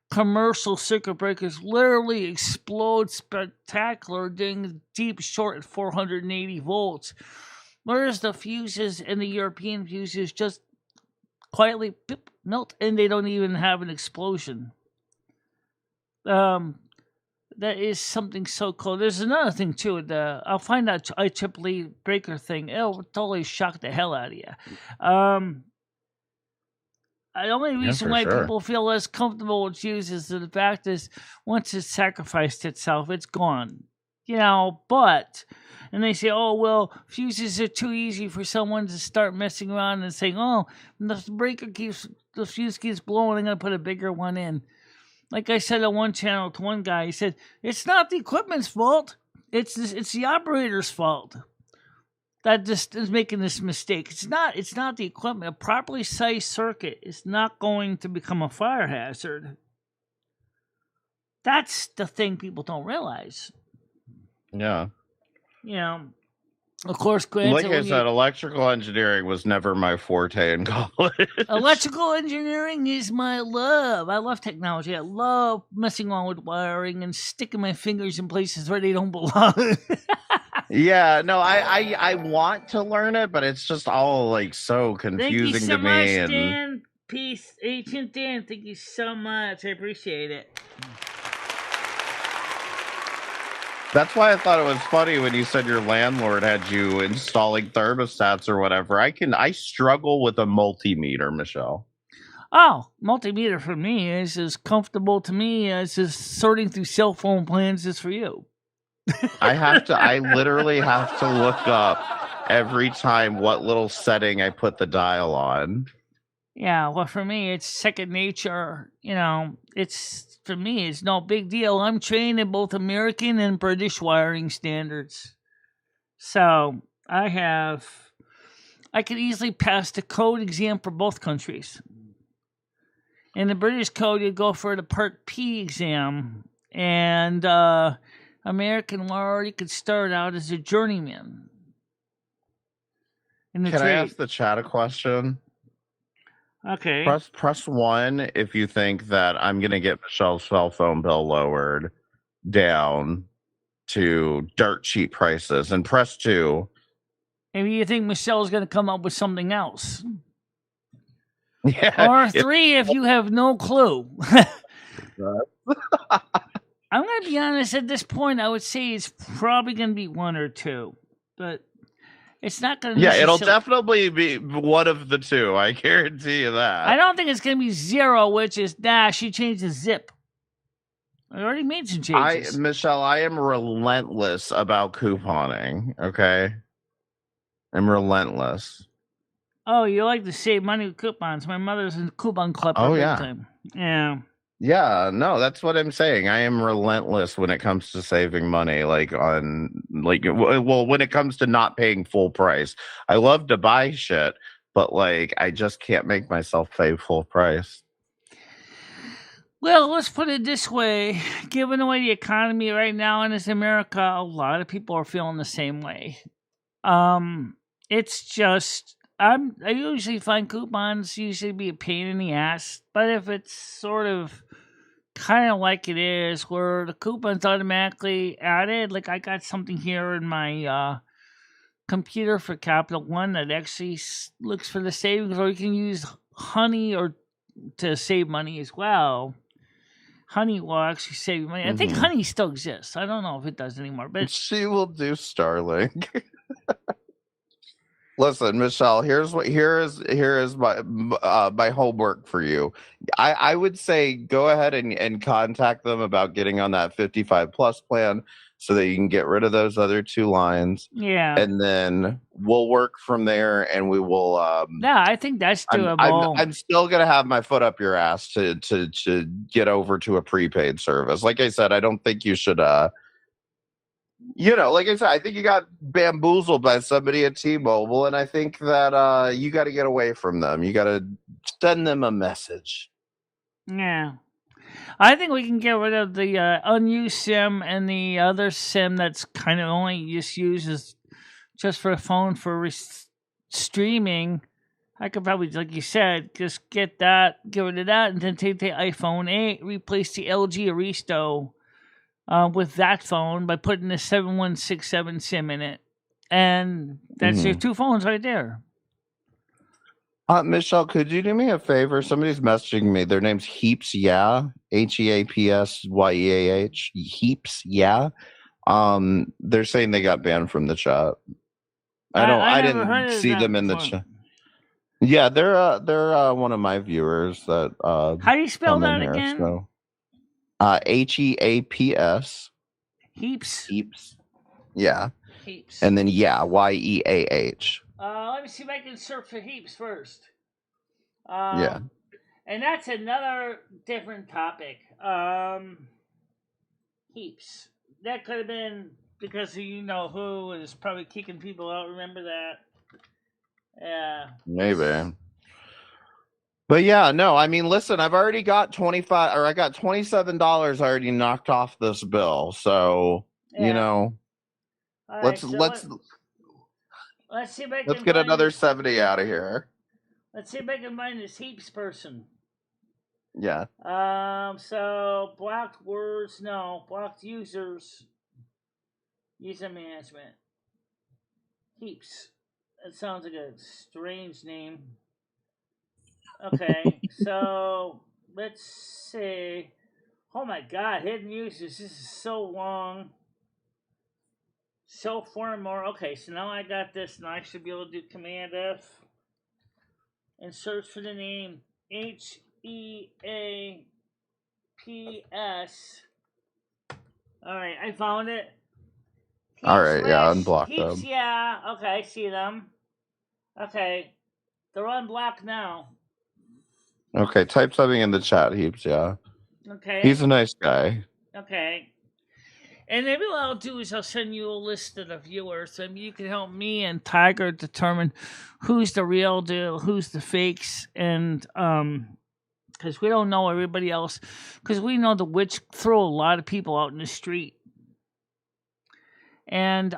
commercial circuit breakers literally explode spectacular during a deep short at 480 volts. Whereas the fuses and the European fuses just quietly boop, melt and they don't even have an explosion. That is something so cool. There's another thing too. I'll find that IEEE breaker thing. It'll totally shock the hell out of you. The only reason for why sure. people feel less comfortable with fuses is the fact is once it's sacrificed itself, it's gone. But and they say, oh well, fuses are too easy for someone to start messing around and saying, oh, the fuse keeps blowing. I'm gonna put a bigger one in. Like I said on one channel to one guy, he said, it's not the equipment's fault. It's the operator's fault that just is making this mistake. It's not the equipment. A properly sized circuit is not going to become a fire hazard. That's the thing people don't realize. Yeah. Of course, granted, Like I said, electrical engineering was never my forte in college. Electrical engineering is my love. I love technology. I love messing around with wiring and sticking my fingers in places where they don't belong. Yeah, no, I want to learn it, but it's just all like so confusing Thank you so to me. much, And Dan. Peace, Agent Dan. Thank you so much. I appreciate it. that's why I thought it was funny when you said your landlord had you installing thermostats or whatever. I struggle with a multimeter, Michelle. Oh, multimeter for me is as comfortable to me as just sorting through cell phone plans is for you. I literally have to look up every time what little setting I put the dial on. Yeah, well, for me, it's second nature. For me, it's no big deal. I'm trained in both American and British wiring standards. So I could easily pass the code exam for both countries. In the British code, you go for the Part P exam, and American wire, you could start out as a journeyman. In the Can I trade. ask the chat a question? Okay. Press 1 if you think that I'm gonna get Michelle's cell phone bill lowered down to dirt cheap prices, and press 2. Maybe you think Michelle's going to come up with something else. Yeah. Or 3 if you have no clue. I'm going to be honest, at this point, I would say it's probably going to be 1 or 2. But it's not going to Yeah, it'll definitely be one of the two. I guarantee you that. I don't think it's going to be 0, which is, she changed the zip. I already made some changes. Michelle, I am relentless about couponing, okay? I'm relentless. Oh, you like to save money with coupons. My mother's in coupon club. Oh, yeah. Time. Yeah. Yeah, no, that's what I'm saying. I am relentless when it comes to saving money, when it comes to not paying full price. I love to buy shit, but I just can't make myself pay full price. Well, let's put it this way. Given the way the economy right now in America, a lot of people are feeling the same way. It's just, I usually find coupons usually be a pain in the ass, but if it's sort of kind of like it is, where the coupon's automatically added, like I got something here in my computer for Capital One that actually looks for the savings, or you can use Honey or to save money as well. Honey will actually save you money. I think Honey still exists. I don't know if it does anymore, but she will do Starlink. Listen, Michelle, here is my homework for you. I would say go ahead and contact them about getting on that 55 plus plan so that you can get rid of those other 2 lines, Yeah. and then we'll work from there, and we will Yeah, I think that's doable. I'm still gonna have my foot up your ass to get over to a prepaid service. Like I said, I don't think you should like I said, I think you got bamboozled by somebody at T-Mobile, and I think that you got to get away from them. You got to send them a message. Yeah. I think we can get rid of the unused SIM and the other SIM that's kind of only just used just for a phone for streaming. I could probably, like you said, just get rid of that, and then take the iPhone 8, replace the LG Aristo with that phone by putting the 7167 SIM in it. And that's your 2 phones right there. Michelle, could you do me a favor? Somebody's messaging me. Their name's Heaps Yeah, HeapsYeah. Heaps Yeah. They're saying they got banned from the chat. I didn't see them in the chat. Yeah, they're one of my viewers that How do you spell that here, again? So. HEAPS. Heaps. Yeah. Heaps. And then YEAH. Let me see if I can search for Heaps first. Yeah. And that's another different topic. Heaps. That could have been because who is probably kicking people out. Remember that? Yeah. Maybe. But yeah, no, I mean, listen, I've already got I got $27 already knocked off this bill. So, All let's see if I can get another 70 out of here. Let's see if I can find this Heaps person. Yeah. So blocked words, no. Blocked users. User management. Heaps. That sounds like a strange name. Okay, so let's see. Oh my God, hidden users. This is so long. So far more. Okay, so now I got this, and I should be able to do Command F and search for the name HEAPS. All right, I found it. All right, yeah, unblock them. Yeah, okay, I see them. Okay, they're unblocked now. Okay, type something in the chat, Heaps, yeah. Okay. He's a nice guy. Okay. And maybe what I'll do is I'll send you a list of the viewers, and you can help me and Tiger determine who's the real deal, who's the fakes, and because we don't know everybody else, because we know the witch throw a lot of people out in the street, and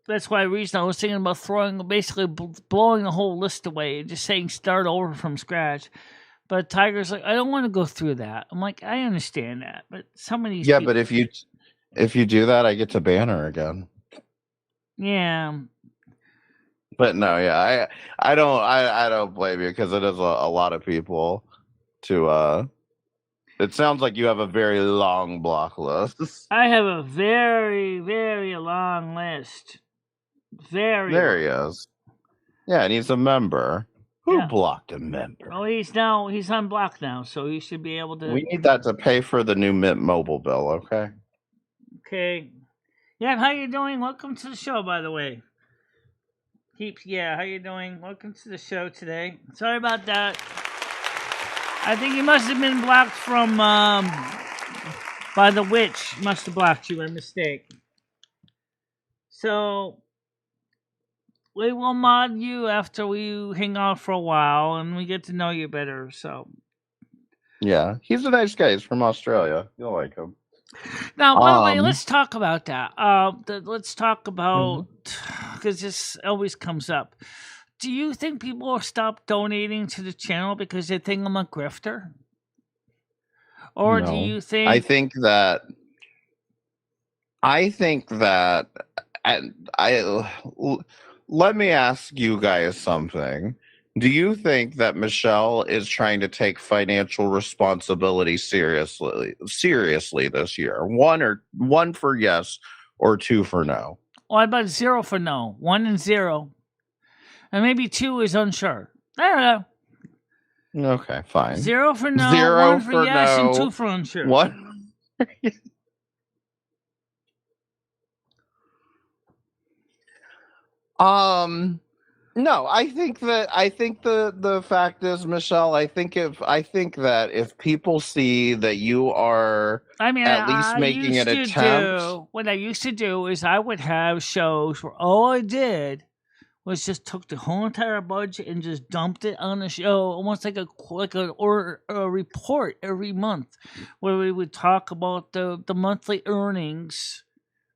that's why reason I was thinking about basically blowing the whole list away and just saying start over from scratch. But Tiger's like, I don't want to go through that. I'm like, I understand that, but some of these people... but if you do that, I get to ban her again. Yeah. But no, yeah, I don't blame you, because it is a lot of people to it sounds like you have a very long block list. I have a very, very long list. Very there long. He is. Yeah, and he's a member. Who blocked a member? Oh, he's unblocked now, so he should be able to... We need that to pay for the new Mint Mobile bill, okay? Okay. Yeah, how you doing? Welcome to the show, by the way. Heaps, how you doing? Welcome to the show today. Sorry about that. I think you must have been blocked from, by the witch. Must have blocked you by mistake. So... we will mod you after we hang out for a while and we get to know you better. So, yeah, he's a nice guy. He's from Australia. You'll like him. Now, by the way, let's talk about that. Let's talk about, because this always comes up. Do you think people will stop donating to the channel because they think I'm a grifter? Or do you think? I think that let me ask you guys something. Do you think that Michelle is trying to take financial responsibility seriously this year? One for yes or 2 for no? Well, about 0 for no. 1 and 0. And maybe 2 is unsure. I don't know. Okay, fine. 0 for no, 0 1 for yes, no, and 2 for unsure. What? No, I think the fact is, Michelle, I think that if people see that you are I mean, at least making an attempt. What I used to do is I would have shows where all I did was just took the whole entire budget and just dumped it on the show, almost like a report every month, where we would talk about the monthly earnings,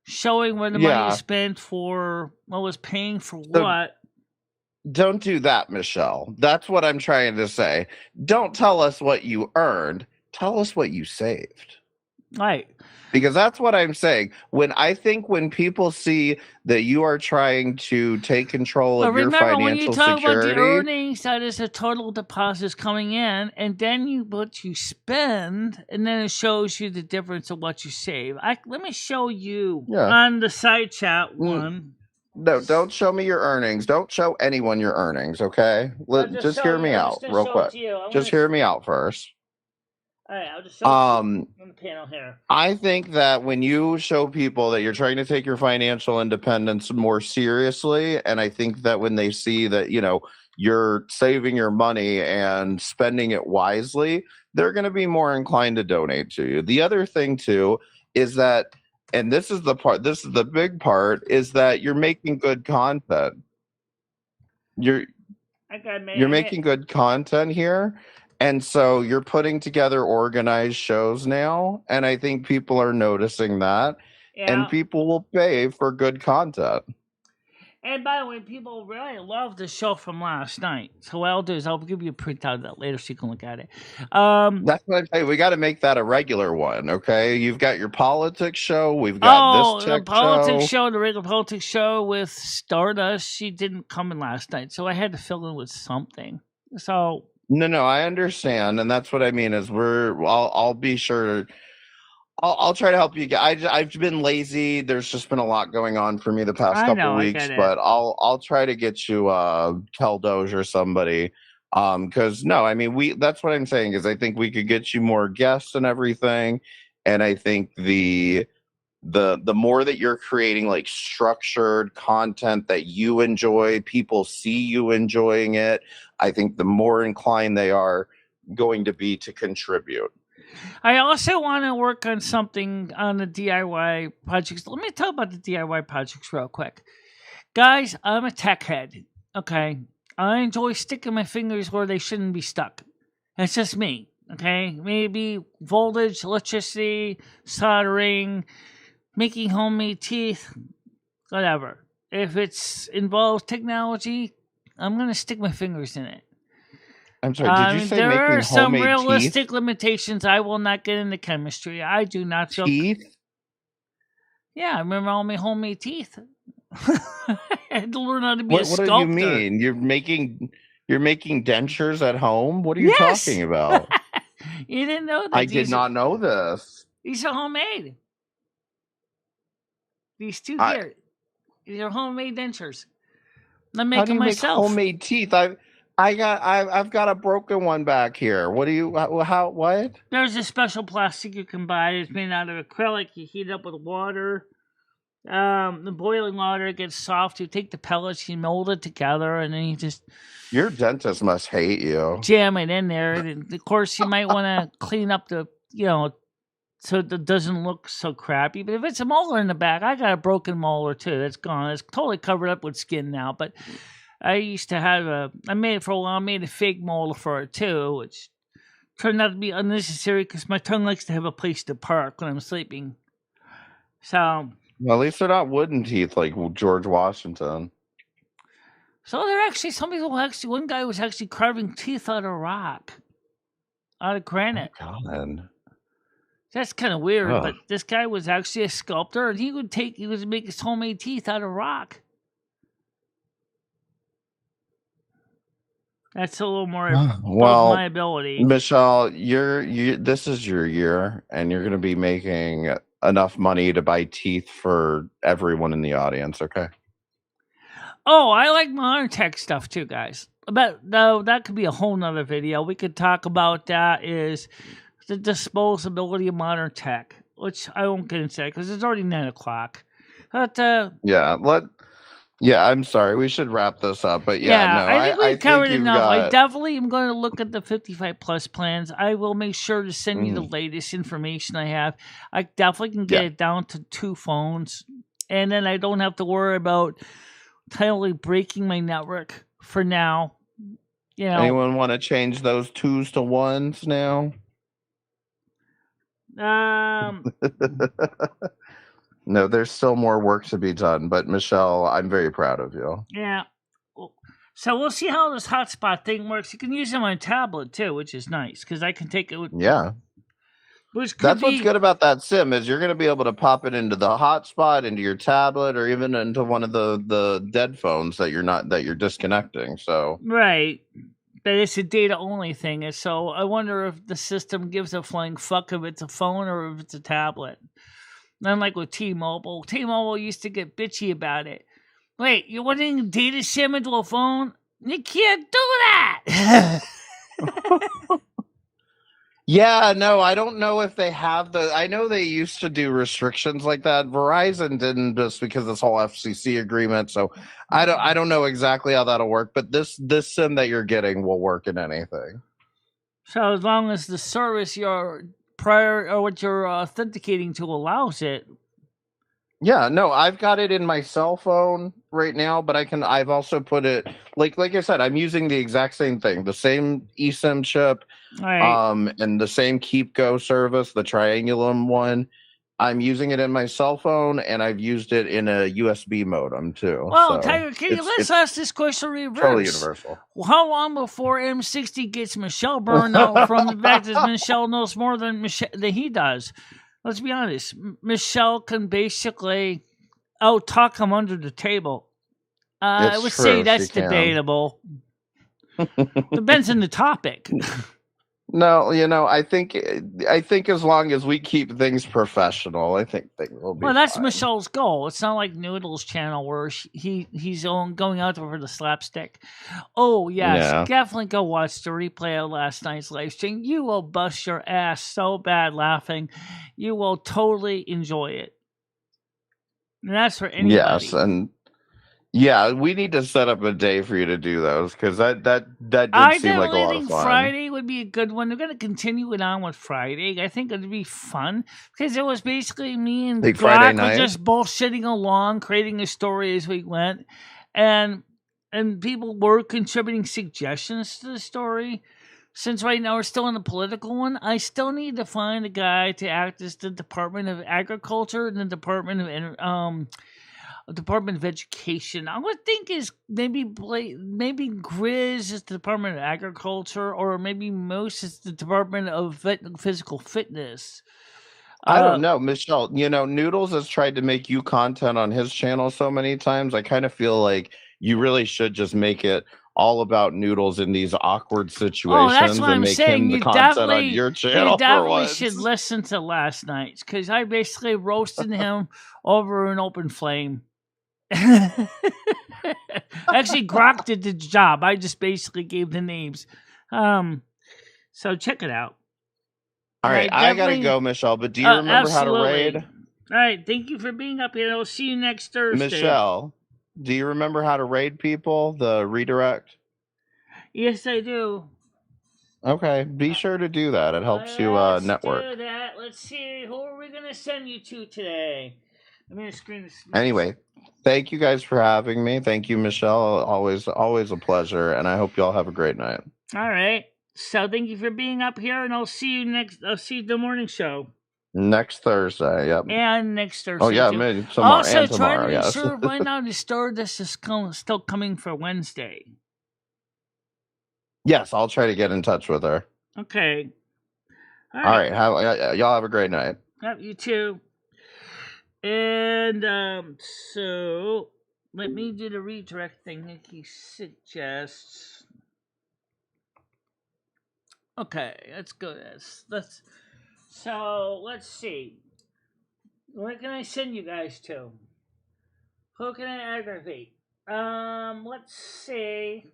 showing where the money was spent for, what was paying for what. Don't do that, Michelle. That's what I'm trying to say. Don't tell us what you earned. Tell us what you saved. Right. Because that's what I'm saying. When people see that you are trying to take control of your financial security. Remember, when you talk about the earnings, that is the total deposits coming in, and then what you spend, and then it shows you the difference of what you save. Let me show you on the side chat one. No, don't show me your earnings. Don't show anyone your earnings, okay? Just hear me out real quick. Just hear me out first. All right, I'll just show you on the panel here. I think that when you show people that you're trying to take your financial independence more seriously, and I think that when they see that, you're saving your money and spending it wisely, they're going to be more inclined to donate to you. The other thing, too, is that, and this is the big part, is that you're making good content. You're making good content here. And so you're putting together organized shows now, and I think people are noticing that, and people will pay for good content. And by the way, people really love the show from last night. So what I'll do is I'll give you a printout of that later so you can look at it. That's what I'm saying. We got to make that a regular one, okay? You've got your politics show. We've got this tech show. The regular politics show with Stardust. She didn't come in last night, so I had to fill in with something. So... No, I understand, and that's what I mean. Is I'll be sure. I'll try to help you. I've been lazy. There's just been a lot going on for me the past couple weeks, but I'll try to get you Kel Doge or somebody. Because that's what I'm saying is I think we could get you more guests and everything, and I think the more that you're creating like structured content that you enjoy, people see you enjoying it, I think the more inclined they are going to be to contribute. I also want to work on something on the DIY projects. Let me talk about the DIY projects real quick. Guys, I'm a tech head, okay? I enjoy sticking my fingers where they shouldn't be stuck. That's just me, okay? Maybe voltage, electricity, soldering, making homemade teeth, whatever. If it's involves technology, I'm going to stick my fingers in it. I'm sorry, did you say making homemade teeth? There are some realistic limitations. I will not get into chemistry. I do not feel... Teeth? Yeah, I remember all my homemade teeth. I had to learn how to be a sculptor. What do you mean? You're making dentures at home? What are you talking about? You didn't know that? I did not know this. These are homemade. These two here. These are homemade dentures. I'm making how do you myself. Make homemade teeth? I've got a broken one back here. What? There's a special plastic you can buy. It's made out of acrylic. You heat it up with water. The boiling water gets soft. You take the pellets, you mold it together, and then you just... Your dentist must hate you. Jam it in there. And of course, you might want to clean up the, so it doesn't look so crappy. But if it's a molar in the back, I got a broken molar too. It's gone. It's totally covered up with skin now. But I used to have I made it for a while. I made a fake molar for it too, which turned out to be unnecessary because my tongue likes to have a place to park when I'm sleeping. So... Well, at least they're not wooden teeth like George Washington. So they're actually, one guy was actually carving teeth out of rock, out of granite. Oh, God. That's kind of weird, but this guy was actually a sculptor, and he would make his homemade teeth out of rock. That's a little more above my ability. Michelle, this is your year, and you're going to be making enough money to buy teeth for everyone in the audience, okay? Oh, I like modern tech stuff too, guys. But no, that could be a whole nother video. We could talk about that is the disposability of modern tech, which I won't get into because it's already 9 o'clock. But Yeah, I'm sorry. We should wrap this up. But yeah, yeah, no, I think I we've think covered you've enough. I got. definitely am going to look at the 55 plus plans. I will make sure to send you the Mhm. latest information I have. I definitely can get Yeah. it down to 2 phones, and then I don't have to worry about totally breaking my network for now. You know, Anyone want to change those 2s to 1s now? um, No, there's still more work to be done. But Michelle, I'm very proud of you. yeah. So we'll see how this hotspot thing works. You can use it on my tablet too, which is nice because I can take it with me. Yeah. Which could That's be what's good about that sim is you're going to be able to pop it into the hotspot, into your tablet, or even into one of the dead phones that you're disconnecting. So right. But it's a data only thing, and so I wonder if the system gives a flying fuck if it's a phone or if it's a tablet. Unlike with T-Mobile, T-Mobile used to get bitchy about it. Wait, you're wanting a data sim into a phone? You can't do that. yeah, no, I don't know if they have I know they used to do restrictions like that. Verizon didn't, just because this whole FCC agreement. So I don't know exactly how that'll work, but this sim that you're getting will work in anything. So as long as the service you're prior or what you're authenticating to allows it. Yeah, no, I've got it in my cell phone right now, but I've also put it like I said, I'm using the exact same thing, the same eSIM chip, Right. and the same Keep Go service, the Triangulum one. I'm using it in my cell phone, and I've used it in a USB modem too. Well, So Tiger Kitty, let's it's ask this question reverse. totally universal. Well, how long before M60 gets Michelle burned out from the fact that Michelle knows more than he does? Let's be honest. Michelle can basically out-talk him under the table. I It's would say true, that's she can. debatable. Depends on the topic. No, I think as long as we keep things professional, I think things will be Well, that's fine. Michelle's goal. It's not like Noodle's channel where he's going out for the slapstick. Oh yes, Yeah. definitely go watch the replay of last night's live stream. You will bust your ass so bad laughing. You will totally enjoy it. And that's for anybody. Yes, and yeah, we need to set up a day for you to do those because that did seem like a lot of think fun. Friday would be a good one. They're going to continue it on with Friday. I think it'd be fun because it was basically me and Like Friday Brock were night? just bullshitting along, creating a story as we went, and people were contributing suggestions to the story. Since right now we're still in the political one, I still need to find a guy to act as the Department of Agriculture and the Department of Education. I would think is maybe Grizz is the Department of Agriculture, or maybe Moose is the Department of Physical Fitness. I don't know, Michelle. Noodles has tried to make you content on his channel so many times. I kind of feel like you really should just make it all about Noodles in these awkward situations that's what and I'm make saying. him the You content on your channel for definitely once. should listen to last night's because I basically roasted him over an open flame. Actually, Grok did the job. I just basically gave the names. So check it out. All right, I gotta go, Michelle. But do you remember how to raid? All right, thank you for being up here. I'll see you next Thursday. Michelle, do you remember how to raid people? The redirect? Yes, I do. Okay, be sure to do that. It helps you network. Let's do that. Let's see. Who are we going to send you to today? I'm going to screen this. Anyway, thank you guys for having me. Thank you, Michelle. Always a pleasure, and I hope you all have a great night. All right. So thank you for being up here, and I'll see you the morning show. Next Thursday, yep. And next Thursday. Oh yeah, too. maybe tomorrow. Also, and tomorrow, try to yes. make sure right now the store this is still coming for Wednesday. Yes, I'll try to get in touch with her. Okay. All right. Y'all have a great night. Yep, you too. And so let me do the redirect thing that he suggests. Okay, let's go. Let's see. Where can I send you guys to? Who can I aggravate? Let's see.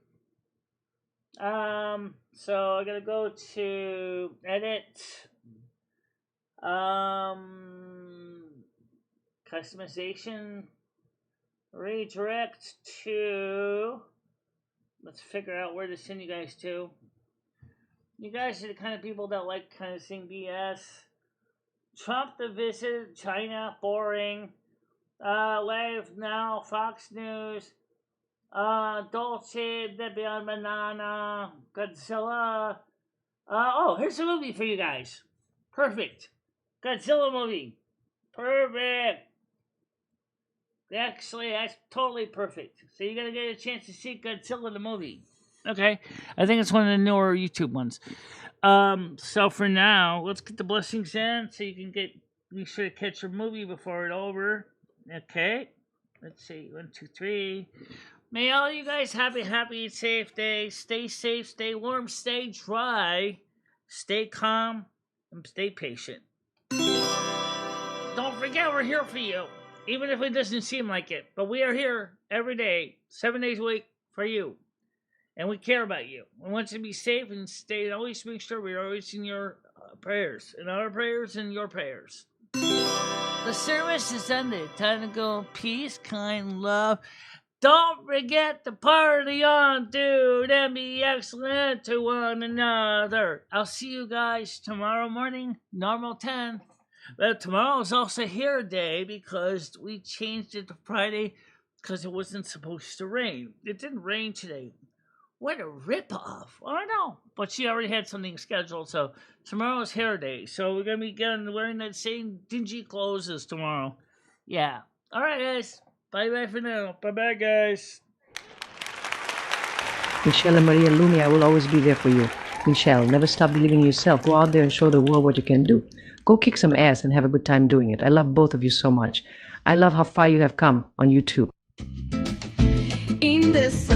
So I gotta go to edit. Customization. Redirect to. Let's figure out where to send you guys to. You guys are the kind of people that like kind of sing BS. Trump to visit China, boring. Live now, Fox News. Dolce, the Beyond Banana, Godzilla. Oh, here's a movie for you guys. Perfect. Godzilla movie. Perfect. Actually, that's totally perfect. So you're going to get a chance to see Godzilla the movie. Okay. I think it's one of the newer YouTube ones. So for now, let's get the blessings in so you can be sure to catch your movie before it's over. Okay. Let's see. 1, 2, 3. May all you guys have a happy and safe day. Stay safe, stay warm, stay dry, stay calm, and stay patient. Don't forget we're here for you, even if it doesn't seem like it. But we are here every day, 7 days a week for you. And we care about you. We want you to be safe and always make sure we're always in your prayers. In our prayers and your prayers. The service is ended. Time to go in peace, kind love. Don't forget to party on, dude, and be excellent to one another. I'll see you guys tomorrow morning, normal 10. But tomorrow is also hair day because we changed it to Friday because it wasn't supposed to rain. It didn't rain today. What a ripoff. I know. But she already had something scheduled, so tomorrow is hair day. So we're going to be wearing that same dingy clothes as tomorrow. Yeah. All right, guys. Bye-bye for now. Bye-bye, guys. Michelle and Maria Lumi, I will always be there for you. Michelle, never stop believing in yourself. Go out there and show the world what you can do. Go kick some ass and have a good time doing it. I love both of you so much. I love how far you have come on YouTube. In this